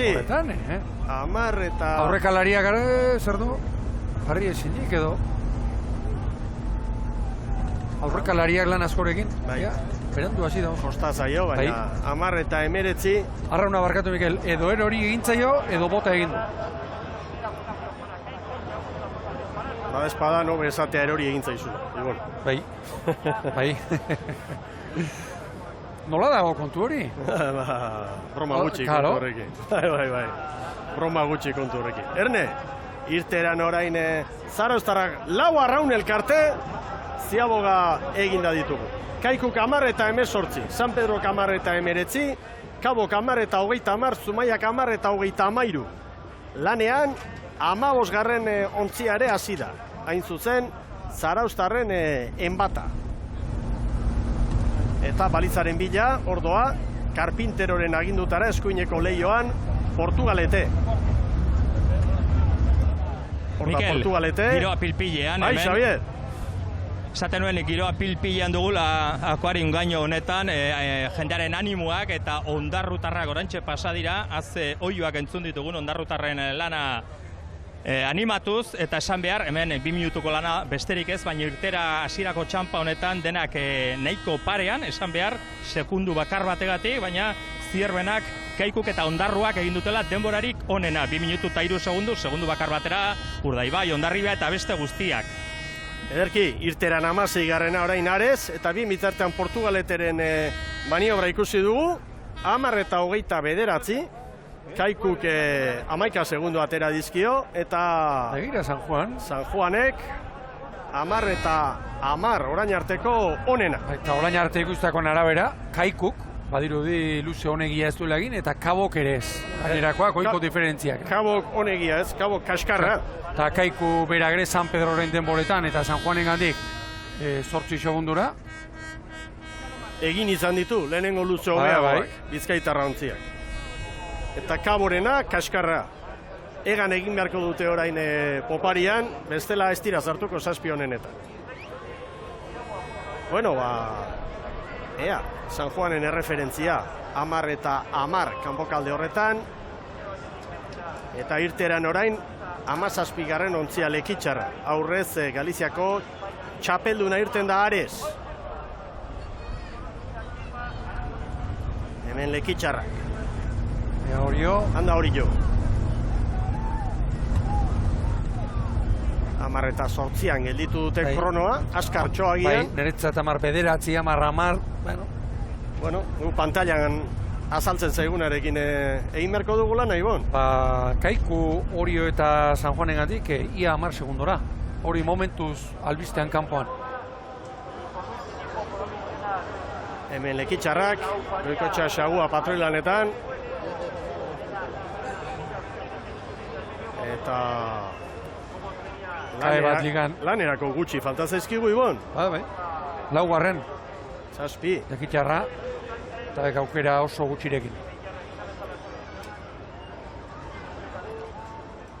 10 eta... Aurrekalariak gara, zer du? Jarri ezinik edo. Aurrekalariak lan askorekin. Bai. Berandu hasi da. Kosta zaio, baina 10 eta 19. Arrauna barkatu, Mikel, edo hori egintzaio, edo bota egin du. Bada espada, no, bezatea erori egintzaizu. Bai, bai. Nola dago kontu hori? Broma gutxi kontu horrekin. Bai. Broma gutxi kontu horrekin. Erne, irteran orain Zarauztarrak 4 arraun elkarte, ziaboga eginda ditugu. Kaikuk 10 eta 18, San Pedro 10 eta 19, Kabok 10 eta 30, Zumaiak 10 eta 33. Lanean, 15. Ontzia ere hasi da. Hain zuzen, Zarauztarren enbata. Eta balizaren bila, ordoa, Karpinteroren agindutara eskuineko lehioan, Portugalete. Mikel, Portugalete. giroa pilpilean, Bai, Xavier. Esaten nuen, giroa pilpilean dugula akuarium gaino honetan, jendearen animoak eta ondarrutarrak orantxe pasa dira, oioak entzun ditugun ondarrutarren lana animatuz, eta esan behar, hemen 2 minutuko lana besterik ez, baina irtera hasierako txampa honetan denak nahiko parean, esan behar, sekundu bakar bategatik, baina Zierbenak, Kaikuk eta Ondarruak egin dutela denborarik onena, 2 minutu eta 3 segundu bakar batera, Urdaibai, Hondarribia eta beste guztiak. Ederki, irteran 16garrena orain Ares, eta bi mitartean Portugaleteren maniobra ikusi dugu, 10:29, Kaikuk 11 segundo atera dizkio, eta... Begira, San Juan. San Juanek, 10:10 orain arteko onena. Eta orain arte ikustako arabera, Kaikuk, badirudi luze honegia ez duela egin, eta Kabok ere ez. Gainerakoak, oiko diferentziak. Kabok honegia ez, Kabok kaskarra. Eta Kaiku beragre San Pedroren denboretan eta San Juanen gandik 8 segundura. Egin izan ditu, lehenengo luze hobeagoak, Bizkaitarra ontziak. Eta Kaborena kaskarra. Egan egin beharko dute orain poparian, bestela ez dira zartuko 7 honenetan. Bueno, ea, San Juanen erreferentzia, 10:10 kanpokalde horretan, eta irteran orain, 17garren ontzia Lekitxarra. Aurrez Galiziako txapelduna irten da Ares. Hemen Lekitxarra. Handa Orio. 10:08 gelditu dute kronoa, askartxoa gian. Bai, niretzat 10:09, 10:10, bueno, pantailan azaltzen zaigunarekin egin beharko dugula nahi bon. Kaiku, Orio eta San Juanen gandik, ia 10 segundora. Hori momentuz albistean kanpoan. Hemen Lekitxarrak, Goikotxa Xagua patroilanetan. Eta... lanerako gutxi falta zaizkigu, Ibon. Bai. Laugarren. 7. Lekitxarra. Eta aukera oso gutxirekin.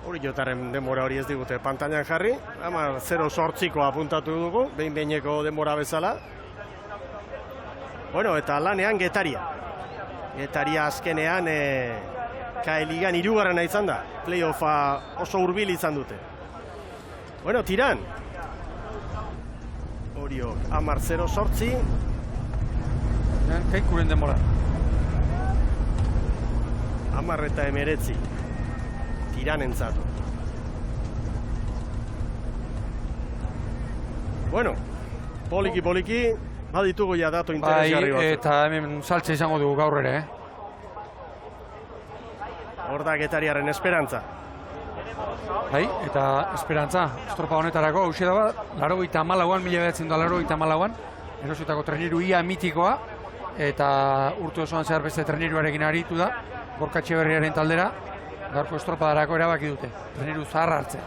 Oriotaren denbora hori ez digute pantailan jarri. 10:08 apuntatu dugu, behin-behineko denbora bezala. Bueno, eta lanean Getaria. Getaria azkenean Ligan 3. izan da. Playoffa oso hurbil izan dute. Bueno, tiran. Oriok 10:08. Kaikuren denbora. 10:19. Tiranentzat. Bueno, poliki, baditugu ja datu interesgarri bat. Eta hemen saltze izango dugu gaur ere, Hor da Getariaren esperantza. Bai, eta esperantza, estropa honetarako, hauxe da bat, 84an, 1984an, erositako treneru ia mitikoa, eta urte osoan zehar beste treneruarekin aritu da, Gorka Etxeberriaren taldera, gaurko estropadarako erabaki dute, treneru zaharra hartzea.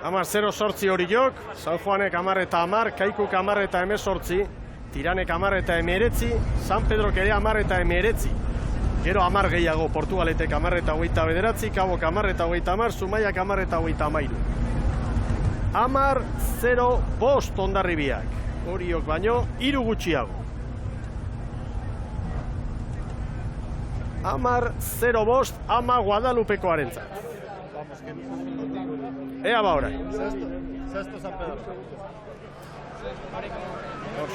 10:08 Oriok, San Juanek 10:10, Kaikuk 10:18, Tiranek 10:19, San Pedrok ere 10:19. Gero 10 gehiago, Portugaletek 10:29, Kabok 10:30, Zumaiak 10:33. 10:05 Hondarribiak. Oriok baino, 3 gutxiago. 10:05 Ama Guadalupekoarentzat. Ea ba orain. Sexto San Pedro.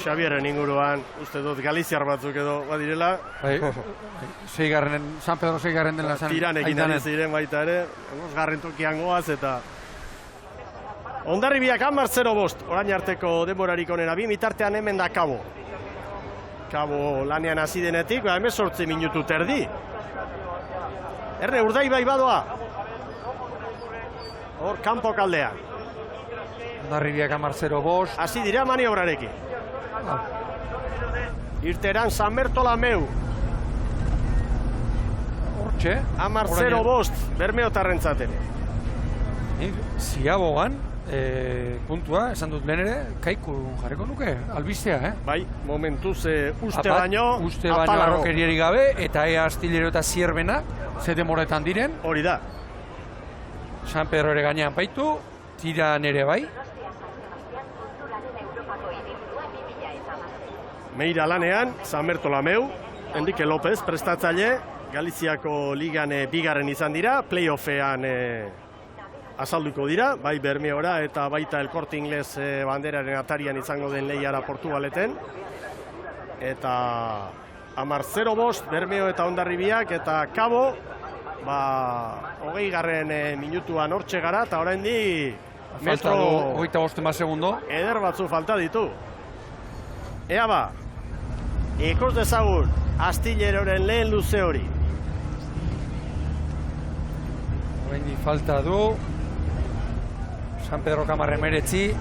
Xabierren inguruan, uste dut Galiziar batzuk edo badirela. San Pedro 6. dela zan. Tiranekin ari ziren baita ere, 5. tokian goaz eta... Hondarribiak 10:05, orain arteko denborarik onena, 2 mitartean hemen da Kabo. Kabo lanean hasi denetik, 18 minutu terdi. Erne, Urdaibai badoa. Hor, kanpo kaldean. Hondarribiak 10:05. Hasi dira maniobrarekin. Irteran San Bertolameu. Hortxe. 10:05 Bermeotarrentzat ere. Ziabogan, puntua, esan dut lehen ere, Kaiku jarriko nuke, albistea, Bai, momentuz uste baino, uste baino arrokerieri gabe, eta ea Astillero eta Zierbena, ze demoretan diren. Hori da. San Pedro ere gainean baitu, Tiran ere bai. Meira lanean, San Bertolameu, Enrique López, prestatzaile, Galiziako ligan 2. izan dira, playoffean azalduko dira, bai Bermeora eta baita El Corte Inglés banderaren atarian izango den lehiara Portugaleten. Eta 10:05 Bermeo eta Hondarribiak eta Kabo, 20. minutuan hortxe gara, eta oraindik Falta du, 25 segundo. Eder batzu falta ditu. Ea ba, ikus dezagun Astilleroren lehen luze hori. Oraindik falta du. San Pedro Kamarre meretzi.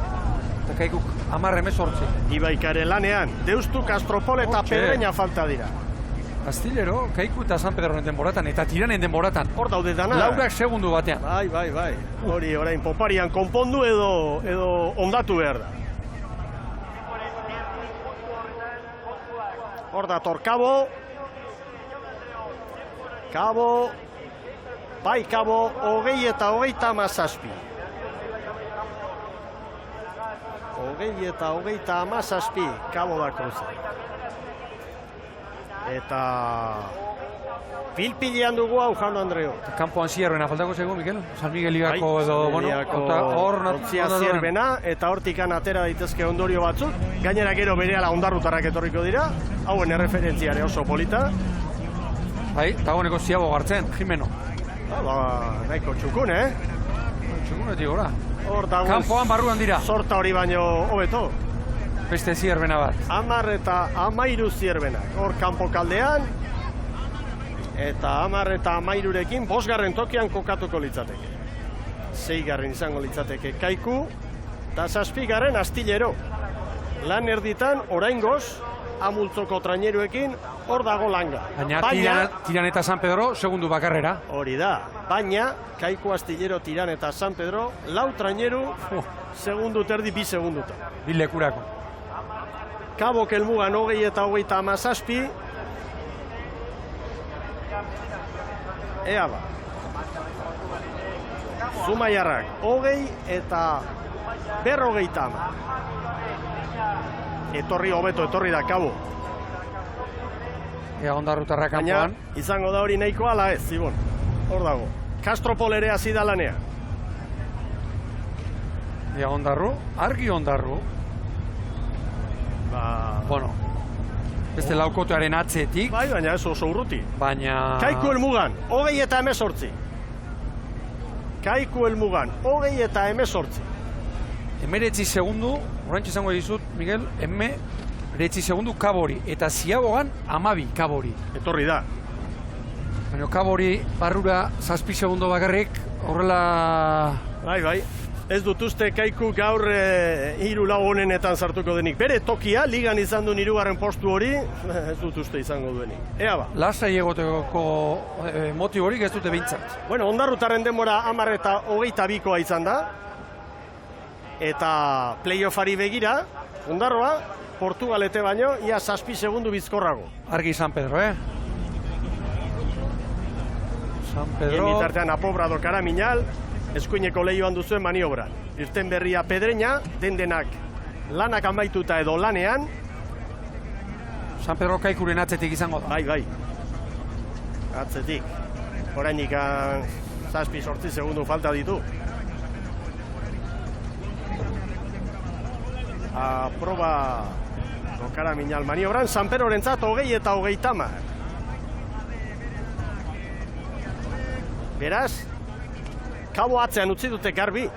Eta Kaikuk 10-18. Ibaikaren lanean, Deustu, Kastropol eta Pedreña falta dira. Astillero, Kaiku eta San Pedroren denboratan, eta Tiranen denboratan. Hor daude dana. Laurak segundu batean. Bai. Hori orain poparian konpondu edo ondatu behar da. Hor dator Kabo. Kabo, 20 eta 37. 20 eta 37, Kabo da kruza. Eta pilpilean dugu hau, Jano Andreo. Kampoan zierrena faltako zego, Mikel? San Migueligako edo, bueno, ontzia zierbena, eta hortikan atera daitezke ondorio batzuk. Gainera gero berehala ondarrutarrak etorriko dira. Hauen erreferentziare oso polita. Bai, dagoeneko ziago gartzen, Jimeno. Nahiko txukun, Txukunetik gora. Kampoan barruan dira. Sorta hori baino hobeto. Beste zierbena bat. 10 eta 13 zierbenak. Hor kanpo kaldean. Eta 10 eta 13rekin 5. tokian kokatuko litzateke. 6. izango litzateke Kaiku. Eta 7. Astillero. Lan erditan oraingoz amultzoko traineruekin hor dago langa. Baina Tiran eta San Pedro segundu bakarrera. Hori da. Baina Kaiku, Astillero, Tiran eta San Pedro 4 traineru segundu terdi 2 segunduta. Bilekurako. Kabok helmugan 20 eta 37. Ea ba. Zumaiarrak 20 eta 50. Etorri hobeto, etorri da Kabo. Ea ondarrutarra kanpoan. Baina izango da hori nahiko ala ez, Zibon. Hor dago. Kastropol ere hasi da lanea. Ea ondarru, argi ondarru. Bueno, beste laukotearen atzetik. Bai, baina ez oso urruti. Baina... Kaiku helmugan, 20 eta 18. Kaiku helmugan, 20 eta 18. 19 segundu, orantxe izango dizut, Miguel, 19 segundu Kabori. Eta ziagogan 12 Kabori. Etorri da. Baina Kabori barrura 7 segundo bakarrik, horrela... Bai. Ez dut uste Kaiku gaur 3-4 honenetan sartuko denik. Bere tokia, ligan izan du 3. postu hori, ez dut uste izango duenik. Ea ba. Lasai egoteko motiborik ez dute bintzat. Bueno, ondarrutarren denbora 10 eta 22koa izan da. Eta playoffari begira, ondarroa, Portugalete baino, ia 7 segundu bizkorrago. Argi San Pedro, San Pedro... Bitartean Apobrado Karamiñal, eskuineko lehioan duzuen maniobran. Irten berria Pedreña, dendenak lanak amaituta edo lanean. San Pedro Kaikuren atzetik izango da. Bai. Atzetik. Orainik 7-8 segundu falta ditu. Aproba Karamiñal maniobran, San Pedrorentzat 20 eta 30. Beraz, Kabo atzean utzi dute garbi.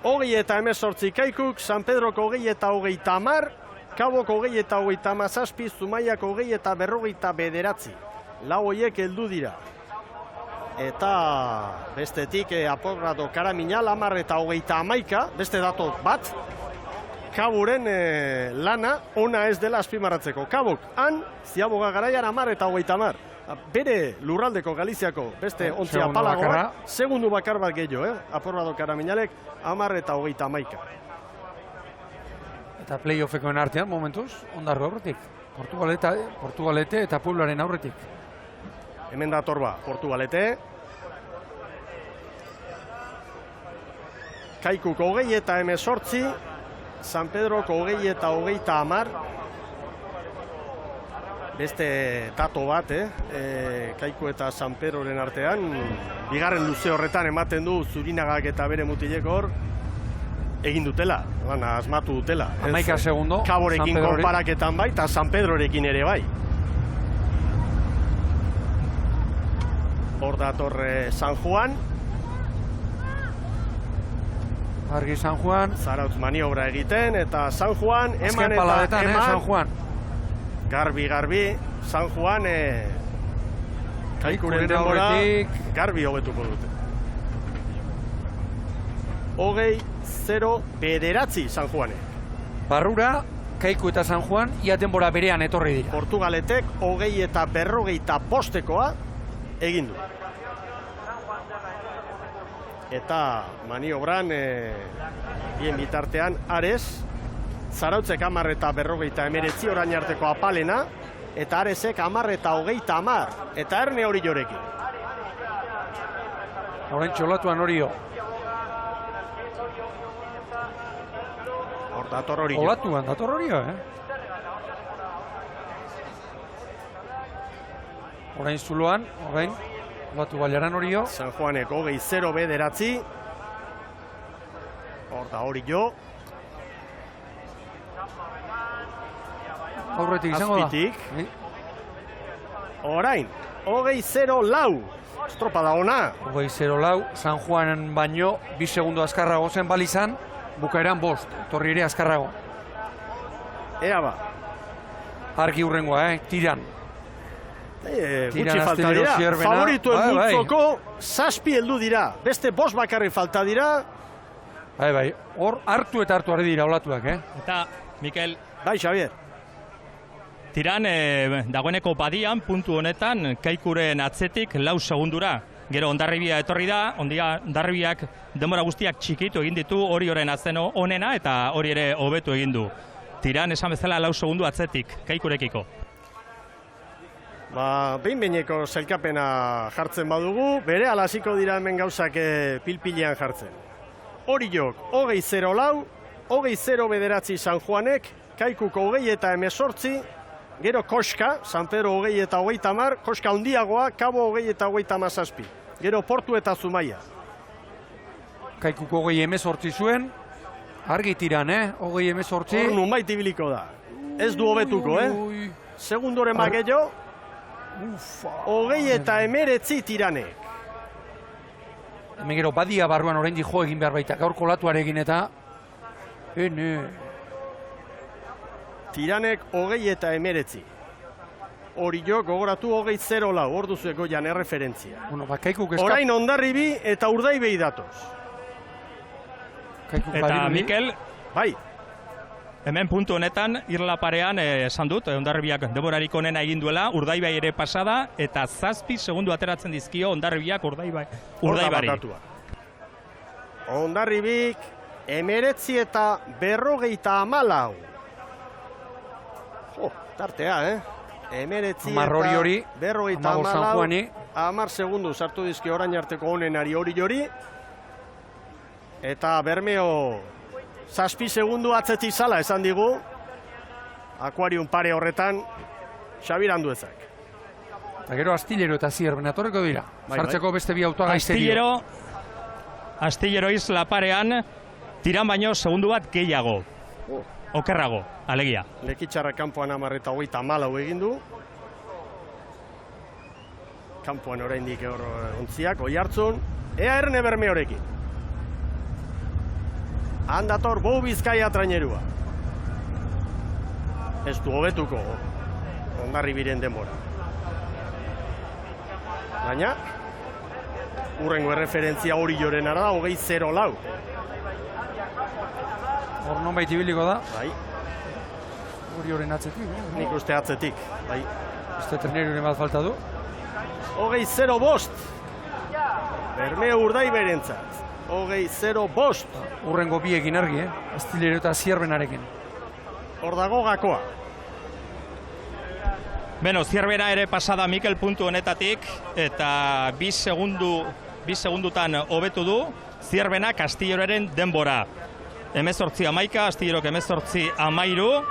20 eta 18 Kaikuk, San Pedroko 20 eta 30, Kaboko 20 eta 37, Zumaiako 20 eta 49. Lau horiek heldu dira. Eta bestetik Apobrado Karamiñal 10 eta 31, beste dato bat, Kaburen lana ona ez dela azpimarratzeko. Kabok, han, Ziaboga garaian 10 eta 30. Bere lurraldeko Galiziako beste ontzia palagoa, segundu bakar bat gehiago, Apobrado Karamiñalek 10 eta 31. Eta playoffekoen artean, momentuz, ondarru aurretik. Portugalete eta Puebloaren aurretik. Hemen dator ba, Portugalete. Kaikuk 20 eta 18, San Pedroko 20 eta 30. Beste dato bat, Kaiku eta San Pedroren artean, bigarren luze horretan ematen du Zurinagak eta bere mutileko hor, egin dutela, asmatu dutela. 11 segundo. Kaborekin konparaketan bai, eta San Pedrorekin ere bai. Hor dator San Juan. Argi San Juan. Zarautz maniobra egiten, eta San Juan eman Azken eta paladetan, eman. San Juan. Garbi, San Juan Kaikuren denbora garbi hobetuko dute. 20-0 San Juanek. Barrura, Kaiku eta San Juan, ia denbora berean etorri dira. Portugaletek 20-45 egin du. Eta maniobran bien bitartean Ares, Zarautzek 10-49 orain arteko apalena, eta Aresek 10-30, eta Erne Orillorekin. Orain txolatuan Orio. Hor dator Orillo. Olatuan dator Orio, Orain zuloan, orain olatu baiaran Orio. San Juanek 20-0 hor da Orillo. Aurretik izango da. Azpitik. Orain, 20-4. Estropada ona. 20-4, San Juanen baino, 2 segundo azkarrago zen balizan, bukaeran 5, torri ere azkarrago. Ea ba. Argi hurrengoa, tiran. Gutxi falta dira. Favorituen multzoko 7 heldu dira. Beste 5 bakarri falta dira. Bai, hor hartu eta hartu ari dira olatuak, Eta, Mikel. Bai, Xavier. Tiran, dagoeneko badian, puntu honetan, Kaikuren atzetik 4 segundura. Gero Hondarribia etorri da, Hondarribiak denbora guztiak txikitu egin ditu, Orioren azeno onena eta hori ere hobetu egin du. Tiran, esan bezala 4 segundu atzetik, Kaikurekiko. Behin-behineko sailkapena jartzen badugu, bere hasiko dira hemen gauzak pilpilean jartzen. Oriok 20-4, 20-9 San Juanek, Kaikuko 20-18, gero Koska, San Pedro 20-30, Koska handiagoa, Kabo 20-37, gero Portu eta Zumaia. Kaikuko 20-18 zuen, argi Tiran, 20-18. Hor nunbait ibiliko da. Ez du hobetuko, Segundoren bagello, 20-19 Tiranek. Hemen gero badia barruan oraindik jo egin behar baita, gaur kolatuarekin eta... Tiranek 20-19. Orillo gogoratu 20-4, hor duzueko jan erreferentzia. Orain Hondarribi eta Urdaibei datoz. Eta Mikel, bai. Hemen puntu honetan, irla parean esan dut, Hondarribiak denborarik onena egin duela, Urdaibai ere pasada, eta 7 segundu ateratzen dizkio Hondarribiak Urdaibari. Hondarribik 19 eta 54. Tartea, 19 eta 54. 10 segundu sartu dizki orain arteko onenari Orillori. Eta Bermeo 7 segundu atzetik zala esan digu. Akuarium pare horretan Xabir Anduezak. Eta gero Astillero eta Zierben atorreko dira. Sartzeko beste bi autoa gaizterio. Astillero Isla parean, Tiran baino segundu bat gehiago. Okerrago, alegia. Lekitxarra kanpoan 10-34 egin du. Kanpoan oraindik ontziak, Oiartzun. Ea Erne Bermeorekin. Handator Bou Bizkaia trainerua. Ez du hobetuko Hondarribiren denbora. Baina, urrengo erreferentzia Orilloren ara da, 20-4. Hor nonbait ibiliko da. Bai. Orioren atzetik. Nik uste atzetik, bai. Uste treneruren bat falta du. 20-5. Bermeo Urdaiberentzat. 20-5. Urrengo biekin argi, Astillero eta Zierbenarekin. Hor dago gakoa. Beno, Zierbena ere pasada Mikel puntu honetatik, eta 2 segundutan hobetu du Zierbena Castilleroren denbora. 18-11, Astillerok 18-13,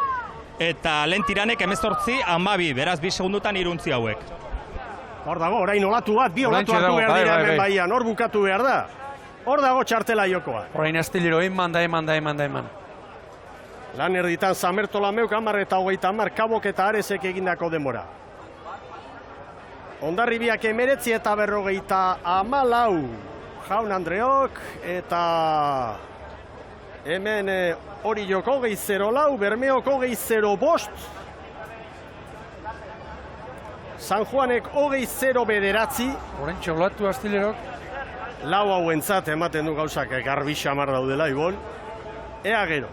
eta lehen Tiranek 18-12, beraz 2 segundutan iruntzi hauek. Hor dago, orain olatu bat, bi olatu hartu behar dira hemen baian, hor bukatu behar da. Hor dago txartela jokoa. Orain Astillero eman da. Lan erditan Zamertola meuk 10-30, Kabok eta Aresek egindako denbora. Hondarribiak 19 eta 54, Jaun Andreok eta Hemen Oriok 20-04, Bermeok 20-05, San Juanek 20-09. Oraintxe olatu Astilerok. Lau hauentzat ematen du gauzak garbi xamar daudela, Ibon. Ea gero.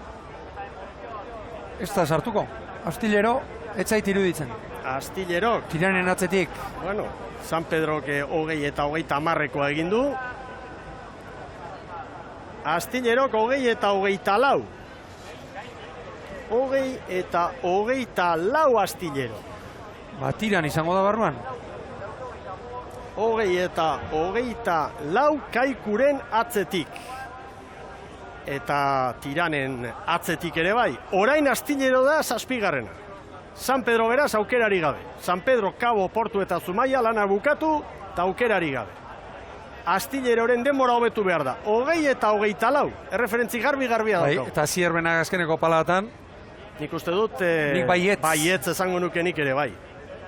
Ez da sartuko. Astillero, etzait iruditzen. Astillerok. Tiranen atzetik. Bueno, San Pedrok 20 eta 30 egin du. Astillerok 20 eta 24. 20 eta 24 Astillero. Ba, tiran izango da barruan. 20 eta 24 Kaikuren atzetik. Eta Tiranen atzetik ere bai. Orain Astillero da 7. San Pedro beraz aukerari gabe. San Pedro, Kabo, Portu eta Zumaia lana bukatu eta aukerari gabe. Astilleraren denbora hobetu behar da. 20 eta 24. Erreferentzi garbia daukagu. Eta Zierbenak azkeneko palatan. Nik uste dut nik baietz esango nuke nik ere bai.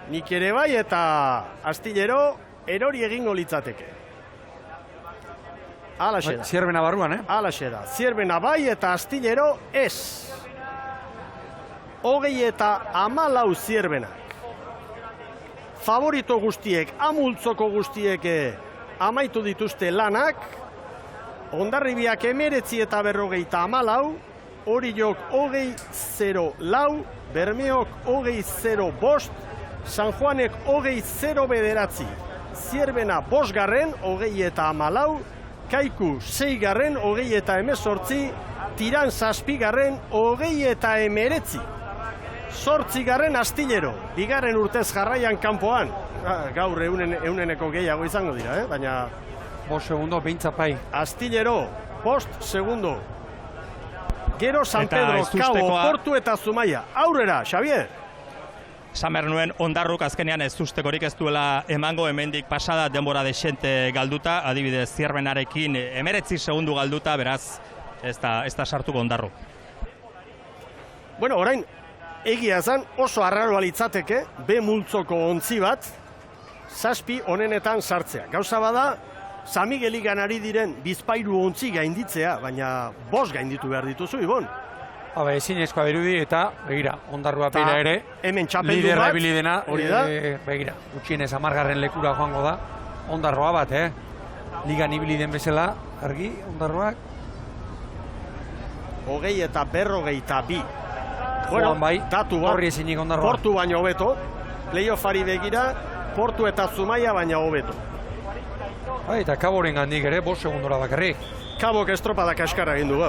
Nik ere bai eta Astillero erori egingo litzateke. Alaxe da. Zierbena barruan, Alaxe da. Zierbena bai eta Astillero ez. 20 eta 14 Zierbenak. Favorito guztiek, amultzoko guztiek amaitu dituzte lanak. Hondarribiak 19 eta 54, Oriok 20-04, Bermeok 20-05, San Juanek 20-09, Zierbena 5, 20 eta 14, Kaiku 6, 20 eta 18, Tiran 7, 20 eta 19. 8 Astillero, 2. urtez jarraian kanpoan. Gaur euneneko gehiago izango dira, baina... 5 segundo, 20 pai. Astillero, 5 segundo. Gero San Pedro, Kabo, Portu eta Zumaia. Aurrera, Xavier! Samer nuen ondarruk azkenean ez ustekorik ez duela emango, hemendik pasada denbora desente galduta, adibidez Zierbenarekin 19 segundu galduta, beraz ez da sartuko ondarruk. Bueno, orain, egia zan oso arraroa litzateke, B multzoko ontzi bat, 7 onenetan sartzea. Gauza bada, San Migueligan ari diren bizpairu ontzi gainditzea, baina 5 gainditu behar dituzu, Ibon. Habe, ezinezkoa berudi eta, begira, ondarrua pera ere, hemen txapeldu bat, liderra bilidena, hori da? Begira, gutxienez 10. lekura joango da, ondarroa bat, Ligan ibiliden bezala, argi, ondarroak. 20 eta 42. Bueno, bai, datu bat, horri ezinik ondarroa. Portu baino hobeto, playoffari begira, Portu eta Zumaia baina hobeto. Bai, eta Kaboren gandik ere, 5 segundora bakarrik. Kabok estropada kaskarra egin du,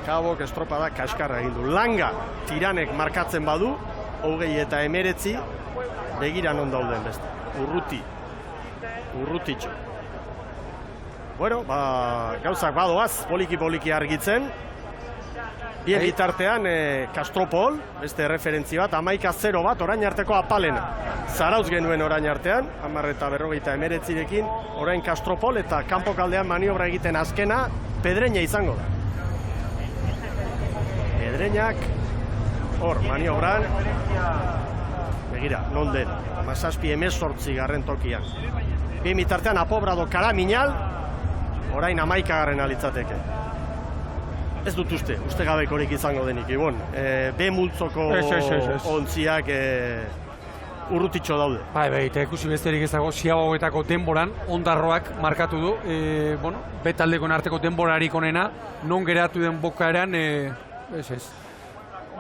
Kabok estropada kaskarra egin du. Langa, Tiranek markatzen badu, 20 eta 19, begira non dauden beste. Urrutitxo. Bueno, gauzak badoaz, poliki argitzen. Bien bitartean, Castropol, beste referentzi bat, 11-0 bat, orain arteko apalena. Zarauz genuen orain artean, 10 eta 49-rekin, orain Castropol eta kanpo kaldean maniobra egiten azkena, Pedreña izango da. Pedreñak, hor, maniobran, begira, non den, 17-18 tokian. Bien bitartean, Apobrado Karaminal, orain 11 alitzateke. Ez dut uste gabekorik izango denik, Ibon. B multzoko ontziak urrutitxo daude. Bai, eta ikusi besterik ez dago, Ziabogetako denboran, ondarroak markatu du, B taldekoen arteko denborarik onena, non geratu den bokaeran,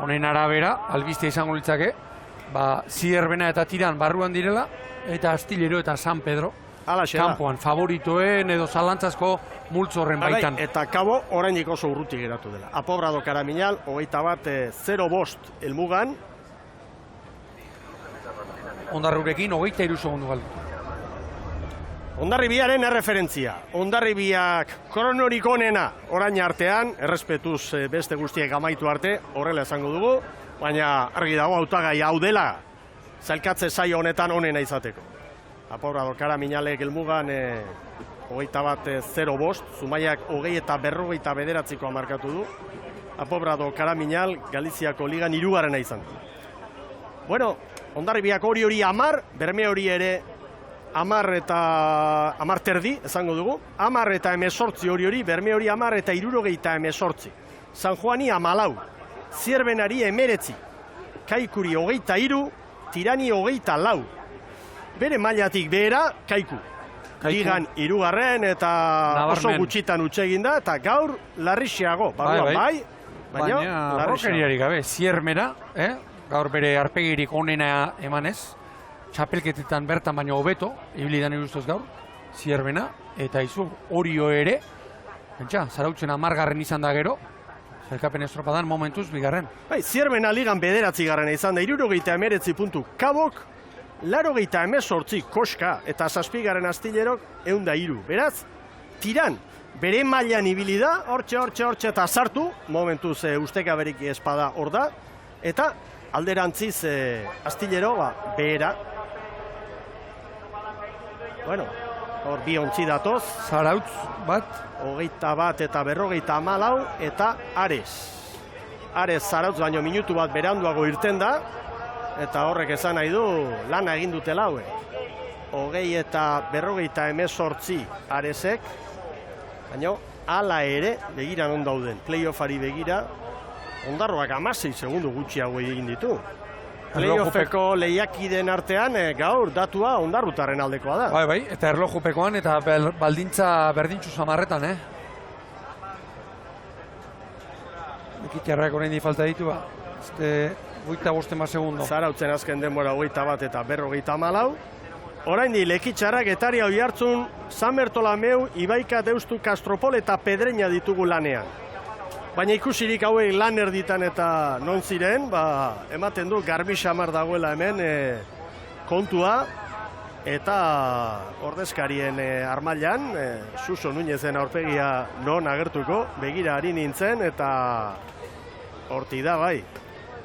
honen arabera, albistea izango litzake, Zierbena eta Tiran barruan direla, eta Astillero eta San Pedro, kanpoan, favoritoen edo zalantzazko multzorren baitan. Eta Kabo orainik oso urruti geratu dela. Apobrado Karaminal, 21-05 helmugan. Ondarrurekin 23 segundu galdu. Hondarribiaren erreferentzia. Hondarribiak kronorik onena orain artean, errespetuz beste guztiek amaitu arte, horrela esango dugu, baina argi dago hautagai hau dela, zailkatze saio honetan onena izateko. Apobrado Karaminalek helmugan 21-05, Zumaiak 20 eta 59 markatu du. Apobrado Karaminal, Galiziako ligan 3. izan du. Bueno, Hondarribiak hori 10, Berme hori ere 10 eta 10 terdi, esango dugu, 10 eta 18 hori, Bermeori 10 eta 78. San Juani 14, Zierbenari 19, Kaikuri 23, Tirani 24. Bere mailatik behera, Kaiku. Ligan 3. eta oso gutxitan utxe egin da, eta gaur larrixiago. Baina rokeriarik gabe, Ziermena, gaur bere arpegirik onena emanez, txapelketetan bertan baino hobeto, ibilidan iruztoz gaur, Zierbena, eta izu Orio ere, pentsa, Zarautzen 10. izan da gero, zelkapen estropadan momentuz bigarren. Zierbena ligan 9. izan da, 79 puntu Kabok, 88 Koska, eta 7. Astillerok 103. Beraz, Tiran, bere mailan ibili da, hortxe eta sartu, momentuz ustekaberik espada hor da, eta alderantziz Astillero behera. Bueno, hor bi ontzi datoz. Zarautz bat. 21 eta 54 eta Ares. Ares Zarautz baino minutu bat beranduago irten da, eta horrek esan nahi du lana egin dutela hauek. 20 eta 58 Aresek, baina hala ere, begira non dauden, playoffari begira, Ondarroak 16 segundu gutxiago egin ditu. Playoffeko lehiakideen artean gaur datua Ondarrutarren aldekoa da. Bai, eta erlojupekoan eta baldintza berdintzu samarretan, Lekitxarrak orain falta ditu, 25 segundo. Zarautzen azken denbora 21 eta 54. Orain di Lekitxarrak Getaria Oiartzun, San Bertolameu, Ibaika, Deustu, Kastropol eta Pedreña ditugu lanean. Baina ikusirik hauek lan erditan eta non ziren, ematen du garbi xamar dagoela hemen kontua, eta ordezkarien armailan, Suso Nuñezen aurpegia non agertuko, begira ari nintzen, eta horti da bai,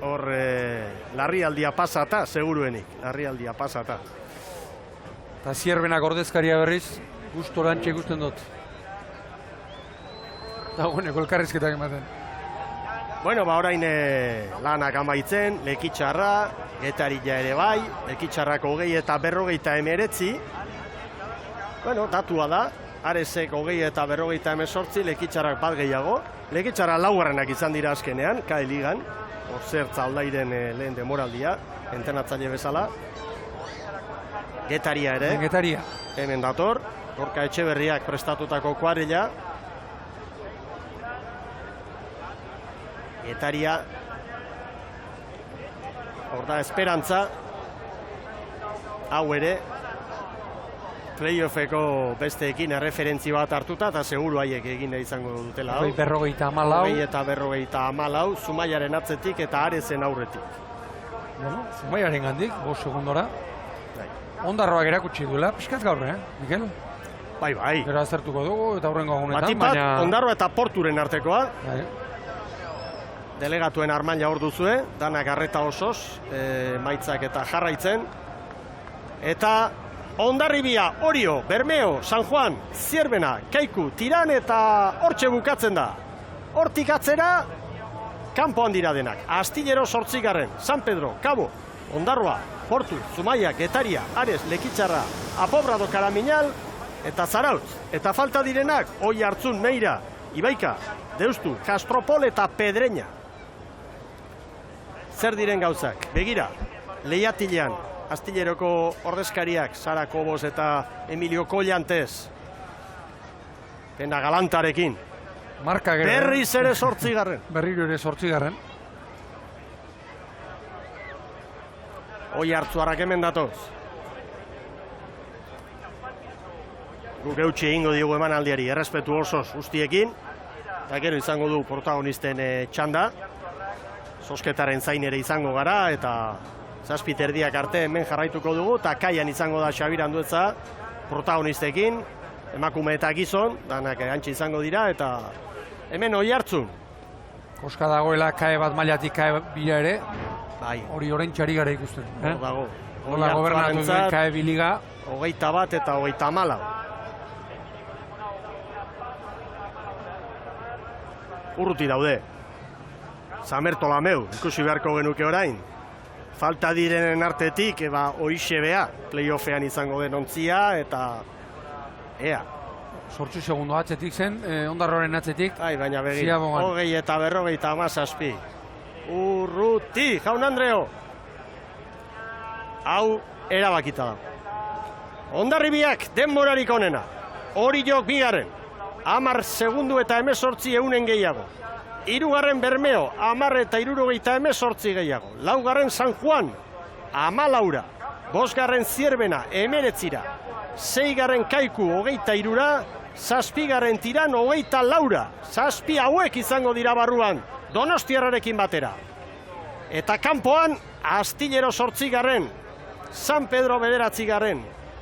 hor larrialdia pasata, seguruenik, larrialdia pasata. Eta Zierbenak ordezkaria berriz, gustorantxe ikusten dut. Dagoeneko elkarrizketak ematen. Bueno, orain lanak amaitzen, Lekitxarra, Getaria ere bai, Lekitxarrak 20 eta 59. Bueno, datua da, Aresek 20 eta 58, Lekitxarrak bat gehiago. Lekitxarra 4. izan dira azkenean, KAE Ligan, Orzertza Aldairen lehen demoraldia, entrenatzaile bezala. Getaria ere, hemen dator, Gorka Etxeberriak prestatutako kuarela. Getaria, hor da esperantza, hau ere, playoffeko besteekin erreferentzi bat hartuta, eta seguru haiek egin izango dutela hau. 54. Eta 54, Zumaiaren atzetik eta Arezen aurretik. Bueno, Zumaiaren gandik, 5 segundora. Ondarroak erakutsi duela, pixkat gaur, Mikel? Bai. Gero azertuko dugu, eta hurrengo agunetan, Batipat, Ondarroa eta Porturen artekoa. Delegatuen armaila hor duzue, danak arreta osoz, maitzak eta jarraitzen. Eta Hondarribia, Orio, Bermeo, San Juan, Zierbena, Kaiku, Tiran eta hortxe bukatzen da. Hortik atzera, kanpoan dira denak. Astillero 8. San Pedro, Kabo, Ondarroa, Portu, Zumaia, Getaria, Ares, Lekitxarra, Apobrado, Karaminal eta Zarautz. Eta falta direnak, Oiartzun, Meira, Ibaika, Deustu, Kastropol eta Pedreña. Zer diren gauzak? Begira, lehiatilean, Astilleroko ordezkariak, Sara Kobos eta Emilio Collantes, pena galantarekin. Berriz ere 8. Berriro ere 8. Oiartzuarrak hemen datoz. Guk eutxe egingo diogu emanaldiari, errespetu osoz guztiekin, eta gero izango du protagonisten txanda. Zosketaren zain ere izango gara, eta 7 erdiak arte hemen jarraituko dugu, eta kaian izango da Xabir Andueza protagonistekin, emakume eta gizon, danak antxe izango dira, eta hemen Oiartzun. Koska dagoela KAE bat mailatik KAE bila ere, hori orentxari gara ikusten. Hor dago. Hola gobernatu duen KAE biliga. 21 eta 34. Urruti daude. San Bertolameu, ikusi beharko genuke orain. falta direnen artetik, horixe bea, playoffean izango den ontzia, eta ea. 8 segundo atzetik zen, Ondarroren atzetik. Baina begin, 20 eta 57. Urruti, Jaun Andreo. Hau, erabakita da. Hondarribiak denborarik onena. Oriok bigarren. 10 segundu eta 18 eunen gehiago. 3. Bermeo, 10 eta 78 gehiago. 4. San Juan, 14. 5. Zierbena, 19. 6. Kaiku, 23. 7. Tiran, 24. 7 hauek izango dira barruan, Donostiarrarekin batera. Eta kanpoan, Astillero 8. San Pedro 9.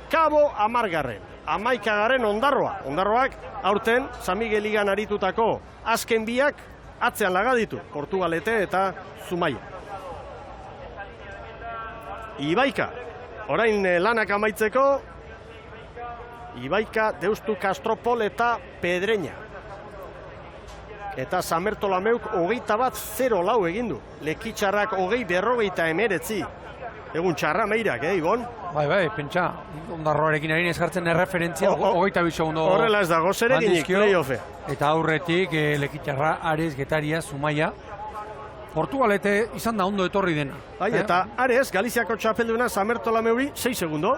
Kabo 10. 11. Ondarroa. Ondarroak aurten San Miguel Ligan aritutako azken biak atzean laga ditu, Portugalete eta Zumaia. Ibaika, orain lanak amaitzeko, Ibaika, Deustu, Kastropol eta Pedreña. Eta San Bertolameuk 21-0 egindu. Lekitxarrak 20-49. Egun txarra meirak, Ibon? Bai, pentsa, Ondarroarekin egin ezkartzen erreferentzia, 22 segundo. Horrela ez dago, zer eginik, playoffe. Eta aurretik, Lekitxarra, Ares, Getaria, Zumaia. Portugalete izan da ondo etorri dena. Bai, eta Ares, Galiziako txapelduna San Bertolameuri 6 segundo.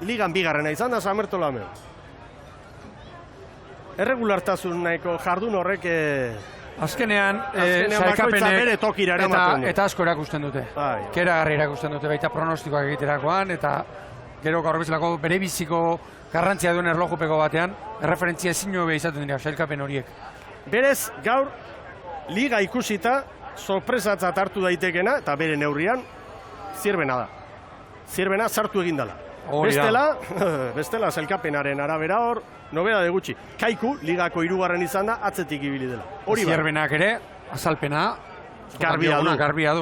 Ligan bigarrena izan da San Bertolameu. Erregulartasun nahiko jardun horrek... Azkenean bakoitza bere tokira eramaten du. Eta asko erakusten dute. Keragarri erakusten dute, baita pronostikoak egiterakoan, eta gero gaur bezalako bere biziko garrantzia duen erlojupeko batean, erreferentzia ezin hobe izaten dira sailkapen horiek. Berez, gaur, liga ikusita, sorpresatzat hartu daitekena, eta bere neurrian, Zierbena da. Zierbena sartu egindala. Bestela sailkapenaren arabera hor, nobeda de gutxi. Kaiku, ligako 3. izan da, atzetik ibili dela. Zierbenak ere, azalpena, garbia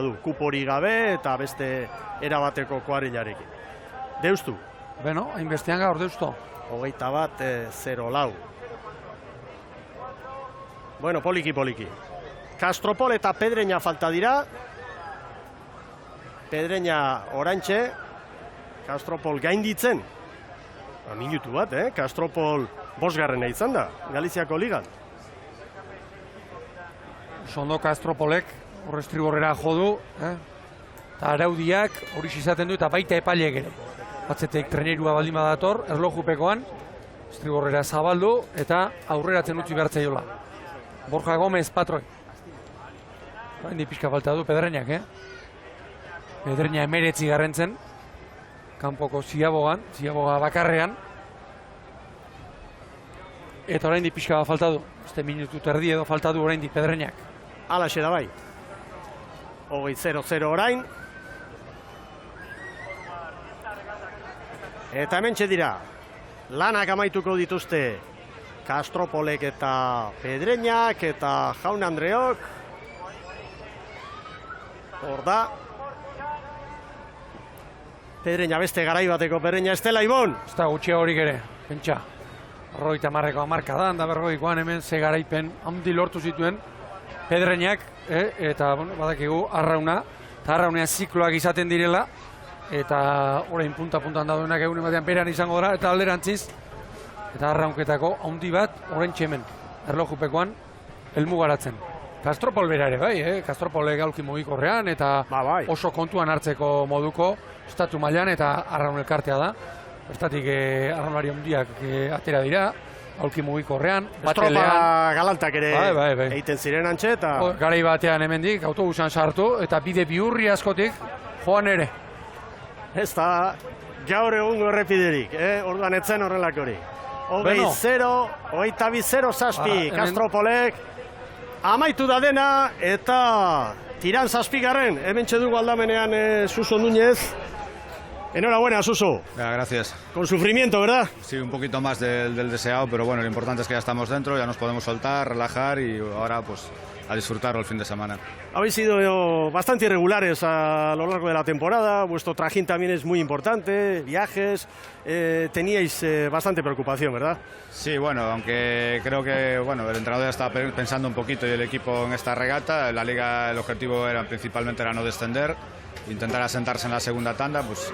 du. Kupori gabe eta beste erabateko koarilarekin. Deustu. Beno, hainbestean gaur Deusto. 21-0. Bueno, poliki. Kastropol eta Pedreña falta dira. Pedreña orantxe. Kastropol gainditzen. Minutu bat, Kastropol 5. izan da, Galiziako ligan. Sondo Kastropolek Estriborrera jo du, eta araudiak hori izaten du, eta baita epaileek ere. Batzetek trenerua baldin badator, erlojupekoan, Estriborrera zabaldu, eta aurreratzen utzi behartzaiola. Borja Gomez, patroi. Hendi pixka falta du Pedreñak, Pedreña 19 garrentzen, kanpoko Ziaboga bakarrean. Eta oraindik pixka bat falta du. Este minutu terdi edo falta du oraindik Pedreñak. Alaxe da bai. 20-0 orain. Eta hementxe dira. Lanak amaituko dituzte Kastropolek eta Pedreñak eta Jaun Andreok. Hor da. Pedreña beste garai bateko Pedreña estela, Ibon. Ez da gutxi horik ere, pentsa. 50 markadan, da 40koan hemen ze garaipen handi lortu zituen Pedreñak, eta badakigu arrauna, eta arraunean zikloak izaten direla, eta orain punta-puntan daudenak egunen batean berean izango dira, eta alderantziz, eta arraunketako handi bat orain txemen, erlojupekoan, helmugaratzen. Kastropol bera ere, bai, Kastropole gaulki mugikorrean, eta oso kontuan hartzeko moduko, estatu mailan eta arraun elkartea da. Estatik arraunari handiak atera dira, aulki mugikorrean, Estropa galantak ere egiten ziren antxe, eta... Garai batean hemendik, autobusan sartu, eta bide biurri askotik joan ere. Ez da, gaur egungo errepiderik, orduan etzen horrelako hori. 20-0, 22-0 zazpi, Kastropolek, amaitu da dena, eta tiran zazpigarren, hemen txedugu aldamenean Suso Núñez. Enhorabuena, Suso. Gracias. Con sufrimiento, ¿verdad? Sí, un poquito más del deseado, pero bueno, lo importante es que ya estamos dentro, ya nos podemos soltar, relajar y ahora pues a disfrutarlo el fin de semana. Habéis sido bastante irregulares a lo largo de la temporada, vuestro trajín también es muy importante, viajes, teníais bastante preocupación, ¿verdad? Sí, bueno, aunque creo que el entrenador ya estaba pensando un poquito y el equipo en esta regata, la liga el objetivo principalmente era no descender intentar asentarse en la segunda tanda, pues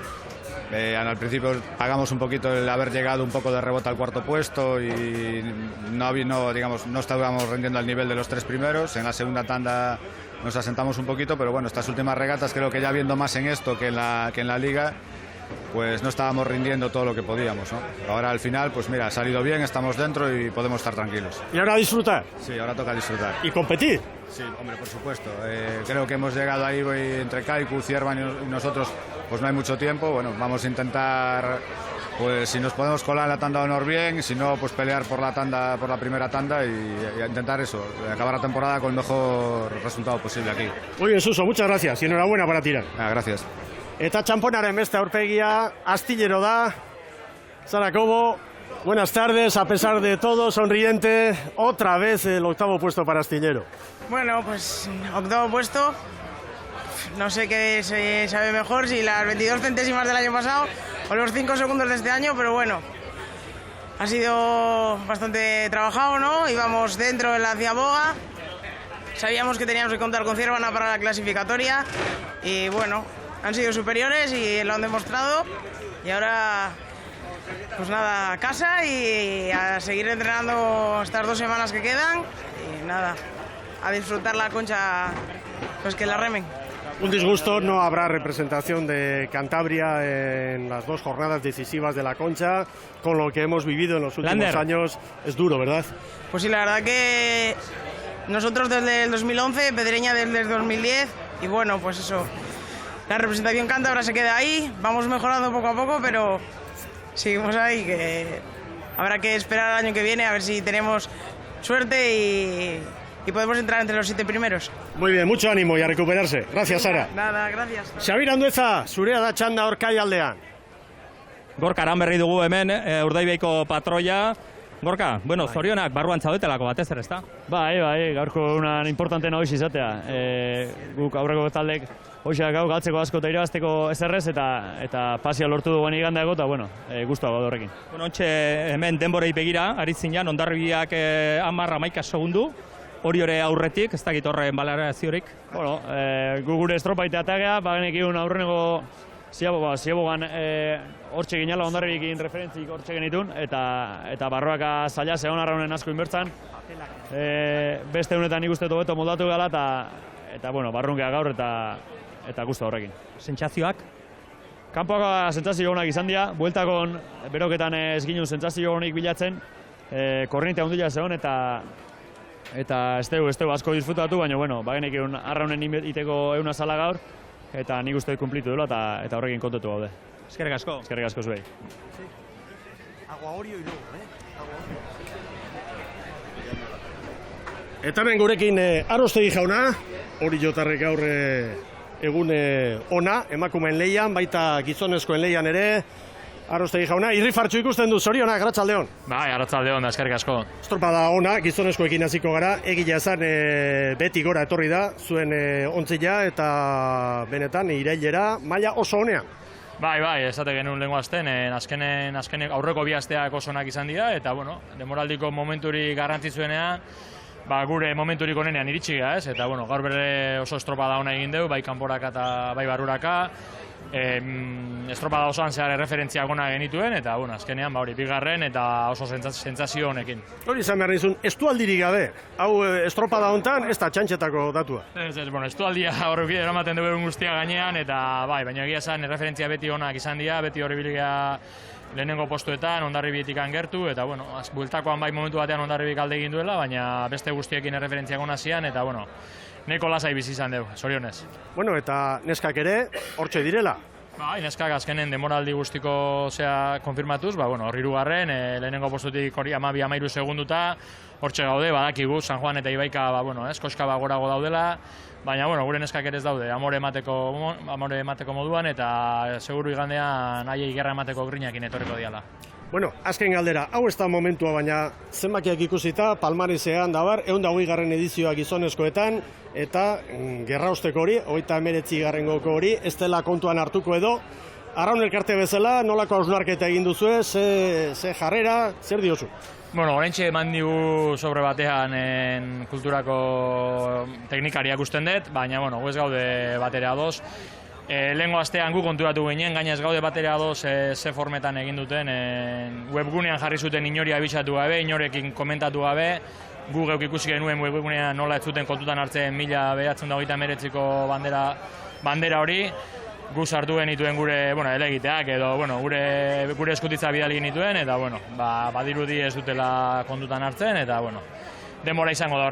al principio pagamos un poquito el haber llegado un poco de rebote al cuarto puesto y no estábamos rendiendo al nivel de los 3 primeros. En la segunda tanda nos asentamos un poquito, pero bueno, estas últimas regatas creo que ya viendo más en esto que en la liga, pues no estábamos rindiendo todo lo que podíamos, ¿no? Ahora al final, pues mira, ha salido bien, estamos dentro y podemos estar tranquilos. ¿Y ahora disfrutar? Sí, ahora toca disfrutar. ¿Y competir? Sí, hombre, por supuesto. Creo que hemos llegado ahí entre Kaiku, Ciervan y nosotros, pues no hay mucho tiempo. Bueno, vamos a intentar, pues si nos podemos colar en la tanda de honor bien, si no, pues pelear por la primera tanda y intentar eso, acabar la temporada con el mejor resultado posible aquí. Muy bien, Suso, muchas gracias y enhorabuena para tirar. Gracias. Eta txamponaren beste aurpegia, Astillero da. Sara Cobo, buenas tardes, a pesar de todo, sonriente, otra vez el 8º puesto para Astillero. Bueno, pues 8º puesto, no sé qué se sabe mejor, si las 22 centésimas del año pasado o los 5 segundos de este año, pero bueno, ha sido bastante trabajado, ¿no? Íbamos dentro de la ciaboga, sabíamos que teníamos que contar con Ciervana para la clasificatoria y bueno, han sido superiores y lo han demostrado y ahora pues nada, a casa y a seguir entrenando estas 2 semanas que quedan y nada, a disfrutar la concha, pues que la remen. Un disgusto, no habrá representación de Cantabria en las 2 jornadas decisivas de la Concha, con lo que hemos vivido en los últimos años es duro, ¿verdad? Pues sí, la verdad que nosotros desde el 2011, Pedreña desde el 2010 y bueno, pues eso. La representación cántabra se queda ahí, vamos mejorando poco a poco, pero seguimos ahí, que habrá que esperar al año que viene a ver si tenemos suerte y podemos entrar entre los 7 primeros. Muy bien, mucho ánimo y a recuperarse. Gracias, Sara. Nada, gracias. Xabir Andueza, zurea da txanda Orkai aldean. Gorka aran berri dugu hemen, Urdaibaiko patroia. Gorka, bueno, zorionak barruan zaudetelako batez ere, ezta? Bai, gaurko unan importantena hoiz izatea. Guk aurreko taldek hoxak gau galtzeko asko eta irabazteko ezerrez eta pasia lortu dugu igandeago eta, bueno, guztua gaude horrekin. Bueno, ontxe hemen denborei begira, ari zinean, Hondarribiak 10-11 segundu, hori hori aurretik, ez dakit horren balaraziorik? Bueno, gu gure estropaite ategea, bagenekiun aurreneko ziabogan hortxe ginala Hondarribikin referentzik hortxe genitun, eta barroaka zaila zegoen arraunen asko inbertzan. Beste unetan ikuste hobeto moldatu gala eta bueno, barrunkea gaur eta guztu horrekin. Sentsazioak? Kanpoak sentsazio honak izan dira, bueltakon beroketan ez ginen sentsazio honik bilatzen, korriente handia zegoen eta ez dugu asko disfrutatu, baina bueno, bagenekiun arraunen iteko euna zala gaur, eta nik uste kumplitu dela eta horrekin kontetu gaude. Eskerrik asko. Eskerrik asko zuei. Aguaorio y luego, Eta hemen gurekin Arostegi jauna, hori jotarrek gaur egun ona, emakumeen leian, baita gizonezkoen leian ere. Arostegi jauna, irrifartxu ikusten du, zorionak, arratsaldeon. Bai, arratsaldeon da, eskerrik asko. Estropada ona, gizonezkoekin hasiko gara, egia esan beti gora etorri da, zuen ontzila eta benetan irailera maila oso honean. Bai, esate genuen lehenko azten, azkenen aurreko 2 asteak oso onak izan dira, eta bueno, demoraldiko momenturi garrantzitsuenean, gure momenturik onenean iritsi gara, ez? Eta bueno, gaur bere oso estropada ona egin dugu, bai kanporaka eta bai barruraka. Estropada osoan zehar referentziak ona genituen, eta bueno, azkenean hori bigarren eta oso sentsazio honekin. Hori izan behar nizun, estualdirik gabe, hau estropada hontan ez da txantxetako datua. Bueno, estualdia horrek eramaten dugu guztia gainean, eta bai, baina egia esan referentzia beti onak izan dira, beti hori biliga lehenengo postuetan, Hondarribietik gertu, eta bueno, bueltakoan bai momentu batean Hondarribik alde egin duela, baina beste guztiekin referentziak ona zian, eta bueno, neko lasai bizi izan dugu, zorionez. Bueno, eta neskak ere, hortxe direla. Bai, neskak azkenen demoraldi guztiko konfirmatuz, bueno, hor 3. Lehenengo postutik hori 12-13 segunduta, hortxe gaude, badakigu, San Juan eta Ibaika, koska gorago daudela, baina, bueno, gure neskak ere ez daude, amore emateko moduan, eta seguru igandean haiei gerra emateko grinakin etorriko diala. Bueno, azken galdera, hau ez da momentua, baina zenbakiak ikusita, Palmarisean dabar, 120. edizioa gizonezkoetan, eta gerrausteko hori, 39. hori, ez dela kontuan hartuko edo, Arraun elkarte bezala, nolako hausnarketa egin duzue, ze jarrera, zer diozu? Bueno, oraintxe eman digu sobre batean kulturako teknikariak usten dut, baina, bueno, ez gaude batera ados. Lehengo astean gu konturatu ginen, gainez gaude batera adoz ze formetan egin duten, webgunean jarri zuten inori abisatu gabe, inorekin komentatu gabe, gu geuk ikusi genuen webgunean nola ez zuten kontutan hartzen 1989ko bandera hori, gu sartu genituen gure helegiteak edo gure eskutitza bidali genituen, eta badirudi ez dutela kontutan hartzen, eta denbora izango da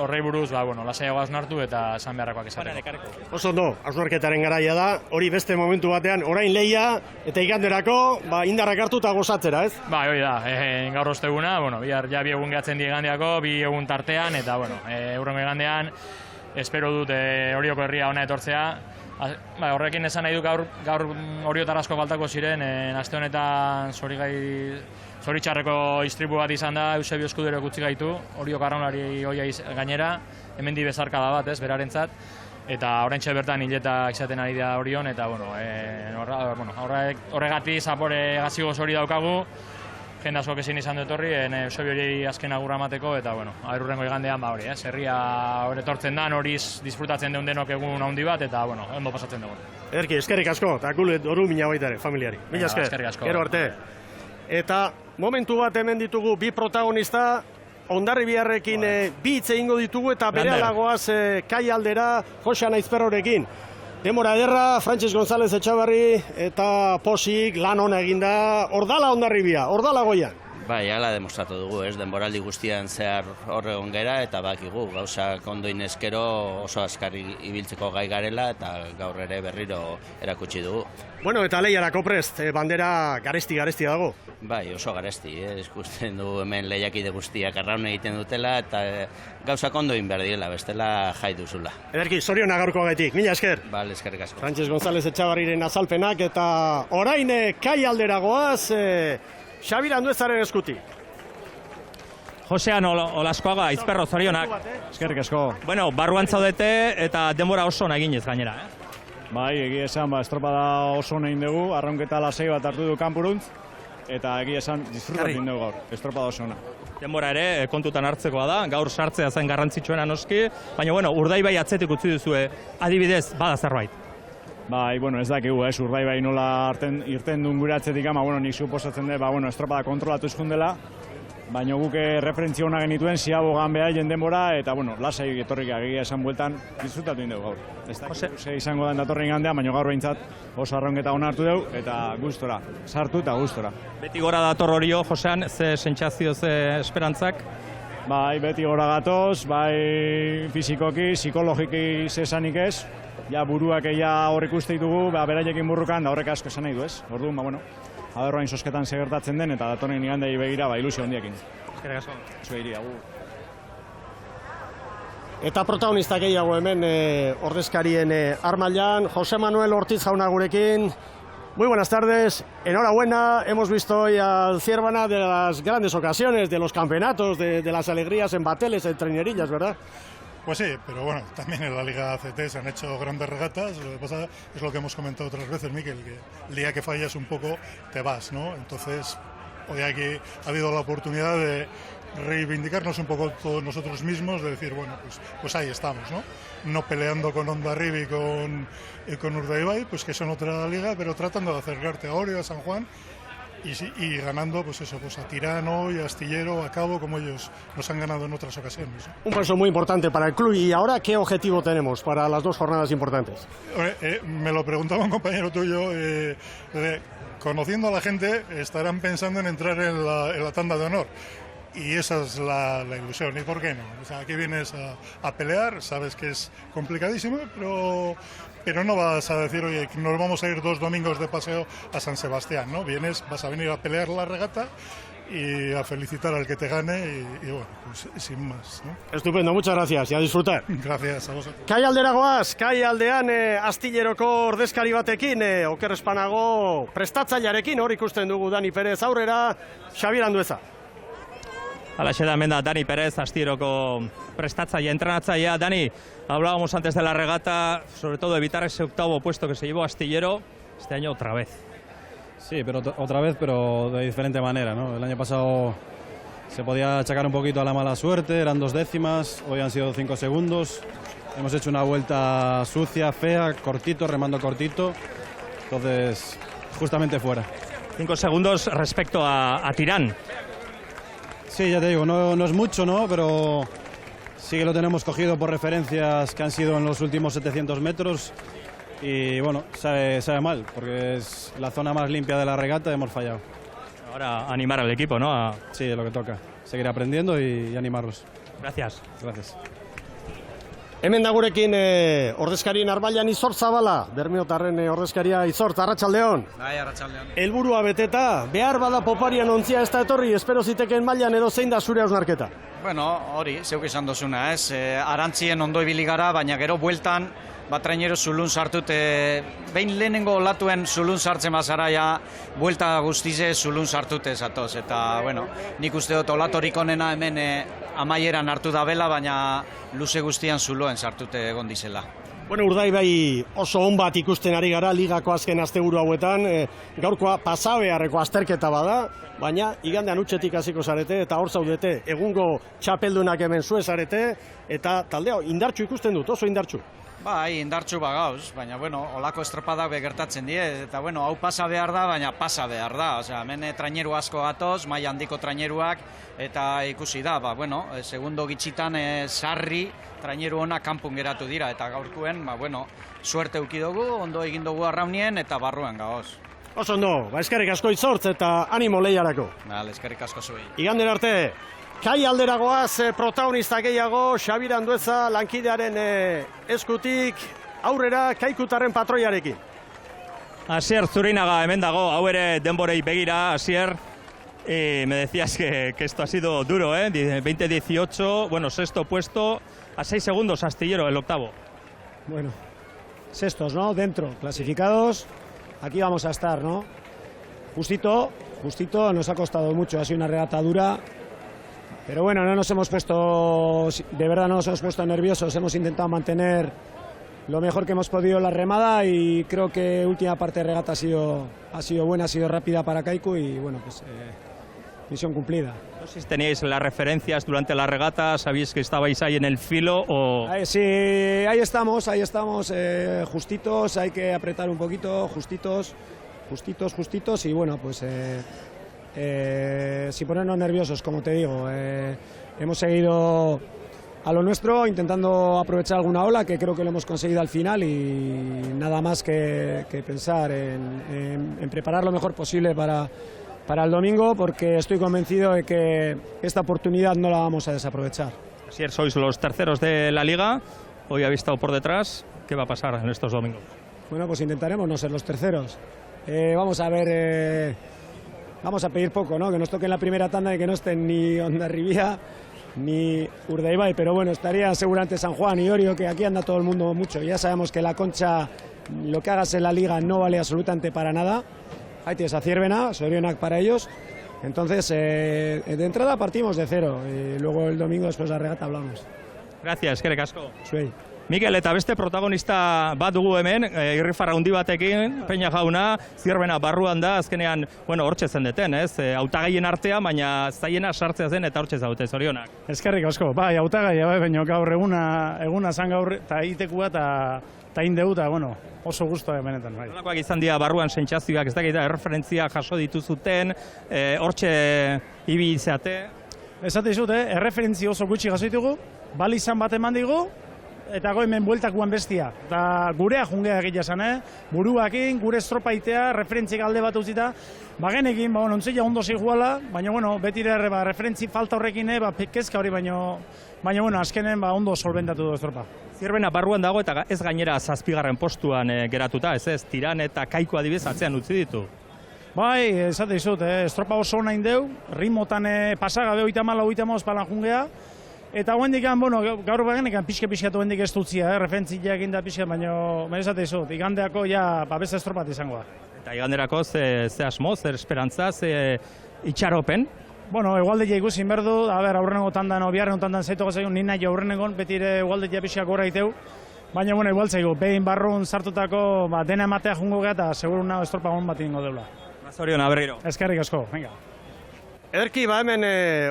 horrei buruz, lasaiago hausnartu eta esan beharrakoak esateko. Oso ondo, hausnarketaren garaia da, hori beste momentu batean, orain lehia eta iganderako indarrak hartu eta gozatzera, ez? Bai, hori da, gaur osteguna, bihar ja 2 egun gehatzen die igandeako, 2 egun tartean, eta hurrengo igandean, espero dut Orioko herria hona etortzea. Horrekin esan nahi du gaur Oriotar asko faltako ziren, aste honetan zoritxarreko istripu bat izan da, Eusebio Eskuderok utzi gaitu, Orioko arraunlari hoia gainera, hemendi bezarkada bat, ez, berarentzat, eta oraintxe bertan hiletak izaten ari da Orion, eta horregatik zapore gazigo zori daukagu, jende asko ezin izan du etorri, Eusebio hori azken agurra emateko, eta hurrengo igandean herria hori etortzen da, horiz disfrutatzen deun denok egun handi bat, eta ondo pasatzen dugu. Ederki, eskerrik asko, eta gulet horu mina baita ere, familiari. Mila esker, eskerrik asko. Gero arte. Eta momentu bat hemen ditugu bi protagonista, Hondarribiarrekin bi hitz egingo ditugu, eta berehalagoaz Kai aldera Jose Anaizperrorekin. Demora ederra, Frantses González Etxabarri eta posik lan ona eginda, ordala Hondarribia, ordala Goian. Bai, hala demostratu dugu, ez, denboraldi guztian zehar hor egon gera, eta bakigu, gauzak ondo inezkero oso azkarri ibiltzeko gai garela, eta gaur ere berriro erakutsi dugu. Bueno, eta lehiarako prest, bandera garesti dago. Bai, oso garesti, ikusten du hemen lehiakide guztiak arraun egiten dutela, eta gauzak ondo inberdiela, bestela jai duzula. Ederki, zoriona gaurko gaitik, mila esker. Bale, eskerrik asko. Frantses González Etxabarriren azalpenak, eta orain Kai alderagoaz, Xabir Anduezaren eskutik. Josean Olaskoaga, Aizperro, zorionak. Eskerrik asko. Bueno, barruan zaudete eta denbora oso naginez gainera, Bai, egia esan, estropada oso nahin dugu, arraunketa lasai bat hartu du kanpuruntz, eta egia esan, disfrutatzen dugu gaur, estropada oso ona. Denbora ere, kontutan hartzekoa da, gaur sartzea zen garrantzitsuena noski, baina, Urdaibai atzetik utzi duzue, adibidez, bada zerbait. Bai, ez dakigu, Urdaibai nola irten duen gure atzetik ama, nik suposatzen dut, estropada kontrolatu izkundela, baina guk referentzia hona genituen, ziabogan beha denbora, eta lasai etorrik agegia esan bueltan, disfrutatu indugu gaur. Ez dakigu ze izango da datorren gandean, baina gaur behintzat oso arraunketa hona hartu dugu, eta gustora, sartu eta gustora. Beti gora dator Orio, Josean, ze sentsazio, ze esperantzak? Bai, beti gora gatoz, bai fizikoki, psikologiki zesanik ez, ja buruak hor ikuste ditugu, beraiekin burrukan, da horrek asko esan nahi du ez. Orduan, aderroain sosketan segertatzen den, eta datorren igandei begira, ilusio handiekin. Eskerrik asko. Zueiri, agur. Eta protagonista gehiago hemen ordezkarien armailan, Jose Manuel Ortiz jauna gurekin. Muy buenas tardes, enhorabuena, hemos visto hoy al Ciervana de las grandes ocasiones, de los campeonatos, de las alegrías en bateles, en trainerillas, ¿verdad? Pues sí, pero también en la Liga ACT se han hecho grandes regatas. Lo que pasa es lo que hemos comentado otras veces, Miquel, que el día que fallas un poco te vas, ¿no? Entonces, hoy aquí ha habido la oportunidad de reivindicarnos un poco todos nosotros mismos, de decir, pues ahí estamos, ¿no? No peleando con Hondarribia y con Urdaibai, pues que son otra liga, pero tratando de acercarte a Orio, a San Juan, y ganando a Tirano y a Astillero, a Cabo, como ellos nos han ganado en otras ocasiones. Un paso muy importante para el club. ¿Y ahora qué objetivo tenemos para las dos jornadas importantes? Me lo preguntaba un compañero tuyo, conociendo a la gente, estarán pensando en entrar en la tanda de honor. Y esa es la ilusión, ¿y por qué no? O sea, aquí vienes a pelear, sabes que es complicadísimo, pero no vas a decir, oye, nos vamos a ir 2 domingos de paseo a San Sebastián, ¿no? Vas a venir a pelear la regata y a felicitar al que te gane y sin más, ¿no? Estupendo, muchas gracias y a disfrutar. Gracias a vosotros. Kai alderagoaz, Kai aldean Astilleroko ordezkari batekin, Oker Espanago prestatzailearekin, hor ikusten dugu Dani Perez aurrera, Xabier Andueza. Alaxe da, hemen da, Dani Perez, Astillero prestatzaile, entrenatzailea. Dani, hablábamos antes de la regata, sobre todo evitar ese octavo puesto que se llevó Astillero, este año otra vez. Sí, pero otra vez, pero de diferente manera, ¿no? El año pasado se podía achacar un poquito a la mala suerte, eran 2 décimas, hoy han sido 5 segundos. Hemos hecho una vuelta sucia, fea, cortito, remando cortito. Entonces, justamente fuera. 5 segundos respecto a Tirán. Sí, ya te digo, no es mucho, ¿no? Pero sí que lo tenemos cogido por referencias que han sido en los últimos 700 metros. Y bueno, sabe mal, porque es la zona más limpia de la regata y hemos fallado. Ahora animar al equipo, ¿no? Sí, es lo que toca. Seguir aprendiendo y animarlos. Gracias. Gracias. Hemen da gurekin ordezkarien Arbailan Izor Zabala, Bermeotarren ordezkaria Izor, arratsaldeon. Bai, arratsaldeon. Helburua beteta, behar bada poparian ontzia ez da etorri, espero zitekeen mailan edo zein da zure hausnarketa? Bueno, hori, zeuk esan dozuna, ez? Arantzien ondo ibili gara, baina gero bueltan, trainero zulun sartute, behin lehenengo olatuen zulun sartzen bazara, buelta guztize zulun sartute zatoz. Eta, bueno, nik uste dut olatorik onena hemen amaieran hartu da bela, baina luze guztian zuloen sartute egon dizela. Bueno, Urdaibai oso on bat ikusten ari gara ligako azken asteburu hauetan, gaurkoa pasabeharreko azterketa bada, baina igandean utxetik hasiko zarete eta hor zaudete egungo txapeldunak hemen zue zarete eta taldea indartsu ikusten dut, oso indartsu. Bai, indartsu bagauz, baina, bueno, olako estropadak begertatzen die, eta, bueno, hau pasa behar da, baina pasa behar da. Osea, hemen traineru asko gatoz, maila handiko traineruak, eta ikusi da, bueno, segundo gitxitan sarri traineru ona kanpun geratu dira, eta gaurkuen, bueno, suerte eukidugu, ondo egin dugu arraunien, eta barruan gaoz. Oso ondo, eskerrik asko Izortz eta animo lehiarako. Eskerrik asko zuei. Igander arte, kai alderagoaz protagonista gehiago, Xabir Andueza lankidearen eskutik aurrera Kaikutarren patroiarekin. Asier Zurinaga hemen dago, hau ere denborei begira, Asier. Me decías que esto ha sido duro, 20-18, bueno, sexto puesto, a 6 segundos Astillero, el octavo. Bueno, sextos, ¿no? Dentro, clasificados, aquí vamos a estar, ¿no? Justito, nos ha costado mucho, ha sido una regata dura. Pero bueno, no nos hemos puesto, de verdad no nos hemos puesto nerviosos, hemos intentado mantener lo mejor que hemos podido la remada y creo que última parte de regata ha sido buena, ha sido rápida para Kaiku y bueno, pues misión cumplida. No sé si teníais las referencias durante la regata, sabéis que estabais ahí en el filo o... Sí, ahí estamos, justitos, hay que apretar un poquito, justitos y bueno, pues... sin ponernos nerviosos, como te digo, hemos seguido a lo nuestro, intentando aprovechar alguna ola, que creo que lo hemos conseguido al final y nada más que pensar en preparar lo mejor posible para el domingo, porque estoy convencido de que esta oportunidad no la vamos a desaprovechar. Así es, sois los terceros de la Liga, hoy habéis estado por detrás, ¿qué va a pasar en estos domingos? Bueno, pues intentaremos no ser los terceros. Vamos a ver... Vamos a pedir poco, ¿no? Que nos toque en la primera tanda y que no estén ni Hondarribia ni Urdaibai, pero bueno, estaría seguramente San Juan y Orio, que aquí anda todo el mundo mucho. Ya sabemos que la Concha, lo que hagas en la Liga no vale absolutamente para nada. Ahí tienes a Ciervena, Sorionak para ellos. Entonces, de entrada partimos de cero y luego el domingo después de la regata hablamos. Gracias, eskerrik asko. Zuei. Mikel, eta beste protagonista bat dugu hemen, irrifarra handi batekin, Peña jauna, Zierbena barruan da, azkenean, bueno, hortxe zendeten, ez? Hautagaien artea, baina zaiena sartzea zen eta hortxe zaute, zorionak. Eskerrik asko, bai, hautagaia, baina gaur eguna zan gaur, eta itekua eta indeu, eta, bueno, oso guztua benetan, bai. Nolakoak izan dira barruan sentsazioak, ez dakit, erreferentzia jaso dituzuten, hortxe ibiltzeate? Esate izut, erreferentzia oso gutxi jaso ditugu, bali izan bat eman digu, eta hemen bueltakuan bestia. Eta gurea jungea egitea zen, buruakin, gure estropaitea, referentzik alde bat utzita, bagenekin, ontzila ondo ziguala, baina, bueno, beti referentzi falta horrekin, kezka hori, baina, bueno, azkenen ondo solventatu du estropa. Zierbena barruan dago eta ez gainera 7. postuan geratuta, ez, Tiran eta Kaiku adibidez atzean utzi ditu. Bai, esate dizut, estropa oso ona indeu, ritmotan pasagabe 34 palan jungea, eta hoendik, bueno, gaur bagenek pixke-pixkatu hoendik ez dutzia, referentziak inda pixke, baina esate dizut, igandeako ja beste estropat izango da. Eta iganderako ze asmo, zer esperantza, ze itxaropen? Bueno, egualdeia ikusin berdu, aurrenengo tandan, biharrengo tandan zaituko zaigun, nina jo aurrenengon, beti egualdeia pixka gora iteu, baina, bueno, igual zaigu, behin barrun sartutako dena ematea jungo geha eta seguru nago estropa hon bat ingo deula. Zoriona berriro. Eskerrik asko, venga. Ederki, hemen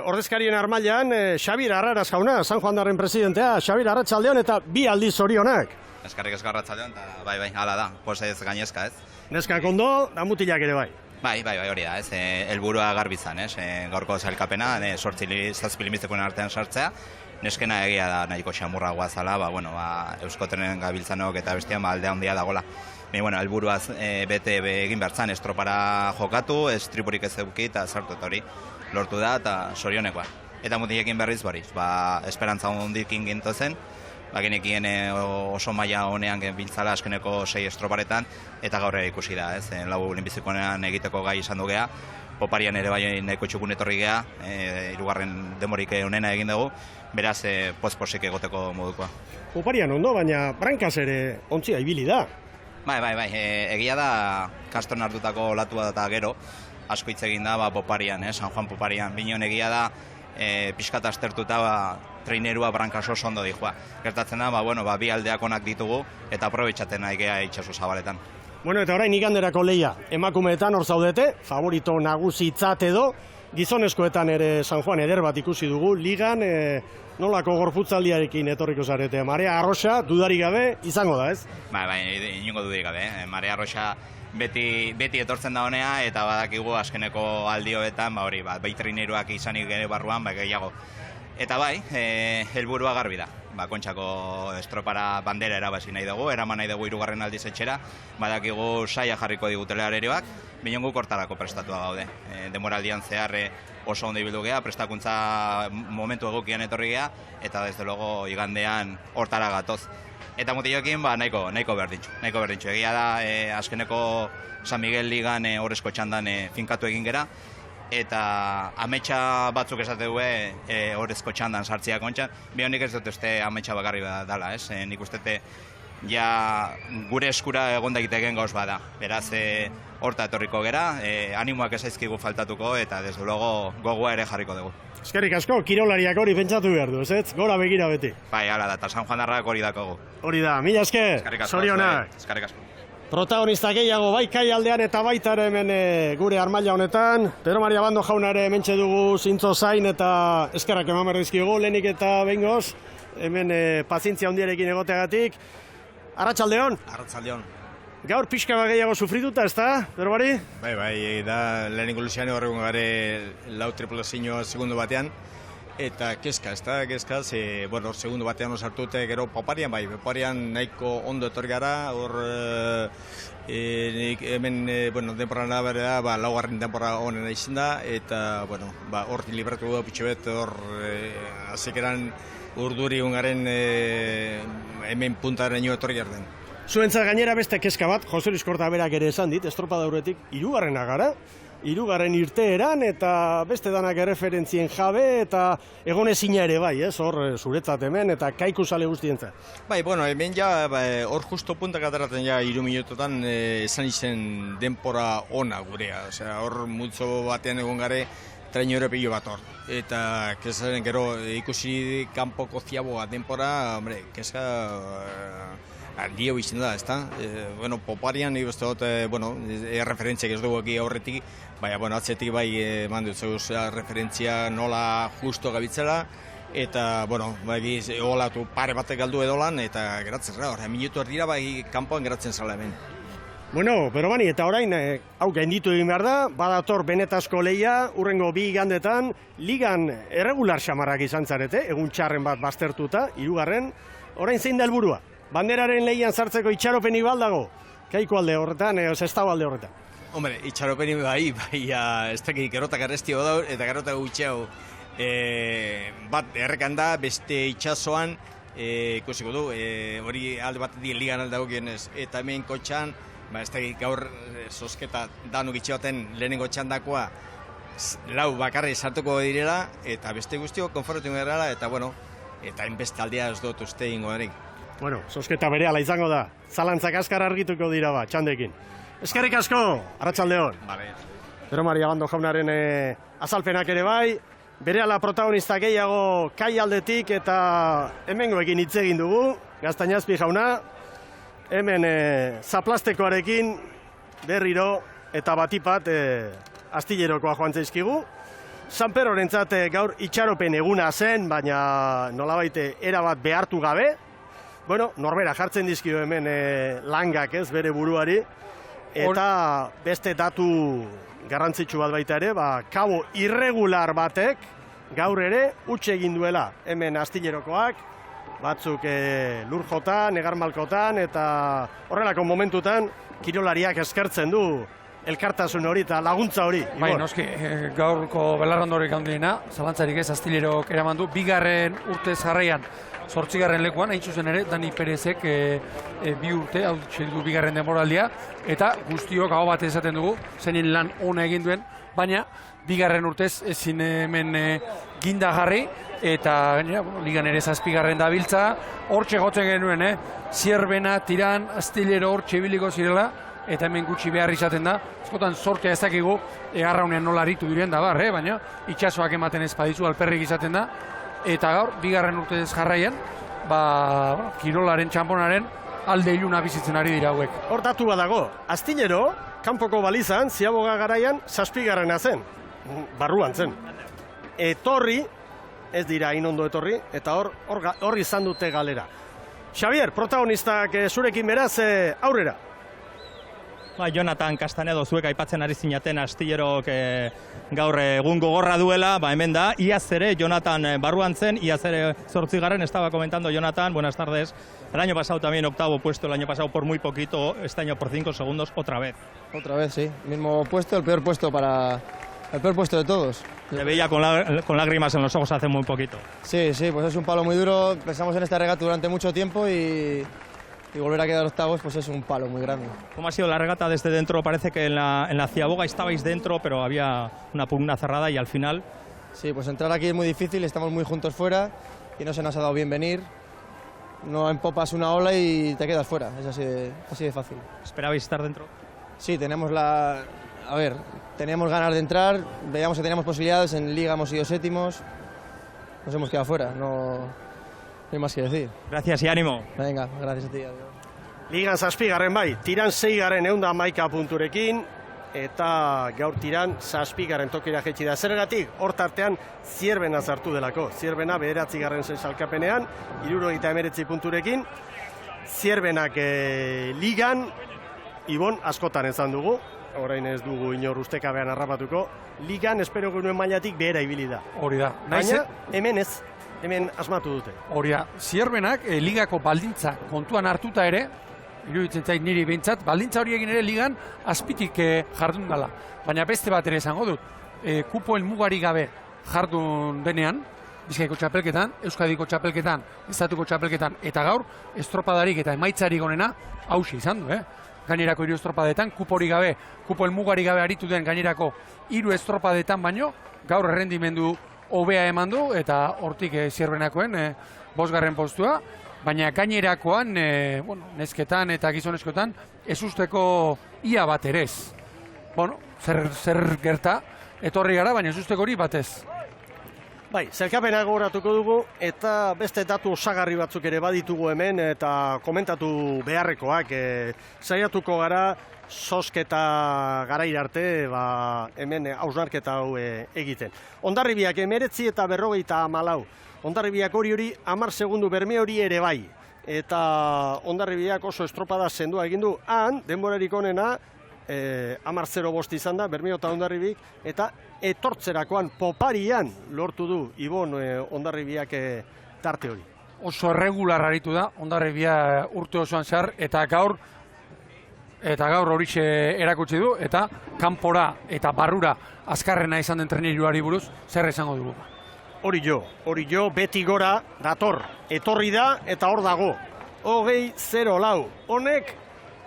ordezkarien armailan, Xabir Arraraz jauna, San Juandarren presidentea, Xabir Arratsaldeon eta bi aldiz zorionak. Eskarrik asko Arratsaldeon, eta bai, hala da, posa ez gainezka, ez? Neskak ondo, da mutilak ere bai. Bai, hori da, ez, helburua garbi izan, ez, gaurko sailkapena, 8-7 limiztekoen artean sartzea, neskena egia da nahiko xamurragoa zala, Euskotrenen gabiltzanok eta bestean alde handia dagola. Helburuaz bete egin behar zan, estropara jokatu, ez tripurik ez eduki eta sartu hori lortu da eta sorionekoa. Eta mutilekin berriz bariz, esperantza hondikin gintu zen, genekien oso maila honean biltzala askeneko 6 estroparetan, eta gaur ere ikusi da, ez, lau linbizikonean egiteko gai izan du geha, Poparian ere bai nahiko txukun etorri geha, hirugarren demorik onena egin dugu, beraz poz-posik egoteko modukoa. Poparian ondo, baina brankaz ere ontzia ibili da. Bai, egia da kaston hartutako olatua eta gero, asko hitz egin da Poparian, San Juan Poparian, bineon egia da, pixkat astertuta trainerua brankas oso ondo dijoa. Gertatzen da, bi aldeak onak ditugu eta aprobetxaten nahi geha itxaso zabaletan. Eta orain iganderako lehia, emakumeetan hor zaudete, favorito nagusitzat edo, gizonezkoetan ere San Juan eder bat ikusi dugu, ligan nolako gorputzaldiarekin etorriko zarete. Marea Arroxa, dudarik gabe, izango da, ez? Bai, inongo dudarik gabe. Marea Arroxa beti etortzen da honea, eta badakigu askeneko aldioetan, bai traineruak izanik ere barruan, gehiago. Eta bai, helburua garbi da. Kontxako estropara bandera erabazi nahi dugu, eraman nahi dugu hirugarren aldiz etxera, badakigu saia jarriko digutela arereoak, binongu kortarako prestatua gaude. Demoraldian zehar oso ondo ibildu geha, prestakuntza momentu egokian etorri geha, eta desde logo igandean hortara gatoz. Eta mutiloekin nahiko berdintxu. Egia da, azkeneko San Miguel Ligan horrezko txandan finkatu egin gera, eta ametsa batzuk esate du horrezko txandan sartzea kontxan, honik ez dut uste ametsa bakarri dela, ez? Nik uste gure eskura egon daiteken gauz bada. Beraz, horta etorriko gera, animoak ez aizkigu faltatuko eta desde luego gogoa ere jarriko dugu. Eskerrik asko, kirolariak hori pentsatu behar du, ez? Gora begira beti. Bai, hala da, eta San Juandarrak hori dakogu. Hori da, mila esker, zorionak. Eskerrik asko. Protagonista gehiago bai kai aldean eta baita ere hemen gure armaila honetan. Pedro Maria Bando jauna ere hementxe dugu zintzo zain eta eskerrak eman berdizkigu lehenik eta behingoz. Hemen pazientzia handiarekin egoteagatik. Arratsaldeon. Arratsaldeon. Gaur pixka bat gehiago sufrituta, ez da, Pedro Mari? Bai, da lehenengo luzean horregun gare lau tripulazioa segundo batean. Eta kezka, ez da, kezka, segundo batean osartute gero Poparian, Poparian nahiko ondo etorri gara, hor hemen, denpora nabere da, laugarren denpora honen izan da, eta, hor libratu da pitxobet, hor azikeran urduri ungaren hemen puntaren etorri garden. Zuentzat gainera beste kezka bat, Jose Luis Kortaberak ere esan dit, estropada horretik, hirugarrena gara, hirugarren irteeran eta beste danak erreferentzien jabe eta egonezina ere bai, hor zuretzat hemen eta kaiku sale guztientzat. Hemen hor justo puntak ateratzen 3 minutotan esan izen denpora ona gurea, hor multzo batean egon gare trainero pilo bat hor. Eta kezaren gero ikusi kanpoko ziaboa denpora, kezka handio izan da, ezta? Poparian, nik beste dut, referentziak ez dugu eki aurretik, baina, atzetik bai, mandu zeuz, referentzia nola justo gabitzela, eta, olatu pare batek galdu edolan, eta geratzen zara, minutu erdira, bai, kanpoan geratzen zala hemen. Pero bani, eta orain, hau gainditu egin behar da, badator benetazko lehia, urrengo 2 igandetan, ligan erregular xamarrak izan zarete, egun txarren bat baztertuta, hirugarren, orain zein da helburua? Banderaren lehian sartzeko itxaropeni baldago? Kaiko alde horretan, zestau alde horretan? Itxaropeni bai, ez dakik gerotak arrestio daur, eta gerotak gutxeago bat errekan da, beste itxasoan ikusiko du, hori alde bat ligan aldago gionez, eta hemen kotxan, ez dakik gaur sosketa danuk itxeoten lehenengo txandakoa, lau bakarri sartuko direla, eta beste guztio konforretu gerala, eta eta hainbeste aldea ez dut uste ingo denik. Sosketa berehala izango da. Zalantzak askar argituko dira txandekin. Eskerrik asko, arratsaldeon. Pedro Maria Bando jaunaren azalpenak ere bai, berehala protagonista gehiago kai aldetik eta hemengoekin hitz egin dugu, Gaztañazpi jauna, hemen zaplastekoarekin berriro eta batipat astillerokoa joan zaizkigu. Sanperorentzat gaur itxaropen eguna zen, baina nolabait erabat behartu gabe. Bueno, norbera jartzen dizkio hemen langak ez bere buruari. Eta beste datu garrantzitsu bat baita ere, kabo irregular batek gaur ere utxe egin duela. Hemen astillerokoak, batzuk lurjotan, negarmalkotan, eta horrelako momentutan kirolariak eskertzen du elkartasun hori eta laguntza hori. Bai, noski, gaurko belarrandorik handiena, zalantzarik ez astillerok eraman du, 2. urtez jarraian, 8. lekuan, hain zuzen ere, Dani Perezek 2 urte, hau du 2. denboraldia, eta guztiok hau bat esaten dugu, zenin lan ona egin duen, baina 2. urtez ezin hemen ginda jarri, eta gainera, ligan ere 7. dabiltza, hortxe gotzen genuen, Zierbena, Tiran, Astillero hortxe ibiliko zirela, eta hemen gutxi behar izaten da. Eskotan sortea ez dakigu, arraunean nola aritu diren da baina itxasoak ematen ez badizu alperrik izaten da. Eta gaur, 2. urtez jarraian, kirolaren txamponaren alde iluna bizitzen ari dira hauek. Hor datu badago, Astillero, kanpoko balizan, Ziaboga garaian 7. zen, barruan zen. Etorri, ez dira inondo etorri, eta hor izan dute galera. Xavier, protagonistak zurekin beraz, aurrera. Jonathan Castanedo zuek aipatzen ari zinaten Astillerok gaur egun gogorra duela, hemen da, iaz ere Jonathan barruan zen, iaz ere 8. estaba comentando Jonathan, buenas tardes. El año pasado también 8º puesto, el año pasado por muy poquito, este año por 5 segundos, otra vez. Otra vez, sí, mismo puesto, el peor puesto de todos. Le veía con lágrimas en los ojos hace muy poquito. Sí, pues es un palo muy duro, pensamos en esta regata durante mucho tiempo y volver a quedar octavos pues es un palo muy grande. ¿Cómo ha sido la regata desde dentro? Parece que en la Ciaboga estabais dentro, pero había una pugna cerrada y al final... Sí, pues entrar aquí es muy difícil, estamos muy juntos fuera y no se nos ha dado bien venir. No empopas una ola y te quedas fuera, es así de fácil. ¿Esperabais estar dentro? Sí, teníamos ganas de entrar, veíamos que teníamos posibilidades, en Liga hemos sido 7º, nos hemos quedado fuera, no hay más que decir. Gracias y ánimo. Venga, gracias a ti. Adiós. Ligan 7. bai, Tiran 6. 111 punturekin, eta gaur Tiran 7. tokira jetxi da. Zergatik, hor tartean Zierbena zartu delako. Zierbena 9. zen salkapenean, 79 punturekin. Zierbenak ligan, Ibon askotan ezan dugu, orain ez dugu inor ustekabean harrapatuko, ligan espero genuen mailatik behera ibili da. Hori da. Baina hemen ez, hemen asmatu dute. Hori da, Zierbenak ligako baldintza kontuan hartuta ere, iruditzen zait niri behintzat, baldintza hori egin ere ligan azpitik jardun dela. Baina beste bat ere esango dut, kupoen mugari gabe jardun denean, Bizkaiko txapelketan, Euskadiko txapelketan, Estatuko txapelketan, eta gaur, estropadarik eta emaitzarik onena hausi izan du, Gainerako 3 estropadetan, kupori gabe, kupoen mugari gabe aritu den gainerako 3 estropadetan baino, gaur errendimendu hobea eman du, eta hortik Zierbenakoen 5. postua, baina gainerakoan, nesketan eta gizoneskotan, ez usteko ia bat ere ez. Zer gerta, etorri gara, baina ez usteko hori batez. Bai, zelkapena gogoratuko dugu, eta beste datu osagarri batzuk ere baditugu hemen, eta komentatu beharrekoak. Saiatuko gara, sosketa garaira arte, hemen hausnarketa hau egiten. Hondarribiak 19 eta 54. Hondarribiak hori 10 segundu berme hori ere bai. Eta Hondarribiak oso estropada sendua egin du. Han, denborarik onena, 10-0 izan da, Bermeo eta Hondarribik, eta etortzerakoan poparian lortu du Ibon Hondarribiak tarte hori. Oso erregular aritu da, Hondarribia urte osoan zehar, eta gaur horixe erakutsi du, eta kanpora eta barrura azkarrena izan den treniruari buruz, zer esango dugu. Hori jo, beti gora dator, etorri da eta hor dago. 20-0 honek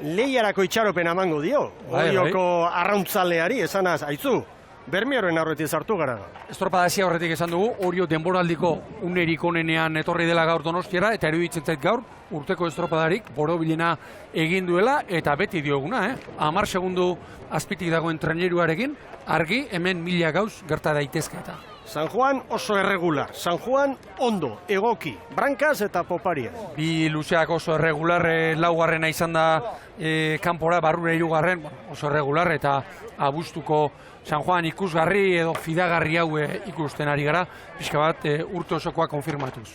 lehiarako itxaropen amango dio. Orioko arrauntzaleari esanaz, aitzu, Bermeoren aurretik sartu gara. Estropadazia horretik esan dugu, Orio denboraldiko unerik onenean etorri dela gaur Donostiara, eta eruditzen zait gaur, urteko estropadarik borobilena egin duela, eta beti dioguna, 10 segundu azpitik dagoen treneruarekin, argi hemen 1000 gauz gerta daitezke eta. San Juan oso erregular, San Juan ondo, egoki, brankaz eta poparia. Bi luzeak oso erregular, laugarrena izan da kanpora, barrura hirugarren, oso erregular, eta abuztuko San Juan ikusgarri edo fidagarri hau ikusten ari gara, pixka bat urte osokoa konfirmatuz.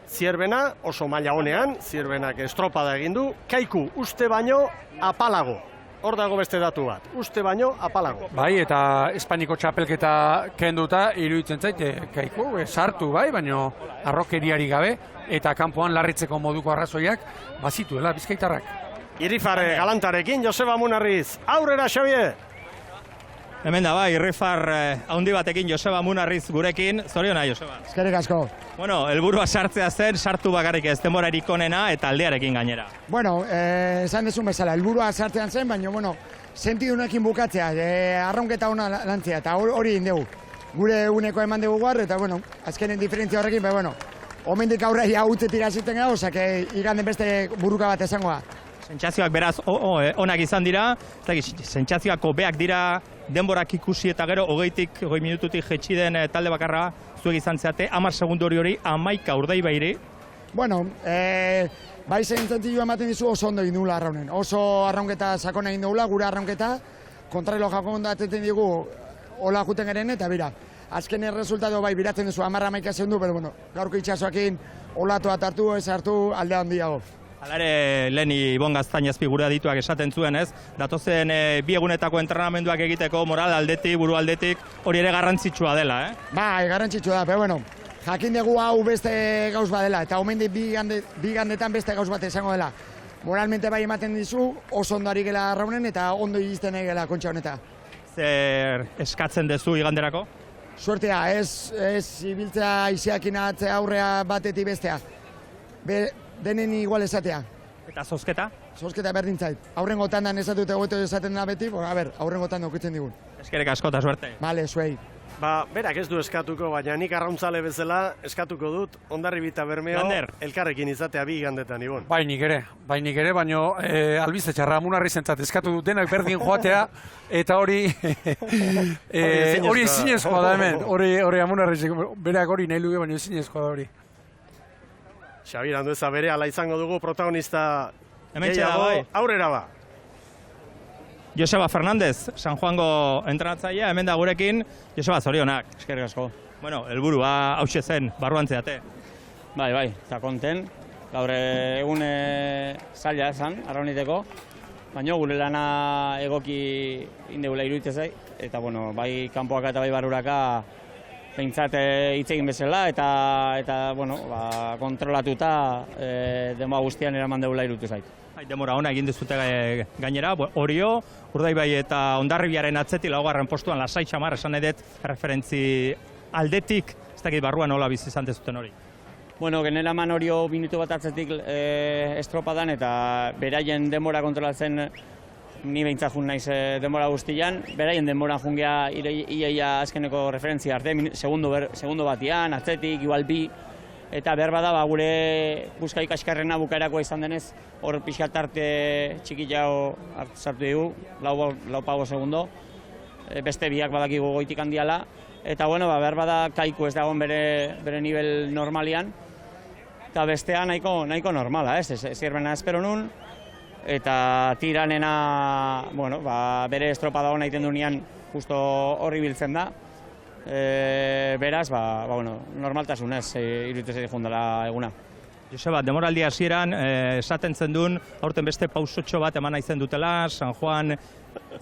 Zierbena oso maila honean, Zierbenak estropada egin du, Kaiku uste baino apalago. Hor dago beste datu bat, uste baino apalago. Bai, eta Espainiko txapelketa kenduta, iruditzen zait, Kaiku, sartu bai, baino arrokeriari gabe, eta kanpoan larritzeko moduko arrazoiak, bazituela bizkaitarrak. Irrifar galantarekin, Joseba Munarriz, aurrera Xabier! Hemen da bai, irrifar handi batekin Joseba Munarriz gurekin, zoriona Joseba. Eskerrik asko. Bueno, helburua sartzea zen, sartu bakarrik ez denborarik onena eta aldearekin gainera. Bueno, esan dezun bezala, helburua sartzean zen, baina, bueno, sentidunekin bukatzea, arraunketa ona lantzea, eta hori indegu. Gure uneko eman dugu guar, eta, bueno, azkenen diferentzia horrekin, ba, bueno, omendik aurra ja utzetik aziten gara, osak, iganden beste buruka bat esangoa. Sentsazioak beraz onak izan dira, sentsazioak hobeak dira, denborak ikusi eta gero 20 minututik jetxi den talde bakarra zuek izan zeate, 10 segundu hori 11 Urdaibairi. Bueno, bai zentzio ematen dizu oso ondo egin dugula arraunen. Oso arraunketa sakona egin dugula, gure arraunketa, kontrailo jakon datetzen digu hola juten geren eta bira. Azken resultatu bai biratzen duzu 10-11 segundu, pero bueno, gaurko itxasoakin olatu bat hartu, ez hartu alde handiago. Halare, lehen Ibon Gaztainazpi gure adituak esaten zuen, ez? Datozen bi egunetako entrenamenduak egiteko moral aldetik, buru aldetik, hori ere garrantzitsua dela, eh? Bai, garrantzitsua da, pero bueno, jakin dugu hau beste gauz badela, eta omendik bigandetan beste gauz bat izango dela. Moralmente bai ematen dizu, oso ondo ari gela arraunen, eta ondo iristen egela kontxa honeta. Zer eskatzen dezu iganderako? Suertea, ez ibiltzea iziakin atzea aurrea batetik bestea. Denen igual esatea. Eta zozketa? Zozketa berdin zait. Aurrengo tandan esatute goeto esaten da beti, aurrengo tandan okitzen digun. Eskerrik asko eta suerte. Bale, zuei. Ba, berak ez du eskatuko, baina nik arrauntzale bezala eskatuko dut, Hondarribia eta Bermeo elkarrekin izatea bi igandetan, Ibon. Bai nik ere, baino albiste txarra Munarriz entzat eskatu dutenak berdin joatea, eta hori ezinezkoa da hemen, hori Munarriz, berak hori nahi luke, baina ezinezkoa da hori. Xabier Andueza bere ala izango dugu protagonista gehiago, aurrera ba. Joseba Fernandez, San Juango entrenatzailea, hemen da gurekin. Joseba, zorionak. Eskerrik asko. Bueno, helburua hauxe zen, barruan zeate. Bai, eta konten. Gaur egun zaila esan, arrauniteko. Baina gure lana egoki indegula iruditzen zai. Eta, bueno, bai kanpoaka eta bai barruraka behintzat hitz egin bezala eta bueno, kontrolatuta denboa guztian eraman degula iruditzen zait. Demora ona egin dizute gainera, Orio, Urdaibai eta Hondarribiaren atzetik laugarren postuan lasai xamar esan edet referentzi aldetik, ez dakit barruan nola bizi izan dezuten hori. Bueno, generaman Orio minutu bat atzetik estropadan eta beraien denbora kontrolatzen ni behintzat jun naiz denbora guztian, beraien denbora jungea iaia azkeneko referentzia arte, segundo batian, atzetik, igual bi, eta behar bada gure buska ikaskarrena bukaerakoa izan denez, hor pixkat arte txikiago sartu dugu, lau pago segundo, beste biak badakigu goitik handiala, eta bueno, behar bada Kaiku ez dagoen bere nivel normalian, eta bestea nahiko normala, ez Zierbena espero nun, eta tiranena, bueno, bere estropada hona egiten duenean justo horri biltzen da. Beraz, bueno, normaltasunez iruditzen zait jundela eguna. Joseba, demoraldi hasieran esaten zendun, aurten beste pausotxo bat eman naizen dutela, San Juan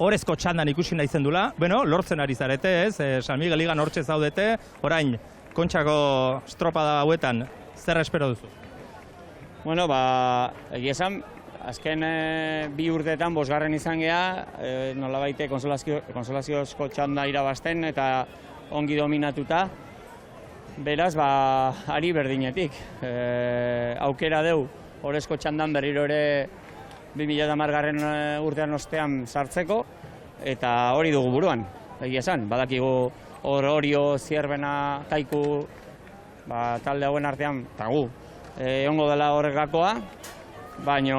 orezko txandan ikusi naizen dula, bueno, lortzen ari zarete, ez? San Miguel Ligan hortxe zaudete, orain, kontxako estropada hauetan, zer espero duzu? Bueno, egia esan, azken bi urteetan bosgarren izan geha, nolabaite konsolaziozko txanda irabazten eta ongi dominatuta. Beraz, ari berdinetik. Aukera deu, orezko txandan berriro ere 2010 urtean ostean sartzeko, eta hori dugu buruan, egia esan. Badakigu Orio, Zierbena, Kaiku, talde hauen artean, eta gu, egongo dela horregakoa, baina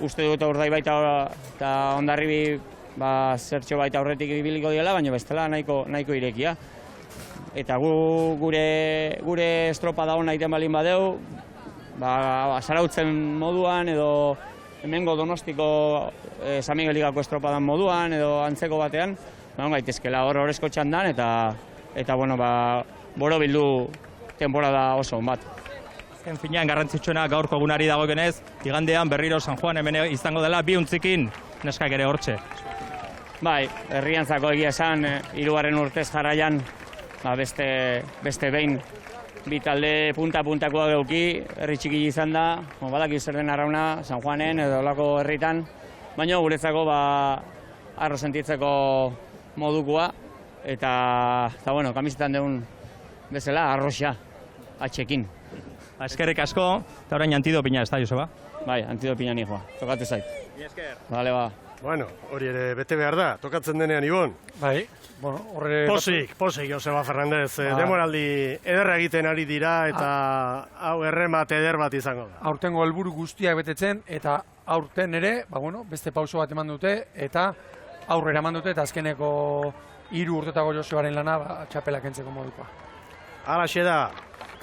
uste dut Urdaibai eta Hondarribi zertxo baita aurretik ibiliko diela, baina bestela nahiko irekia. eta gure estropada hona egiten balin badeu, zarautzen moduan edo hemengo Donostiko San Migueligako estropadan moduan edo antzeko batean, gaitezkela hor horrezko txandan eta borobildu temporada oso on bat. Azken finean garrantzitsuena gaurko egunari dagoenez, igandean berriro San Juan hemen izango dela 2 untzikin neskak ere hortxe. Bai, herriantzako egia esan, 3. urtez jarraian beste behin bi talde punta-puntakoa geuki, herri txiki izan da, badaki zer den arrauna San Juanen edo olako herritan, baina guretzako arro sentitzeko modukoa, eta kamisetan deun bezala arroxa, atxekin. Eskerrik asko, eta orain antidopina ez da, Joseba? Bai, antidopina nijoa, tokatu zait. Bale, ba. Bueno, hori ere bete behar da, tokatzen denean, Ibon. Bai, horre... Posik, Joseba Fernandez, demoraldi ederra egiten ari dira, eta hau erremat eder bat izango da. Aurtengo helburu guztiak betetzen, eta aurten ere, beste pauso bat eman dute, eta aurrera eman dute, eta azkeneko 3 urtetako Josebaren lana txapela kentzeko modukoa. Halaxe da.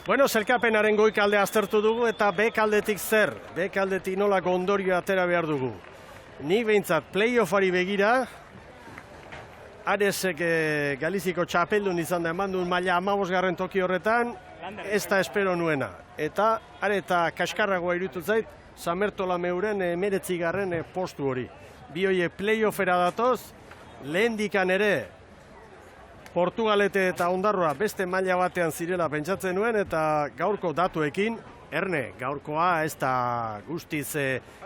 Bueno, zelkapenaren goikaldea aztertu dugu, eta bekaldetik zer? Bekaldetik nolako ondorio atera behar dugu. Nik behintzat playoffari begira, Aresek Galiziko txapeldun izan da eman duen maila 15. toki horretan, ez da espero nuena. Eta areta kaskarragoa irutu zait, San Bertolameuren 19. postu hori. Bi hoiek playoffera datoz, lehendikan ere Portugalete eta Ondarroa beste maila batean zirela pentsatzen nuen, eta gaurko datuekin, Erne, gaurkoa ez da guztiz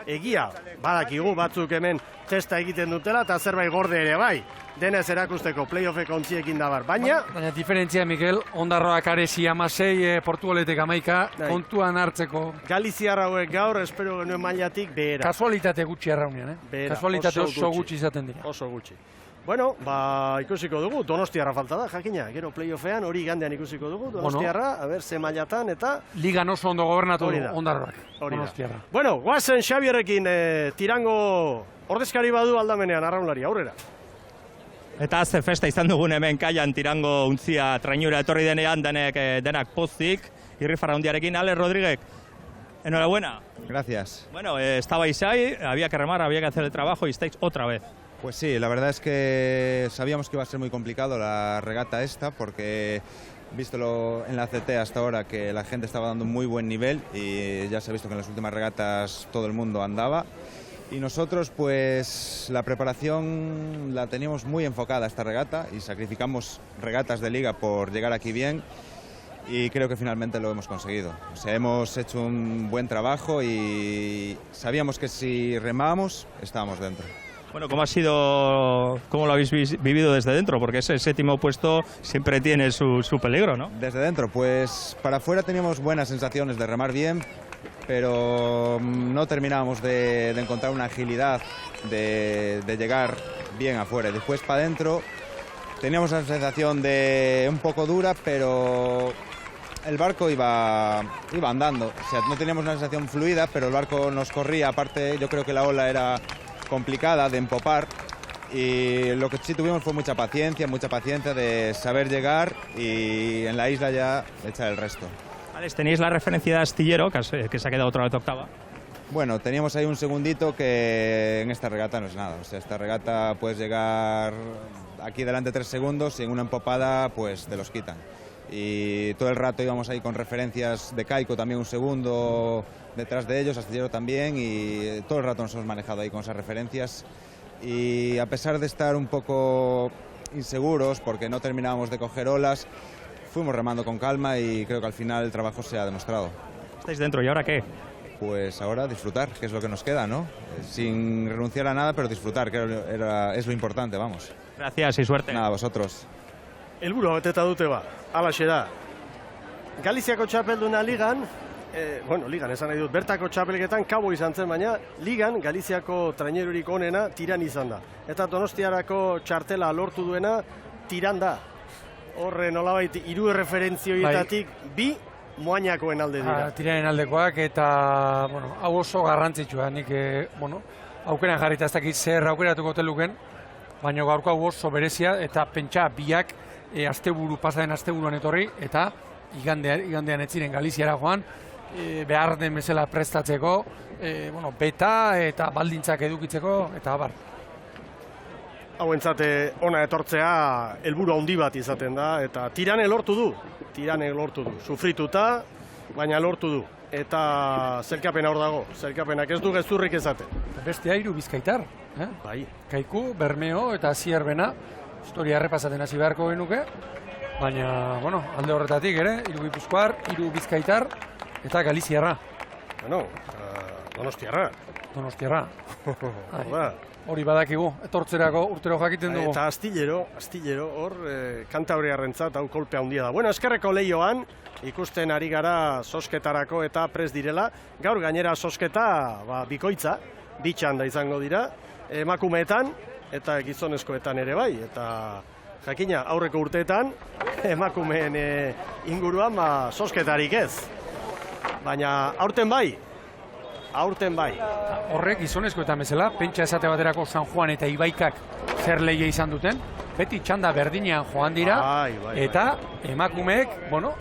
egia. Badakigu batzuk hemen testa egiten dutela eta zerbait gorde ere bai. Denez erakusteko playoffeko ontziekin dabar. Baina diferentzia, Mikel, Ondarroak Aresi 16, Portugaletek 11, kontuan hartzeko. Galiziar hauek gaur, espero genuen mailatik behera. Kasualitate gutxi arraunean, Kasualitate oso gutxi izaten dira. Oso gutxi. Bueno, ikusiko dugu, Donostiarra falta da, jakina, gero playoffean hori igandean ikusiko dugu, Donostiarra, ze mailatan eta... Ligan oso ondo gobernatu Ondarroak, Donostiarra. Bueno, guazen Xabierrekin tirango ordezkari badu aldamenean, arraunlari, aurrera. Eta ze festa izan dugun hemen kaian tirango untzia trainura etorri denean denak pozik, irrifarra hundiarekin, Ale Rodríguez, enhorabuena. Gracias. Bueno, estaba Isai, había que remar, había que hacer el trabajo y estáis otra vez. Pues sí, la verdad es que sabíamos que iba a ser muy complicado la regata esta, porque visto en la ACT hasta ahora que la gente estaba dando un muy buen nivel y ya se ha visto que en las últimas regatas todo el mundo andaba. Y nosotros pues la preparación la teníamos muy enfocada a esta regata y sacrificamos regatas de liga por llegar aquí bien y creo que finalmente lo hemos conseguido. O sea, hemos hecho un buen trabajo y sabíamos que si remábamos estábamos dentro. Bueno, ¿cómo lo habéis vivido desde dentro? Porque ese 7º puesto siempre tiene su peligro, ¿no? Desde dentro, pues para afuera teníamos buenas sensaciones de remar bien, pero no terminábamos de encontrar una agilidad de llegar bien afuera. Después para adentro teníamos la sensación de un poco dura, pero el barco iba andando. O sea, no teníamos una sensación fluida, pero el barco nos corría. Aparte, yo creo que la ola era complicada de empopar y lo que sí tuvimos fue mucha paciencia de saber llegar y en la isla ya echar el resto. Alex, tenéis la referencia de Astillero, que se ha quedado otra vez octava. Bueno, teníamos ahí un segundito que en esta regata no es nada. O sea, esta regata puedes llegar aquí delante 3 segundos y en una empopada pues te los quitan. Y todo el rato íbamos ahí con referencias de Caico, también un segundo detrás de ellos, Astillero también, y todo el rato nos hemos manejado ahí con esas referencias. Y a pesar de estar un poco inseguros porque no terminábamos de coger olas, fuimos remando con calma y creo que al final el trabajo se ha demostrado. ¿Estáis dentro y ahora qué? Pues ahora disfrutar, que es lo que nos queda, ¿no? Sin renunciar a nada, pero disfrutar, que es lo importante, vamos. Gracias y suerte. Nada, vosotros. Helburua beteta dute ba, alaxe da. Galiziako txapelduna ligan, ligan esan nahi dut, bertako txapelketan kabo izan zen, baina ligan Galiziako trainerurik onena Tiran izan da. Eta Donostiarako txartela lortu duena Tiran da. Horre nolabait 3 referentzioietatik 2 Moañakoen alde dira. Tiranen aldekoak eta, hau oso garrantzitsua. Nik, aukeran jarrita ez dakit zer aukeratuko teluken, baina gaurko hau oso berezia eta pentsa biak pasaden asteburuan etorri, eta igandean ez ziren Galiziara joan, behar den bezala prestatzeko, beta eta baldintzak edukitzeko, eta abar. Hauentzat ona etortzea helburu handi bat izaten da, eta Tirane lortu du, sufrituta, baina lortu du. Eta zelkapena hor dago, zelkapenak ez du gezurrik ezaten. Bestea 3 bizkaitar, Bai. Kaiku, Bermeo eta Zierbena, historia errepasaten hasi beharko genuke, baina, alde horretatik ere, 3 gipuzkoar, 3 bizkaitar, eta Galiziarra. Donostiarra. Hori badakigu, etortzerako urtero jakiten dugu. Eta astillero, hor Kantabriarrentzat hau kolpe handia da. Bueno, eskerreko lehioan, ikusten ari gara zozketarako eta prest direla. Gaur gainera zozketa bikoitza, bitxan da izango dira, emakumeetan eta gizonezkoetan ere bai. Eta jakina, aurreko urteetan, emakumeen inguruan zozketarik ez. Baina aurten bai. Horrek gizonezkoetan bezala, pentsa esate baterako San Juan eta Ibaikak zer lehia izan duten, beti txanda berdinean joan dira, eta emakumeek,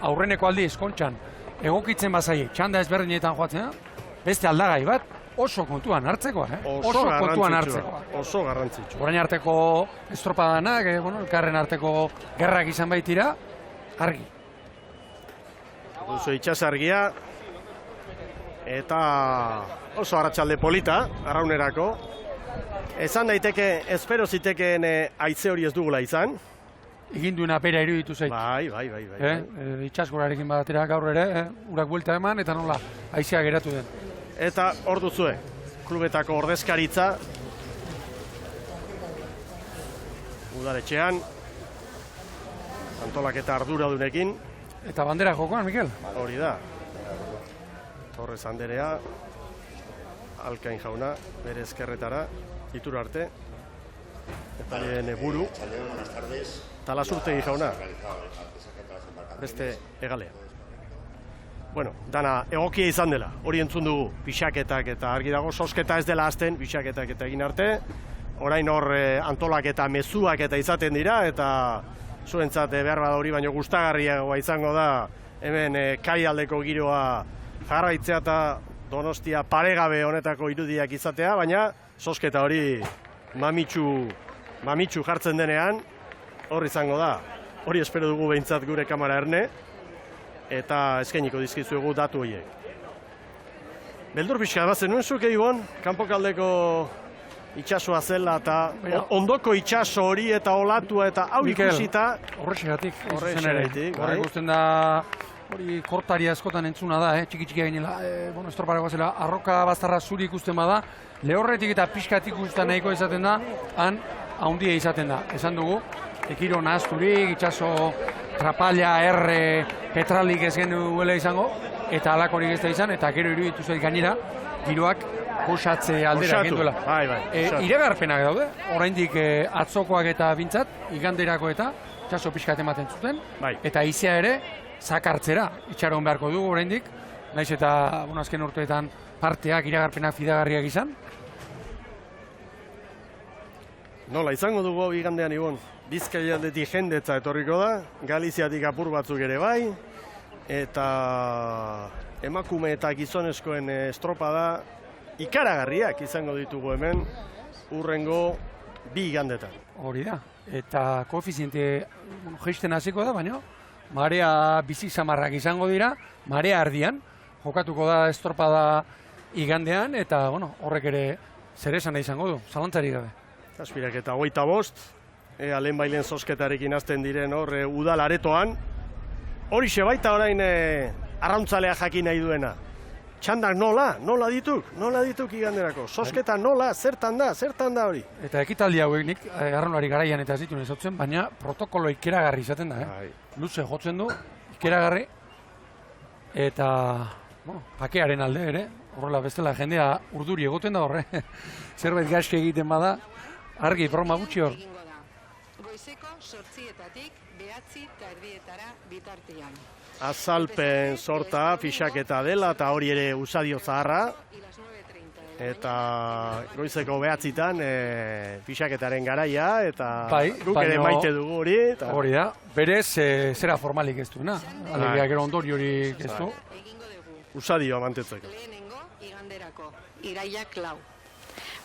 aurreneko aldi eskontxan egokitzen bazaie, txanda ezberdinetan joatzen, beste aldagai bat, oso kontuan hartzekoa, Oso garrantzitsua. Orain arteko estropadanak, elkarren arteko gerrak izan baitira, argi. Duzu itxasargia, eta oso arratsalde polita, arraunerako. Esan daiteke, espero zitekeen haize hori ez dugula izan. Egin duena pera iruditu zait. Bai. Itxasgorarekin batera gaur ere, urak buelta eman, eta nola, haizea geratu den. Eta hor duzue, klubetako ordezkaritza, udaletxean, antolaketa arduradunekin. Eta bandera jokoan, Mikel? Hori da. Torres Anderea, Alkain jauna, bere eskerretara, itura arte, eta lehen buru, Talasurtegi jauna, beste egalea. Bueno, dana egokia izan dela, hori entzun dugu, pixaketak eta argi dago, sosketa ez dela azten, pixaketak eta egin arte, orain hor antolak eta mezuak eta izaten dira, eta zuentzat behar bada hori baino gustagarriagoa izango da, hemen kaialdeko giroa jarraitzea eta Donostia paregabe honetako irudiak izatea, baina sosketa hori mamitsu jartzen denean, hor izango da. Hori espero dugu behintzat gure kamara erne, eta eskainiko dizkizuegu datu horiek. Beldur pixka, bazen nuen zuke Ibon, kanpokaldeko itxasoa zela eta ondoko itxaso hori eta olatua eta hau ikusita. Horrexegatik, horrek ikusten da, hori kortari askotan entzuna da, txiki-txikia gainela, estroparako zela, arroka baztarra zuri ikusten bada, lehorretik eta pixkatik ikusten nahiko izaten da, han haundia izaten da. Esan dugu, ekiro nahazturik, itxaso trapalla, erre, petralik ez genuela izango, eta alakorik ez da izan, eta gero iruditu zait gainera, giroak goxatze aldera genduela. Iragarpenak daude, oraindik atzokoak eta bintzat, iganderako eta itxaso pixkat ematen zuten, eta izea ere, zakartzera itxaron beharko dugu oraindik, naiz eta azken urteetan parteak iragarpenak fidagarriak izan. Nola, izango dugu hau igandean Ibon, Bizkaialdetik jendetza etorriko da, Galiziatik apur batzuk ere bai, eta emakume eta gizonezkoen estropada ikaragarriak izango ditugu hemen urrengo 2 igandetan. Hori da, eta koefiziente jaisten hasiko da, baina marea bizi samarrak izango dira, marea ardian, jokatuko da estropada igandean, eta horrek ere zer esana izango du, zalantzarik gabe. Zazpirak eta 25, lehen bailen zozketarekin hasten diren hor udal aretoan. Horixe baita orain arrauntzalea jakin nahi duena. Txandak nola dituk iganderako. Zozketa nola, zertan da hori. Eta ekitaldi hauek nik arraunari garaian eta ez dituen ezotzen, baina protokolo ikeragarri izaten da. Luze jotzen du, ikeragarri, eta pakearen alde ere, horrela bestela jendea urduri egoten da horre. Zerbait gaizki egiten bada, argi, broma gutxi hor. Goizeko 8:00-etatik 9:30 bitartean. Azalpen sorta, pixaketa dela, eta hori ere usadio zaharra. eta goizeko 9:00 pixaketaren garaia, eta guk ere baino- maite dugu hori. Hori da, berez zera formalik ez duena, alegia gero ondoriorik ez du. Usadio mantetzeko. Iganderako, iraiak 4.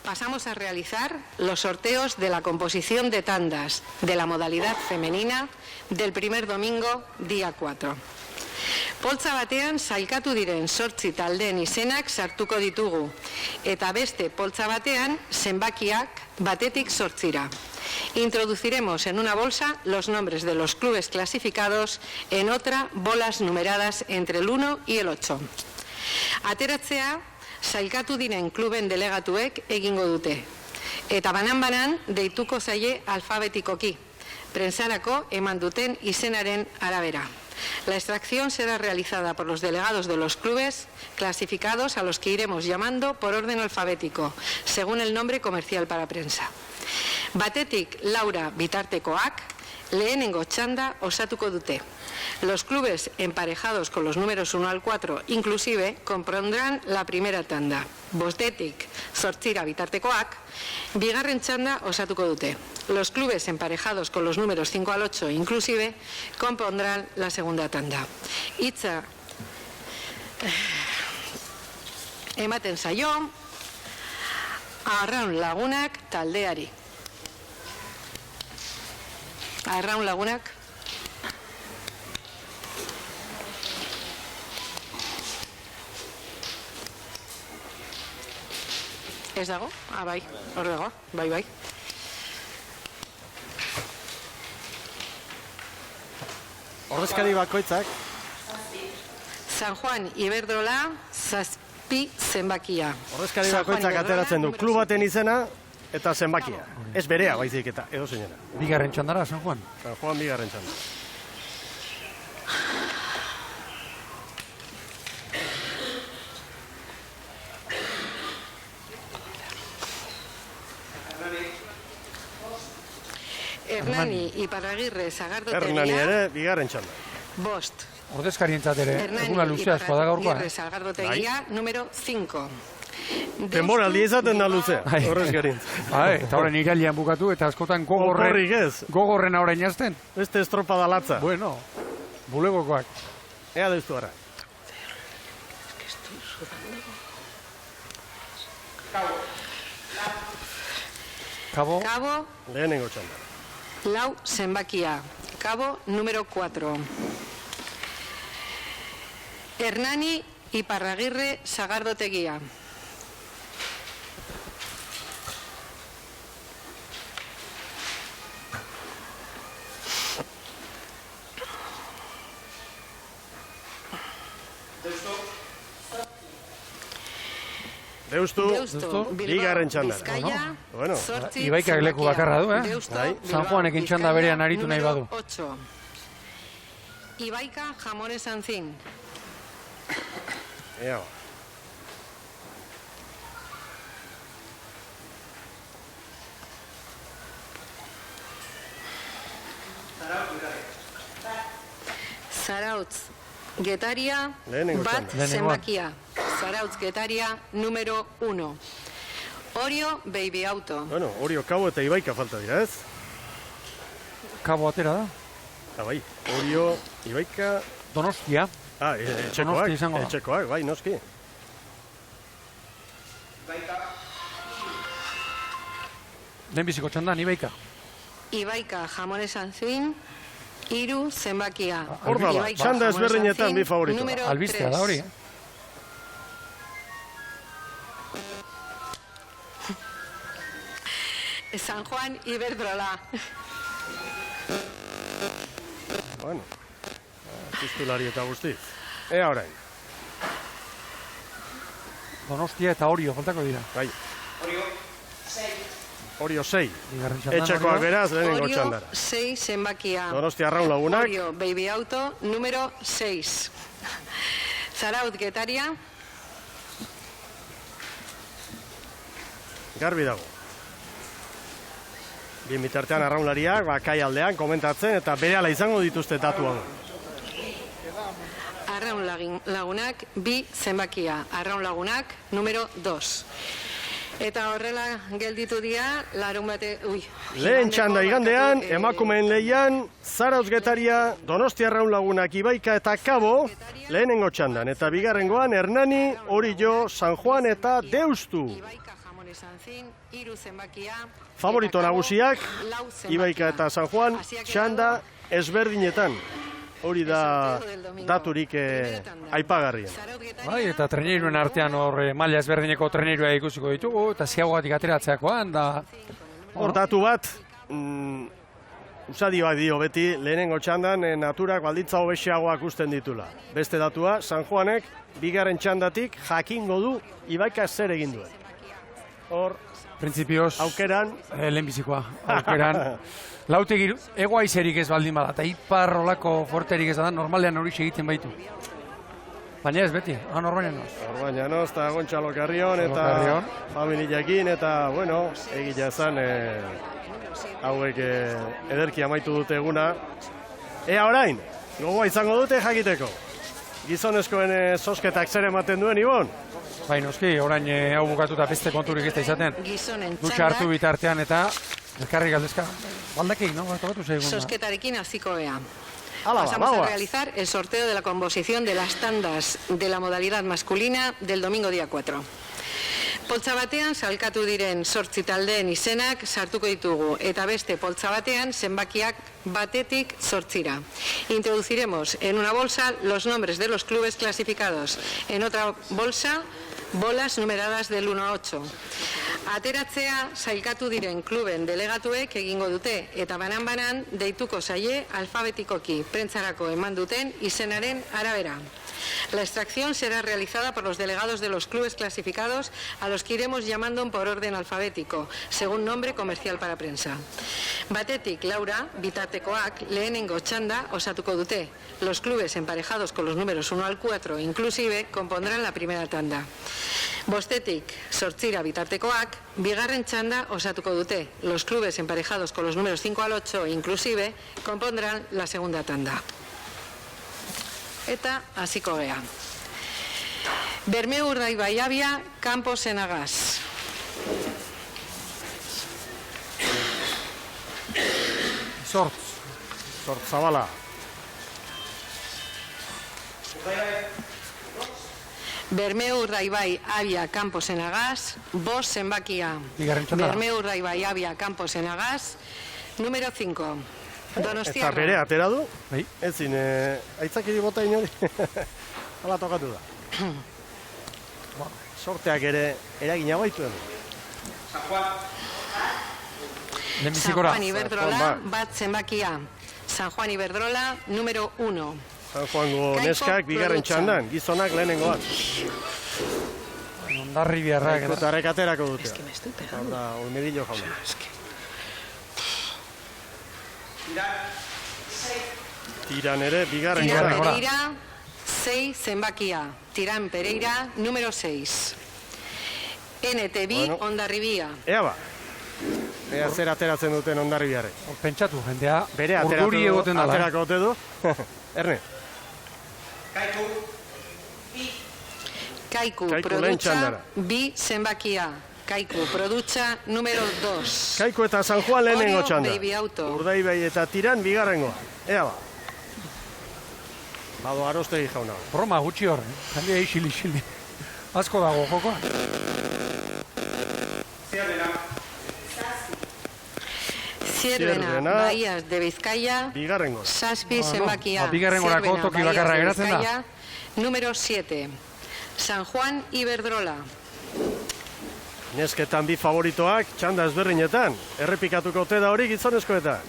Pasamos a realizar los sorteos de la composición de tandas de la modalidad femenina del primer domingo, día 4. Poltza batean sailkatu diren 8 taldeen izenak sartuko ditugu, eta beste poltza batean zenbakiak batetik 8ra. Introduciremos en una bolsa los nombres de los clubes clasificados, en otra bolas numeradas entre el 1 y el 8. Ateratzea sailkatu diren kluben delegatuek egingo dute, eta banan-banan deituko zaie alfabetikoki, prensarako eman duten izenaren arabera. La extracción será realizada por los delegados de los clubes clasificados, a los que iremos llamando por orden alfabético, según el nombre comercial para prensa. Batetik Laura bitartekoak lehenengo txanda osatuko dute. Los clubes emparejados con los números 1 al 4 inclusive compondrán la primera tanda. Bostetik 8 bitartekoak bigarren txanda osatuko dute. Los clubes emparejados con los números 5 al 8 inclusive compondrán la segunda tanda. Hitza ematen zaio Arraun Lagunak taldeari. Arraun Lagunak. Ez dago? Bai, hor dago, bai. Ordezkari bakoitzak. San Juan Iberdrola, 7 zenbakia. Ordezkari bakoitzak ateratzen du klub baten izena eta zenbakia. Ez berea baizik eta edo zeinera. Bigarren txandara, San Juan. San Juan bigarren txanda. Hernani Iparragirre Sagardotegia. Hernani ere bigarren txanda. Bost. Ordezkarientzat ere, Hernani eguna luzea askoa da gaurkoa. Iparragirre Sagardotegia, número 5. Denboraldi izaten da luzea, ordezkarientzat. Eta horren irailean bukatu, eta askotan gogorren orain jazten. Beste estropada latza. Bueno, bulegokoak. Ea deuztu gara. Kabo. Lehenengo txanda. Lau zenbakia. Cabo número 4. Hernani Iparragirre Sagardotegia. Deustu, bigarren txanda. Bueno, Ibaikak leku bakarra du, San Juanekin txanda berean aritu nahi badu. 8. Ibaika Jamones Antzin. Ea. Zarautz Getaria, Lehenengo bat txanda. zenbakia. Zarautz Getaria, número 1. Orio Baby Auto. Bueno, Orio, Kabo eta Ibaika falta dira, ez? Kabo atera da. Bai, Orio, Ibaika... Donostia. Donosti izango da. Etxekoak, bai, noski. Lehenbiziko txandan, Ibaika. Ibaika Jamones Antzin, 3 zenbakia. Hor da, Ibaika txanda Jamones ezberdinetan Antzin, bi favorito. número Albistea da 3. hori, San Juan Iberdrola. Bueno, titulari eta guzti. Ea orain. Donostia eta Orio faltako dira. Bai. Orio 6. Bigarren txandan Etxekoak Orio. beraz, lehenengo Orio txandara. 6 zenbakia. Donostia Arraun Lagunak. Orio Baby Auto, número 6. Zarautz Getaria. Garbi dago. Bien bitartean arraunlariak, kai aldean komentatzen eta berehala izango dituzte datu hau. Arraun lagunak, 2 zenbakia. Arraun lagunak, número 2. Eta horrela gelditu dira, larun bate... Lehen txanda igandean, emakumeen lehian, Zarautz Getaria, Donostia Arraun Lagunak, Ibaika eta Kabo, lehenengo txandan. Eta bigarrengoan, Hernani, Orillo, San Juan eta Deustu. Favorito nagusiak, Ibaika eta San Juan, txanda ezberdinetan. Hori da daturik aipagarrien. Bai, eta treneiruen artean hor maila ezberdineko treneirua ikusiko ditugu, eta ziagoatik ateratzeakoan, da... Hor datu bat, usadioak dio beti, lehenengo txandan naturak baldintza hobexiagoak usten ditula. Beste datua, San Juanek, bigarren txandatik jakingo du Ibaika zer egin duen. Hor, printzipioz, aukeran, lehenbizikoa, aukeran. Lautek egoaizerik ez baldin bada, eta ipar olako forterik ez da, normalean hori egiten baitu. Baina ez beti, Orbañanos. Orbañanos eta Gontzalo Carrion eta familiakin eta, bueno, egia esan, hauek ederki amaitu dute eguna. Ea orain, gogoa izango dute jakiteko. Gizonezkoen zozketak zer ematen duen, Ibon? Bai, noski, orain hau bukatuta beste konturik ez da izaten. Dutxa hartu bitartean eta elkarri galdezka. Baldakik, no? Zozketarekin hasiko gea. Pasamos a realizar el sorteo de la composición de las tandas de la modalidad masculina del domingo día 4. Poltsa batean salkatu diren 8 taldeen izenak sartuko ditugu eta beste poltsa batean zenbakiak batetik 8ra. Introduciremos en una bolsa los nombres de los clubes clasificados. En otra bolsa, bolas numeradas del 1 a 8. Ateratzea sailkatu diren kluben delegatuek egingo dute eta banan-banan deituko zaie alfabetikoki prentzarako eman duten izenaren arabera. La extracción será realizada por los delegados de los clubes clasificados a los que iremos llamando por orden alfabético, según nombre comercial para prensa. Batetik Laura, bitartekoak, lehenengo txanda osatuko dute. Los clubes emparejados con los números 1 al 4 inclusive compondrán la primera tanda. Bostetik, 8 bitartekoak, bigarren txanda osatuko dute. Los clubes emparejados con los números 5 al 8 inclusive compondrán la segunda tanda. Eta hasiko gea. Bermeo Urdaibai-Abia, Campos Senagaz. Sortz Zabala. Bermeo Urdaibai-Abia, Campos Senagaz, 5 zenbakia. Bermeo Urdaibai-Abia, Campos Senagaz, número 5. Donostia. Eta bere atera du? Ezin, aitzakiri bota inori. Hala tokatu da. Sorteak ere eragina baitu edo. San Juan Iberdrola, 1 zenbakia. San Juan Iberdrola, número 1. San Juango neskak bigarren txandan, gizonak lehenengoak. Hondarribiarrak. Eta arrekaterako dute. Horda, Olmedillo jauna. Tiran ere, bigarren Tiran Pereira, 6 zenbakia. Tiran Pereira, número 6. NTB, Hondarribia. Ea ba. Ea zer ateratzen duten Hondarribiarrek. Pentsatu, jendea. Bere aterako ote du. Erne. Kaiku, Produtxa, 2 zenbakia. Kaiku, Produtxa, número 2. Kaiku eta San Juan lehenengo txanda. Urdaibai eta Tiran bigarrengoa. Ea ba. Bado Arostegi jauna. Broma gutxi hor, jendea isili. Asko dago jokoa. Zierbena, Bahias de Bizkaia, bigarrengo. 7 zenbakia. Bigarrengorako toki bakarra geratzen da. Número 7. San Juan Iberdrola. Nesketan bi favoritoak, txanda ezberdinetan. Errepikatuko ote da hori gizonezkoetan.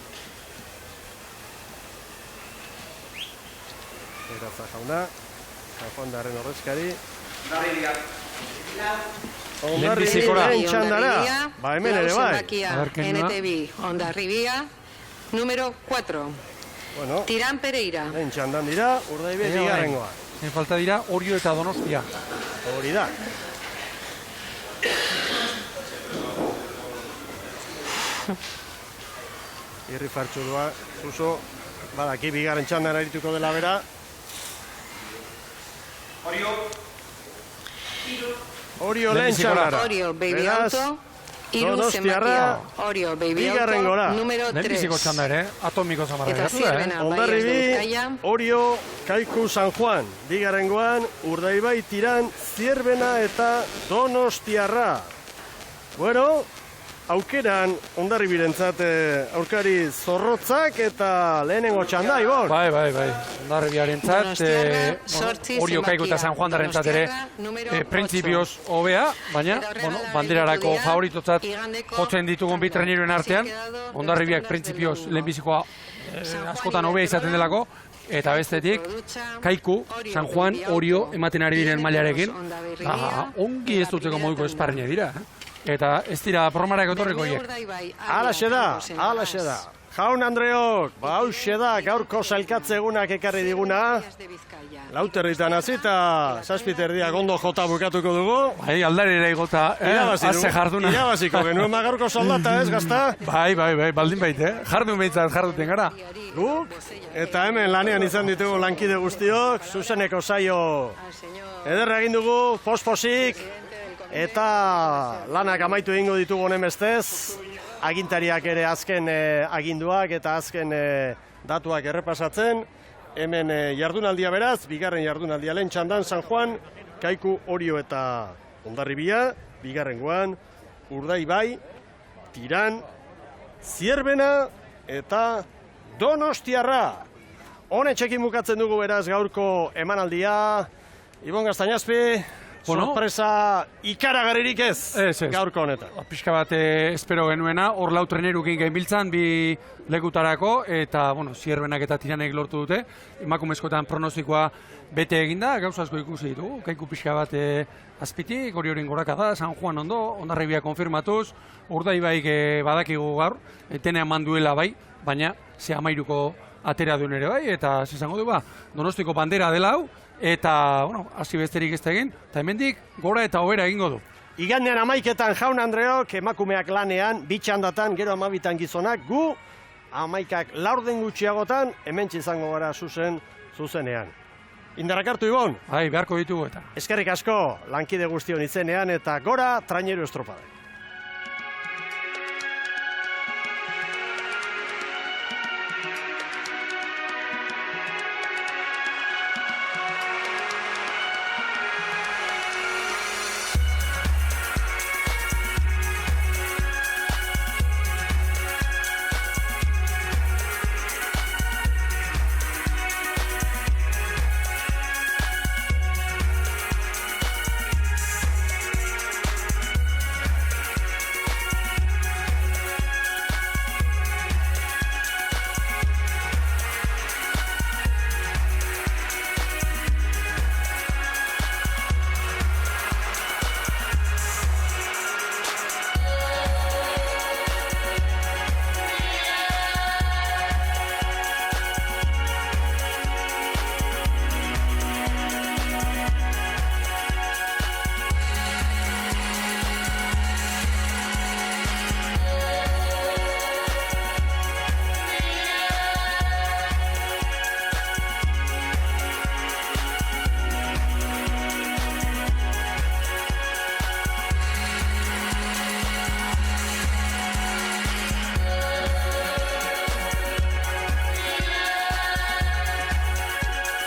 Eraza jauna, San Juan darren horrezkari. Hondarribia lehen txandara. Ba, hemen ere bai. NTB, Hondarribia, número 4. Tiran Pereira. Lehen txandan dira, Urdaibai bigarrengoa. En falta dira Orio eta Donostia. Hori da. Irri fartxudua, Suso, badaki bigarren txandan arituko dela bera. Orio lehen txandara. Orio Baby Auto, Iru Zemakio. Orio Baby Auto, número 3. Lehenbiziko txanda ere, atomiko zamarra Eta geratu da, Zierbena Hondarribi, Orio, Kaiku San Juan. Bigarrengoan, Urdaibai, Tiran, Zierbena eta Donostiarra. Bueno, aukeran Hondarribirentzat aurkari zorrotzak eta lehenengo txanda, Ibon. Bai. Hondarribiarentzat, Orio, Kaiku eta San Juan darrentzat ere, printzipioz hobea, baina, banderarako favoritotzat jotzen ditugun bi traineruen artean, Hondarribiak printzipioz lehenbizikoa askotan hobea izaten delako, eta bestetik, Kaiku, San Juan, Orio ematen ari diren mailarekin, ongi ez duteko moduko esparrine dira, eta ez dira programarako etorriko hiek. Alaxe da. Jaun Andreok, hauxe da gaurko sailkatze egunak ekarri diguna. Lauterritan hasita, zazpiterdia gondo jota bukatuko dugu. Bai, aldari ere igota, haze jarduna. Irabaziko genuen gaurko soldata ez, gazta? Bai, baldin baite, jardun behintzat jarduten gara. Guk, eta hemen lanean izan ditugu lankide guztiok, zuzeneko saio ederra egin dugu, posposik, eta lanak amaitu egingo ditugu honen bestez, agintariak ere azken aginduak eta azken datuak errepasatzen, hemen jardunaldia beraz, bigarren jardunaldia lehen txandan San Juan, Kaiku, Orio eta Hondarribia, bigarrengoan, Urdaibai, Tiran, Zierbena eta Donostiarra. Honetxekin bukatzen dugu beraz gaurko emanaldia. Ibon Gaztañazpi, sorpresa ikaragarririk ez gaurko honetan. Pixka bat espero genuena, hor lau trenerukin gainbiltzan, bi lekutarako, eta, Zierbenak eta Tiranek lortu dute. Emakumezkoetan pronostikoa bete eginda, gauza asko ikusi ditugu. Kaiku pixka bat azpitik, Orioren goraka da, San Juan ondo, Hondarribia konfirmatuz, Urdaibaik badakigu gaur, tenean manduela bai, baina ze amairuko atera duen ere bai, eta zizango du Donostiko bandera dela hau, eta, hasi besterik ez da egin, eta hemendik gora eta hobera egingo du. Igandean 11etan Jaun Andreok, emakumeak lanean, bitxandatan, gero 12 gizonak, gu 11ak laurden gutxiagotan, hementsi izango gara zuzenean. Indarrak hartu, Ibon? Bai, beharko ditugu eta. Eskerrik asko, lankide guztion izenean, eta gora traineru estropada.